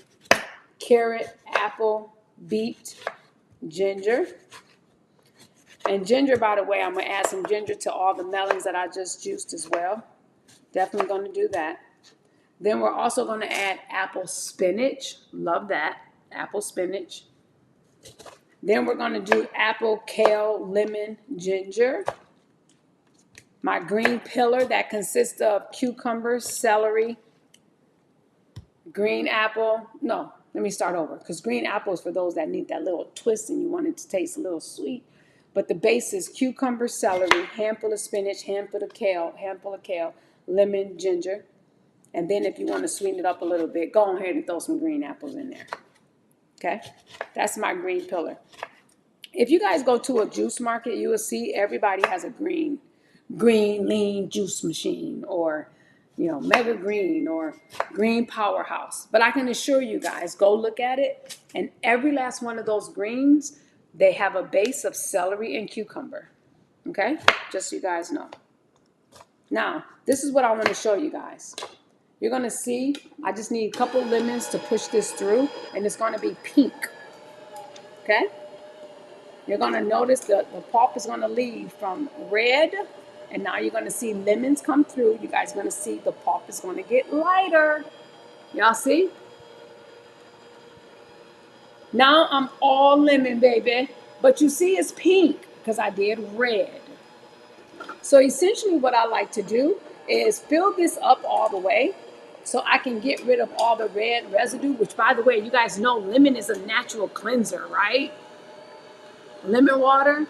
carrot, apple, beet, ginger. And ginger, by the way, I'm going to add some ginger to all the melons that I just juiced as well. Definitely going to do that. Then we're also going to add apple spinach. Love that. Apple spinach. Then we're going to do apple, kale, lemon, ginger. My green pillar that consists of cucumber, celery, green apple. No, let me start over, because green apple is for those that need that little twist and you want it to taste a little sweet. But the base is cucumber, celery, handful of spinach, handful of kale, lemon, ginger. And then if you want to sweeten it up a little bit, go ahead and throw some green apples in there. Okay? That's my green pillar. If you guys go to a juice market, you will see everybody has a green lean juice machine, or Mega Green or Green Powerhouse. But I can assure you guys, go look at it, and every last one of those greens, they have a base of celery and cucumber. Okay? Just so you guys know. Now, this is what I want to show you guys. You're going to see, I just need a couple lemons to push this through, and it's going to be pink. Okay? You're going to notice the pulp is going to leave from red, and now you're going to see lemons come through. You guys are going to see the pulp is going to get lighter. Y'all see? Now I'm all lemon, baby. But you see it's pink because I did red. So essentially what I like to do is fill this up all the way so I can get rid of all the red residue, which, by the way, you guys know lemon is a natural cleanser, right? Lemon water.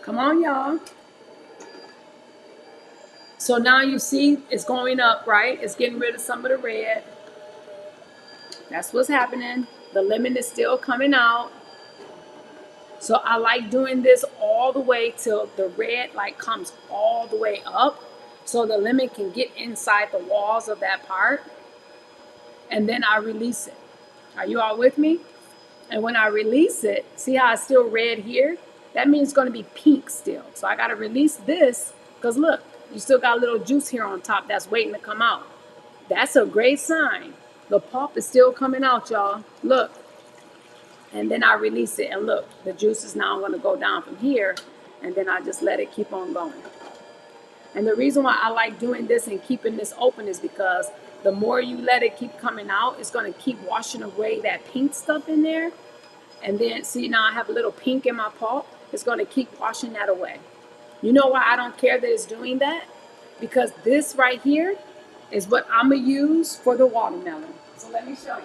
Come on, y'all. So now you see it's going up, right? It's getting rid of some of the red. That's what's happening. The lemon is still coming out. So I like doing this all the way till the red like comes all the way up, so the lemon can get inside the walls of that part, and then I release it. Are you all with me? And when I release it, see how it's still red here? That means it's going to be pink still. So I got to release this because look, you still got a little juice here on top that's waiting to come out. That's a great sign. The pulp is still coming out, y'all. Look. And then I release it, and look, the juice is now going to go down from here, and then I just let it keep on going. And the reason why I like doing this and keeping this open is because the more you let it keep coming out, it's going to keep washing away that pink stuff in there. And then see, now I have a little pink in my pulp. It's going to keep washing that away. You know why I don't care that it's doing that? Because this right here is what I'm going to use for the watermelon. So let me show you.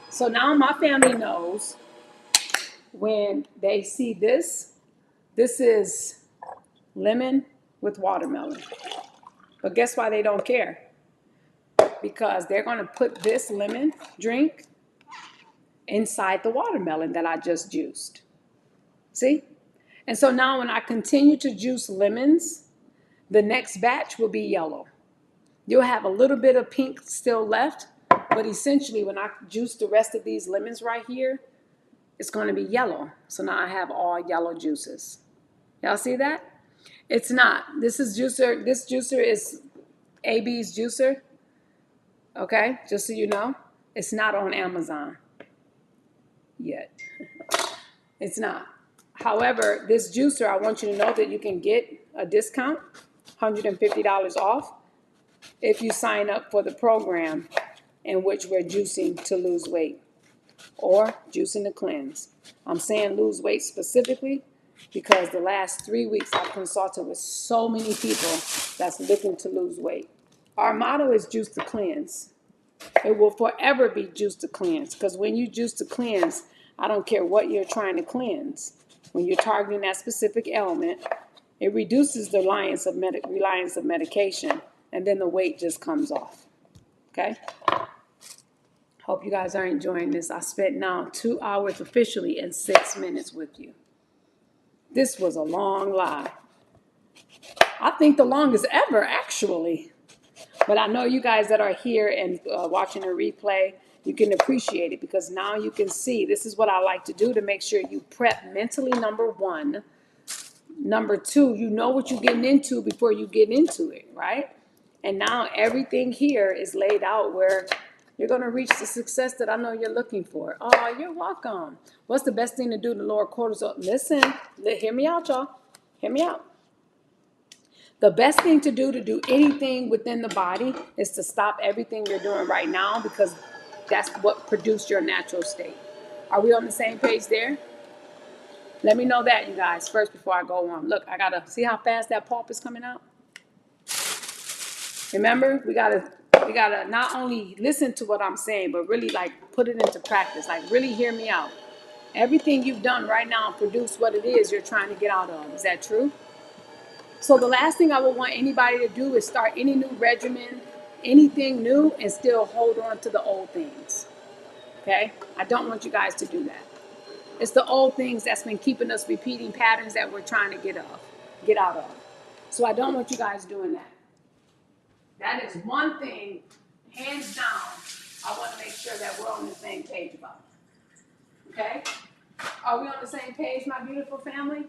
So now my family knows when they see this, this is lemon with watermelon. But guess why they don't care? Because they're going to put this lemon drink inside the watermelon that I just juiced. See? And so now when I continue to juice lemons, the next batch will be yellow. You'll have a little bit of pink still left, but essentially when I juice the rest of these lemons right here, it's going to be yellow. So now I have all yellow juices. Y'all see that? It's not. This juicer is AB's juicer. Okay, just so you know. It's not on Amazon yet. It's not. However, this juicer, I want you to know that you can get a discount, $150 off, if you sign up for the program in which we're juicing to lose weight or juicing to cleanse. I'm saying lose weight specifically because the last 3 weeks I've consulted with so many people that's looking to lose weight. Our motto is juice to cleanse. It will forever be juice to cleanse, because when you juice to cleanse, I don't care what you're trying to cleanse. When you're targeting that specific ailment, it reduces the reliance of medication, and then the weight just comes off. Okay? Hope you guys are enjoying this. I spent now 2 hours officially and 6 minutes with you. This was a long lie. I think the longest ever, actually. But I know you guys that are here and watching a replay, you can appreciate it because now you can see. This is what I like to do to make sure you prep mentally, number one. Number two, you know what you're getting into before you get into it, right? And now everything here is laid out where you're going to reach the success that I know you're looking for. Oh, you're welcome. What's the best thing to do to lower cortisol? Listen, hear me out, y'all. Hear me out. The best thing to do anything within the body is to stop everything you're doing right now, because that's what produced your natural state. Are we on the same page there? Let me know that, you guys, first before I go on. Look, I got to see how fast that pulp is coming out. Remember, we gotta not only listen to what I'm saying, but really like put it into practice. Like really hear me out. Everything you've done right now produced what it is you're trying to get out of. Is that true? So the last thing I would want anybody to do is start any new regimen, anything new, and still hold on to the old things. Okay? I don't want you guys to do that. It's the old things that's been keeping us repeating patterns that we're trying to get out of. So I don't want you guys doing that. That is one thing, hands down, I want to make sure that we're on the same page about. Okay? Are we on the same page, my beautiful family?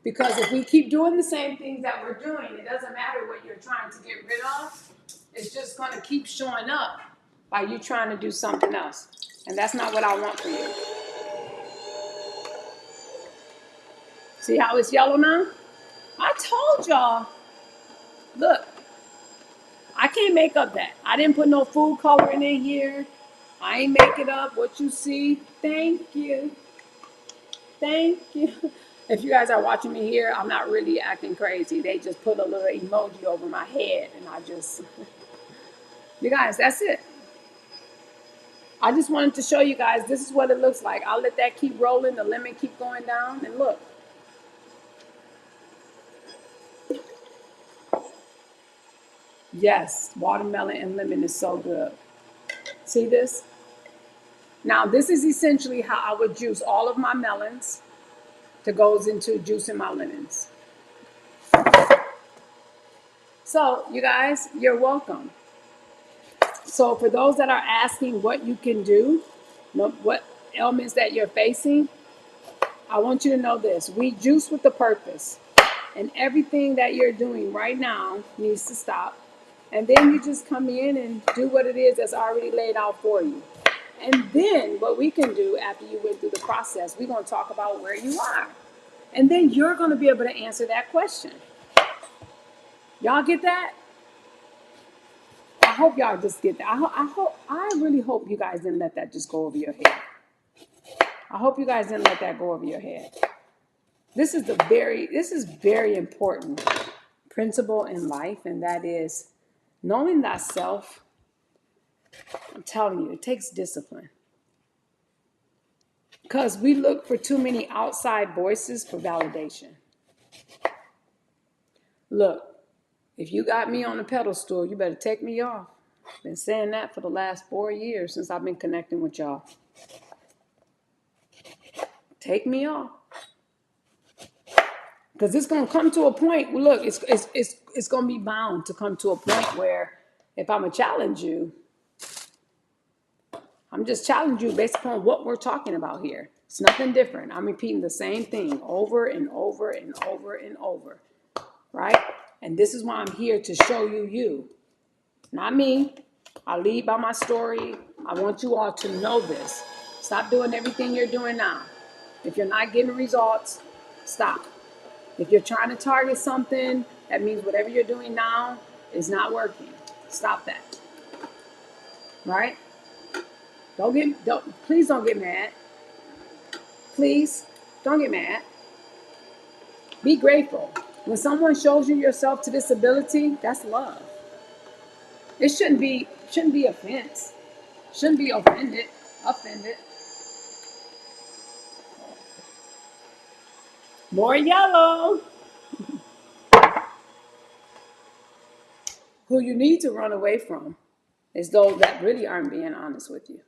Because if we keep doing the same things that we're doing, it doesn't matter what you're trying to get rid of. It's just going to keep showing up by you trying to do something else. And that's not what I want for you. See how it's yellow now? I told y'all. Look, I can't make up that. I didn't put no food coloring in here. I ain't make it up. What you see, thank you. Thank you. If you guys are watching me here, I'm not really acting crazy. They just put a little emoji over my head, and I just, you guys, that's it. I just wanted to show you guys this is what it looks like. I'll let that keep rolling, the lemon keep going down, and look. Yes, watermelon and lemon is so good. See this? Now, this is essentially how I would juice all of my melons to goes into juicing my lemons. So, you guys, you're welcome. So, for those that are asking what you can do, what ailments that you're facing, I want you to know this. We juice with the purpose. And everything that you're doing right now needs to stop. And then you just come in and do what it is that's already laid out for you. And then what we can do after you went through the process, we're going to talk about where you are. And then you're going to be able to answer that question. Y'all get that? I hope y'all just get that. I really hope you guys didn't let that just go over your head. I hope you guys didn't let that go over your head. This is very important principle in life, and that is knowing thyself. I'm telling you, it takes discipline. Because we look for too many outside voices for validation. Look, if you got me on a pedestal, you better take me off. I've been saying that for the last 4 years since I've been connecting with y'all. Take me off. Because it's going to come to a point, look, it's going to be bound to come to a point where if I'm going to challenge you, I'm just challenging you based upon what we're talking about here. It's nothing different. I'm repeating the same thing over and over and over and over, right? And this is why I'm here to show you, not me. I lead by my story. I want you all to know this. Stop doing everything you're doing now. If you're not getting results, stop. If you're trying to target something, that means whatever you're doing now is not working. Stop that. Right? Please don't get mad. Please don't get mad. Be grateful. When someone shows you yourself to this ability, that's love. It shouldn't be offense. Shouldn't be offended. More yellow. Who you need to run away from is those that really aren't being honest with you.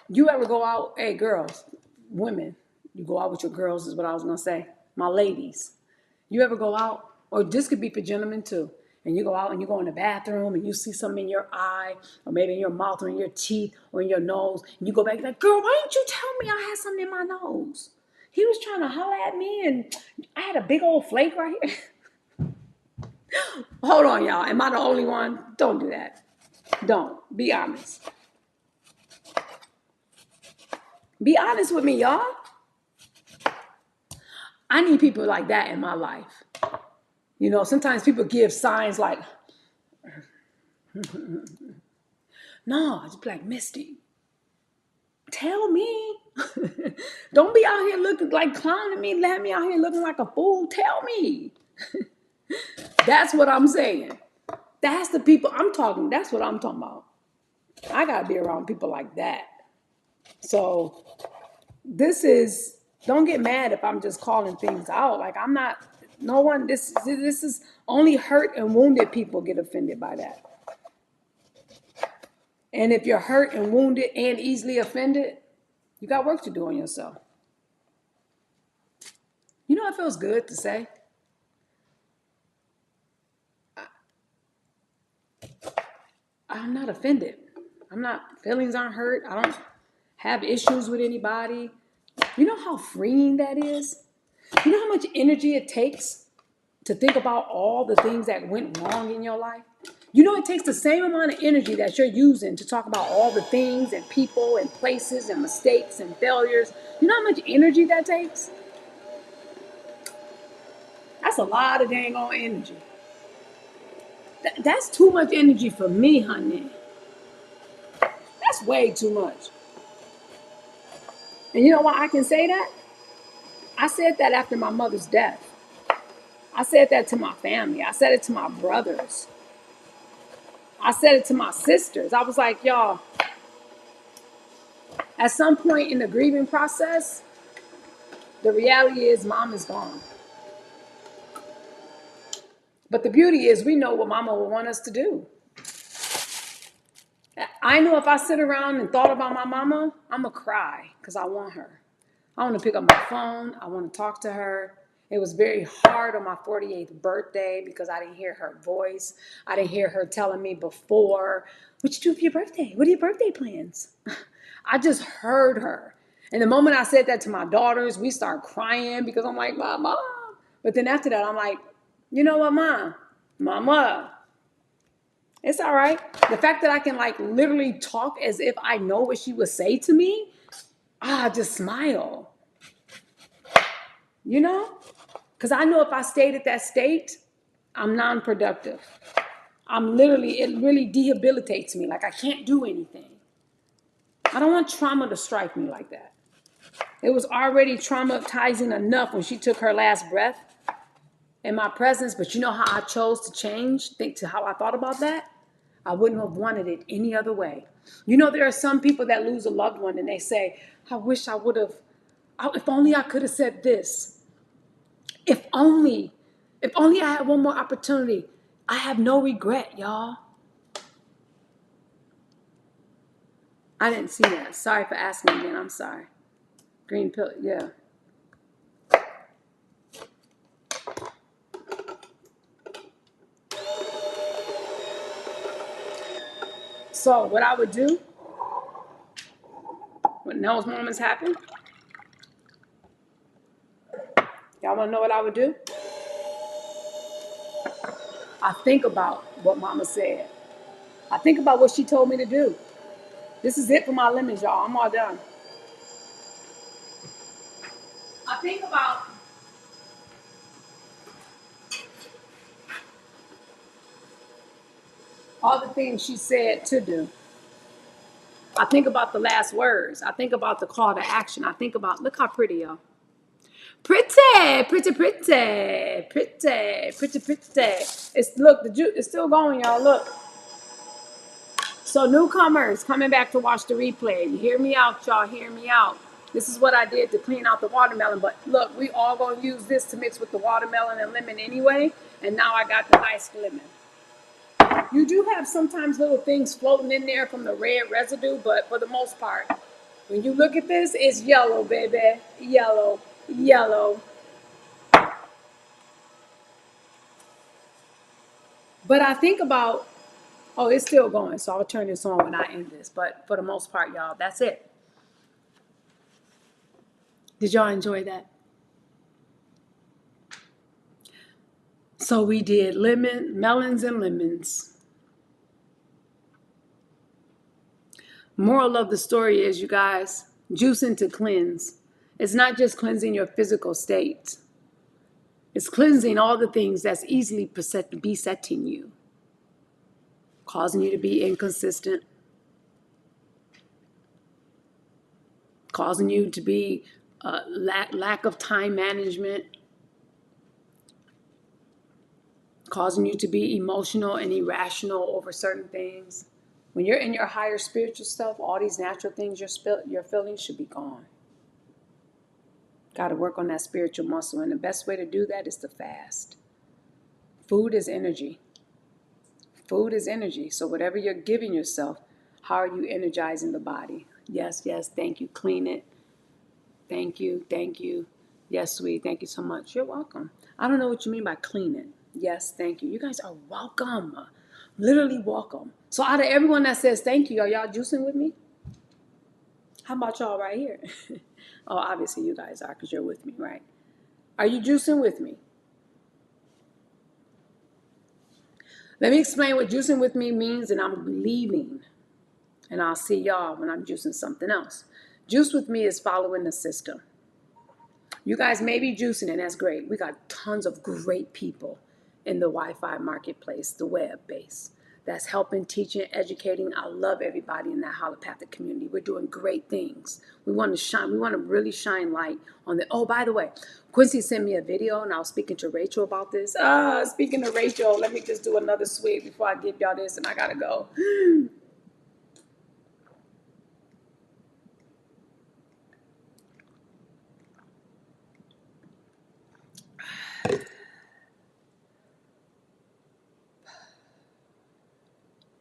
You ever go out, hey girls, women, you go out with your girls is what I was gonna say. My ladies. You ever go out, or this could be for gentlemen too, and you go out and you go in the bathroom and you see something in your eye, or maybe in your mouth or in your teeth or in your nose, and you go back like, girl, why didn't you tell me I had something in my nose? He was trying to holler at me and I had a big old flake right here. Hold on, y'all. Am I the only one? Don't do that. Don't. Be honest. Be honest with me, y'all. I need people like that in my life. You know, sometimes people give signs like, no, it's like Misty. Tell me. Don't be out here looking like clowning me, let me out here looking like a fool. Tell me. That's what I'm saying. That's the people I'm talking. That's what I'm talking about. I gotta be around people like that. So don't get mad if I'm just calling things out. Like I'm not, no one, this is only hurt and wounded people get offended by that. And if you're hurt and wounded and easily offended, you got work to do on yourself. You know, it feels good to say, I'm not offended. Feelings aren't hurt. I don't have issues with anybody. You know how freeing that is? You know how much energy it takes to think about all the things that went wrong in your life? You know, it takes the same amount of energy that you're using to talk about all the things and people and places and mistakes and failures. You know how much energy that takes? That's a lot of dang on energy. That's too much energy for me, honey. That's way too much. And you know why I can say that? I said that after my mother's death. I said that to my family. I said it to my brothers. I said it to my sisters. I was like, y'all, at some point in the grieving process, the reality is mom is gone. But the beauty is we know what mama will want us to do. I know if I sit around and thought about my mama, I'm going to cry because I want her. I want to pick up my phone. I want to talk to her. It was very hard on my 48th birthday because I didn't hear her voice. I didn't hear her telling me before, what you do for your birthday? What are your birthday plans? I just heard her. And the moment I said that to my daughters, we start crying because I'm like, Mom. But then after that, I'm like, you know what, Mama, it's all right. The fact that I can like literally talk as if I know what she would say to me, I just smile, you know? Because I know if I stayed at that state, I'm non-productive. It really debilitates me. Like I can't do anything. I don't want trauma to strike me like that. It was already traumatizing enough when she took her last breath in my presence, but you know how I chose to change, think to how I thought about that? I wouldn't have wanted it any other way. You know, there are some people that lose a loved one and they say, I wish I would have, if only I could have said this. If only, if only I had one more opportunity. I have no regret, y'all. I didn't see that. Sorry for asking again. I'm sorry. Green pill, yeah. So what I would do when those moments happen, y'all want to know what I would do? I think about what mama said. I think about what she told me to do. This is it for my lemons, y'all. I'm all done. I think about all the things she said to do. I think about the last words. I think about the call to action. I think about, look how pretty, y'all. Pretty, pretty, pretty, pretty, pretty, pretty. It's still going, y'all. Look. So newcomers coming back to watch the replay, you hear me out, y'all. Hear me out. This is what I did to clean out the watermelon. But look, we all gonna use this to mix with the watermelon and lemon anyway. And now I got the nice lemon. You do have sometimes little things floating in there from the red residue, but for the most part, when you look at this, it's yellow, baby. Yellow, yellow. But I think about, oh, it's still going, so I'll turn this on when I end this. But for the most part, y'all, that's it. Did y'all enjoy that? So we did melons and lemons. Moral of the story is, you guys, juicing to cleanse. It's not just cleansing your physical state. It's cleansing all the things that's easily besetting you, causing you to be inconsistent, causing you to be lack of time management, causing you to be emotional and irrational over certain things. When you're in your higher spiritual self, all these natural things you're feeling should be gone. Got to work on that spiritual muscle. And the best way to do that is to fast. Food is energy. Food is energy. So whatever you're giving yourself, how are you energizing the body? Yes, yes, thank you. Clean it. Thank you, thank you. Yes, sweet, thank you so much. You're welcome. I don't know what you mean by cleaning. Yes, thank you. You guys are welcome. Literally welcome. So out of everyone that says thank you, are y'all juicing with me? How about y'all right here? Oh, obviously you guys are because you're with me, right? Are you juicing with me? Let me explain what juicing with me means, and I'm leaving. And I'll see y'all when I'm juicing something else. Juice with me is following the system. You guys may be juicing, and that's great. We got tons of great people in the Wi-Fi marketplace, the web base. that's helping, teaching, educating. I love everybody in that holopathic community. We're doing great things. We want to shine. We want to really shine light on the. Oh, by the way, Quincy sent me a video, and I was speaking to Rachel about this. Speaking of Rachel, let me just do another swig before I give y'all this, and I gotta go.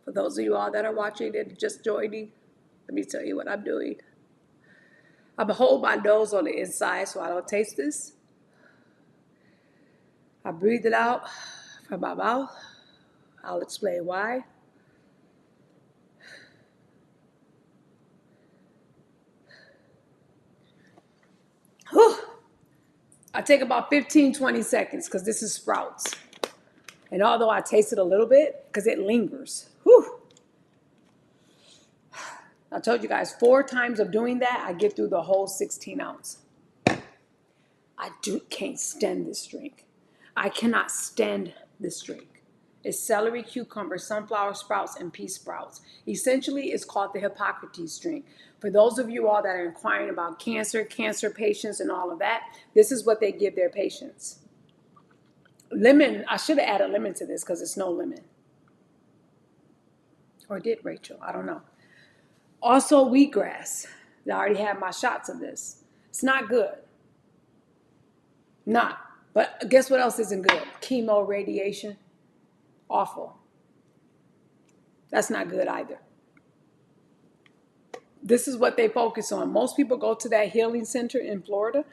For those of you all that are watching and just joining, let me tell you what I'm doing. I'm gonna hold my nose on the inside so I don't taste this. I breathe it out from my mouth. I'll explain why. Whew. I take about 15, 20 seconds because this is Sprouts. And although I tasted a little bit, because it lingers. Whew. I told you guys 4 times of doing that, I get through the whole 16 ounce. I can't stand this drink. I cannot stand this drink. It's celery, cucumber, sunflower sprouts, and pea sprouts. Essentially, it's called the Hippocrates drink. For those of you all that are inquiring about cancer patients, and all of that, this is what they give their patients. Lemon, I should have added lemon to this because it's no lemon. Or did Rachel? I don't know. Also, wheatgrass. I already had my shots of this. It's not good. Not. But guess what else isn't good? Chemo, radiation. Awful. That's not good either. This is what they focus on. Most people go to that healing center in Florida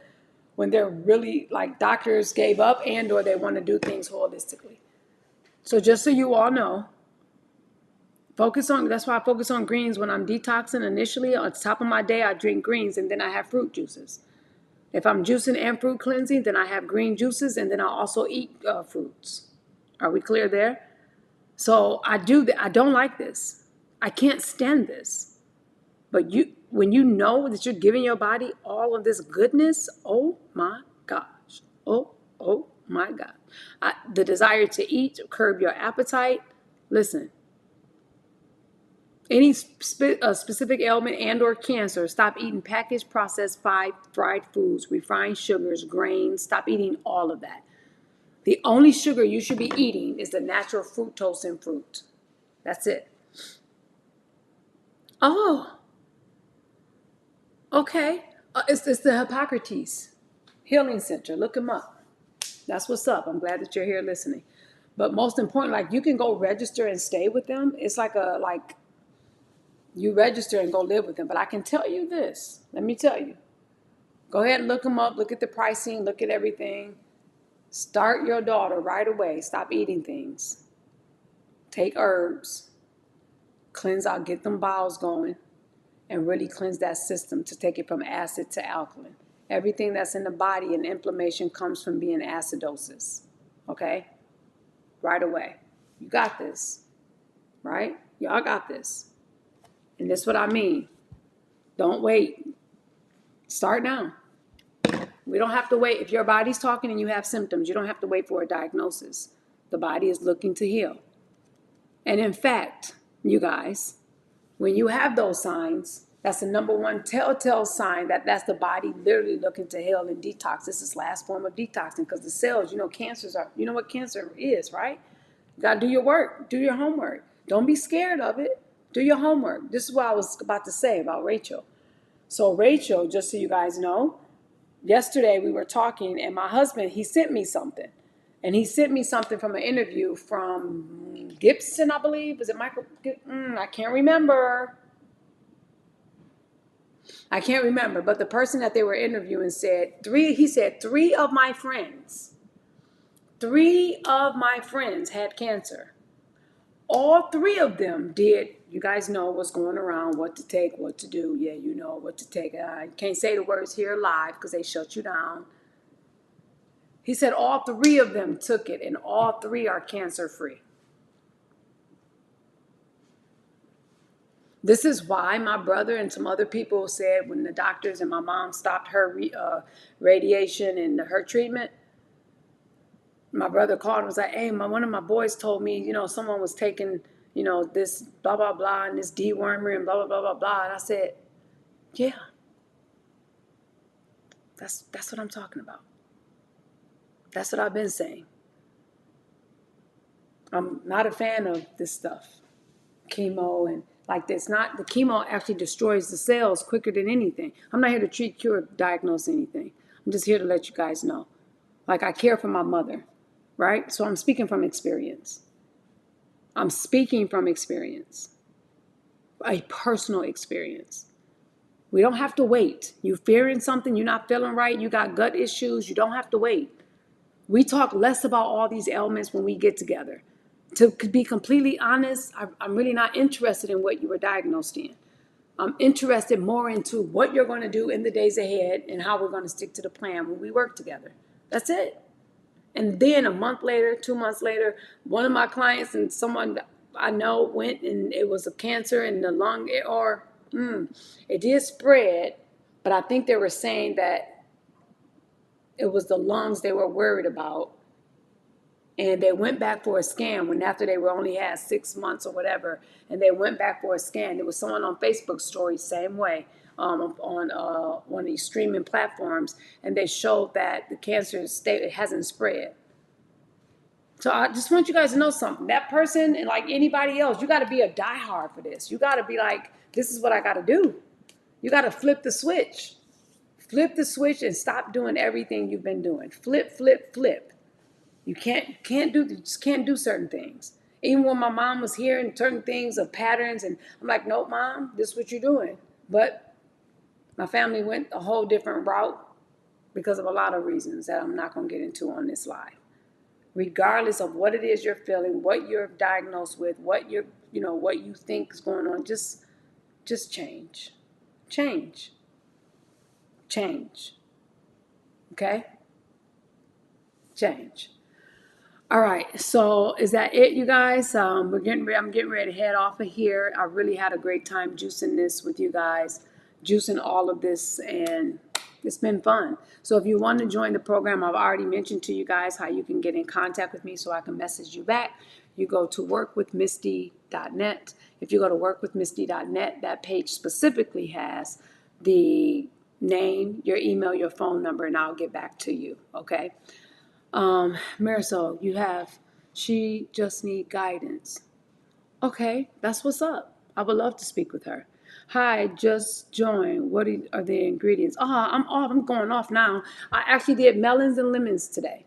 when they're really like doctors gave up and or they want to do things holistically. So just so you all know, that's why I focus on greens when I'm detoxing initially. On top of my day, I drink greens and then I have fruit juices. If I'm juicing and fruit cleansing, then I have green juices and then I also eat fruits. Are we clear there? So I don't like this. I can't stand this. But when you know that you're giving your body all of this goodness, oh my gosh. Oh my God. The desire to eat, curb your appetite. Listen, any specific ailment and or cancer, stop eating packaged, processed, fried foods, refined sugars, grains. Stop eating all of that. The only sugar you should be eating is the natural fructose in fruit. That's it. Oh, okay. It's the Hippocrates Healing Center. Look them up. That's what's up. I'm glad that you're here listening. But most important, like you can go register and stay with them. It's like you register and go live with them. But I can tell you this. Let me tell you. Go ahead and look them up. Look at the pricing. Look at everything. Start your daughter right away. Stop eating things. Take herbs. Cleanse out. Get them bowels going. And really cleanse that system to take it from acid to alkaline. Everything that's in the body and inflammation comes from being acidosis. Okay? Right away. You got this. Right? Y'all got this. And that's what I mean. Don't wait. Start now. We don't have to wait. If your body's talking and you have symptoms, you don't have to wait for a diagnosis. The body is looking to heal. And in fact, you guys, when you have those signs, that's the number one telltale sign that that's the body literally looking to heal and detox. This is last form of detoxing because the cells, you know what cancer is, right? You got to do your work, do your homework. Don't be scared of it. Do your homework. This is what I was about to say about Rachel. So Rachel, just so you guys know, yesterday we were talking and my husband, he sent me something. And he sent me something from an interview from Gibson, I believe. Was it Michael? I can't remember. But the person that they were interviewing said, he said, three of my friends had cancer. All 3 of them did. You guys know what's going around, what to take, what to do. Yeah, you know what to take. I can't say the words here live because they shut you down. He said all 3 of them took it and all 3 are cancer free. This is why my brother and some other people said when the doctors and my mom stopped her radiation and her treatment, my brother called and was like, hey, one of my boys told me, someone was taking you know, this blah, blah, blah, and this dewormer and blah, blah, blah, blah, blah. And I said, yeah, that's what I'm talking about. That's what I've been saying. I'm not a fan of this stuff, chemo and like this. Not the chemo actually destroys the cells quicker than anything. I'm not here to treat, cure, diagnose anything. I'm just here to let you guys know. Like I care for my mother, right? So I'm speaking from experience. I'm speaking from experience, a personal experience. We don't have to wait. You fearing something, you're not feeling right, you got gut issues, you don't have to wait. We talk less about all these ailments when we get together. To be completely honest, I'm really not interested in what you were diagnosed in. I'm interested more into what you're going to do in the days ahead and how we're going to stick to the plan when we work together. That's it. And then a month later, 2 months later, one of my clients and someone I know went and it was a cancer in the lung, it did spread, but I think they were saying that it was the lungs they were worried about. And they went back for a scan when after they were only had 6 months or whatever, and they went back for a scan. There was someone on Facebook stories, same way, on one of these streaming platforms, and they showed that the cancer state it hasn't spread. So I just want you guys to know something. That person and like anybody else, you got to be a diehard for this. You got to be like, this is what I got to do. You got to flip the switch. Flip the switch and stop doing everything you've been doing. Flip, flip, flip. You just can't do certain things. Even when my mom was hearing certain things of patterns, and I'm like, nope, mom, this is what you're doing. But my family went a whole different route because of a lot of reasons that I'm not going to get into on this live. Regardless of what it is you're feeling, what you're diagnosed with, what what you think is going on, just change. Change. Change. Okay? Change. All right, so is that it, you guys? I'm getting ready to head off of here. I really had a great time juicing this with you guys, juicing all of this, and it's been fun. So if you want to join the program, I've already mentioned to you guys how you can get in contact with me so I can message you back. You go to workwithmisty.net. If you go to workwithmisty.net, that page specifically has the name, your email, your phone number, and I'll get back to you, okay? Marisol, she just need guidance. Okay, that's what's up. I would love to speak with her. Hi, just joined. What are the ingredients? I'm off. I'm going off now. I actually did melons and lemons today.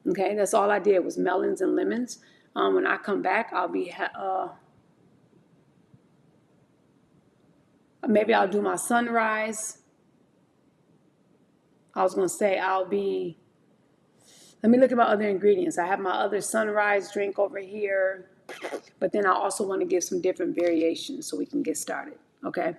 Okay, that's all I did was melons and lemons. When I come back, I'll be, maybe I'll do my sunrise. I was going to say let me look at my other ingredients. I have my other sunrise drink over here, but then I also want to give some different variations so we can get started, okay?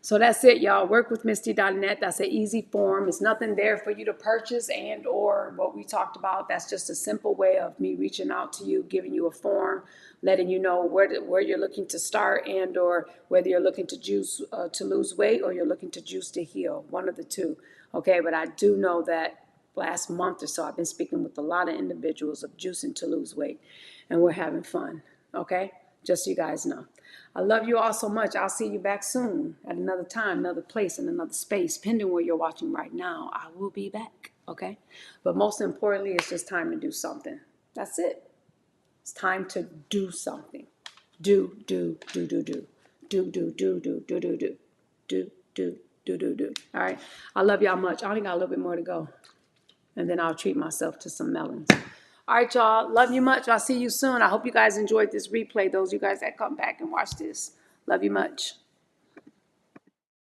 So that's it, y'all. Workwithmisty.net. That's an easy form. It's nothing there for you to purchase and or what we talked about. That's just a simple way of me reaching out to you, giving you a form, letting you know where you're looking to start and or whether you're looking to juice to lose weight or you're looking to juice to heal, one of the two, okay? But I do know that last month or so, I've been speaking with a lot of individuals of juicing to lose weight, and we're having fun, okay? Just so you guys know. I love you all so much. I'll see you back soon at another time, another place, in another space. Pending where you're watching right now, I will be back, okay? But most importantly, it's just time to do something. That's it. It's time to do something. Do. Do. All right? I love y'all much. I only got a little bit more to go. And then I'll treat myself to some melons. All right, y'all. Love you much. I'll see you soon. I hope you guys enjoyed this replay, those of you guys that come back and watch this. Love you much.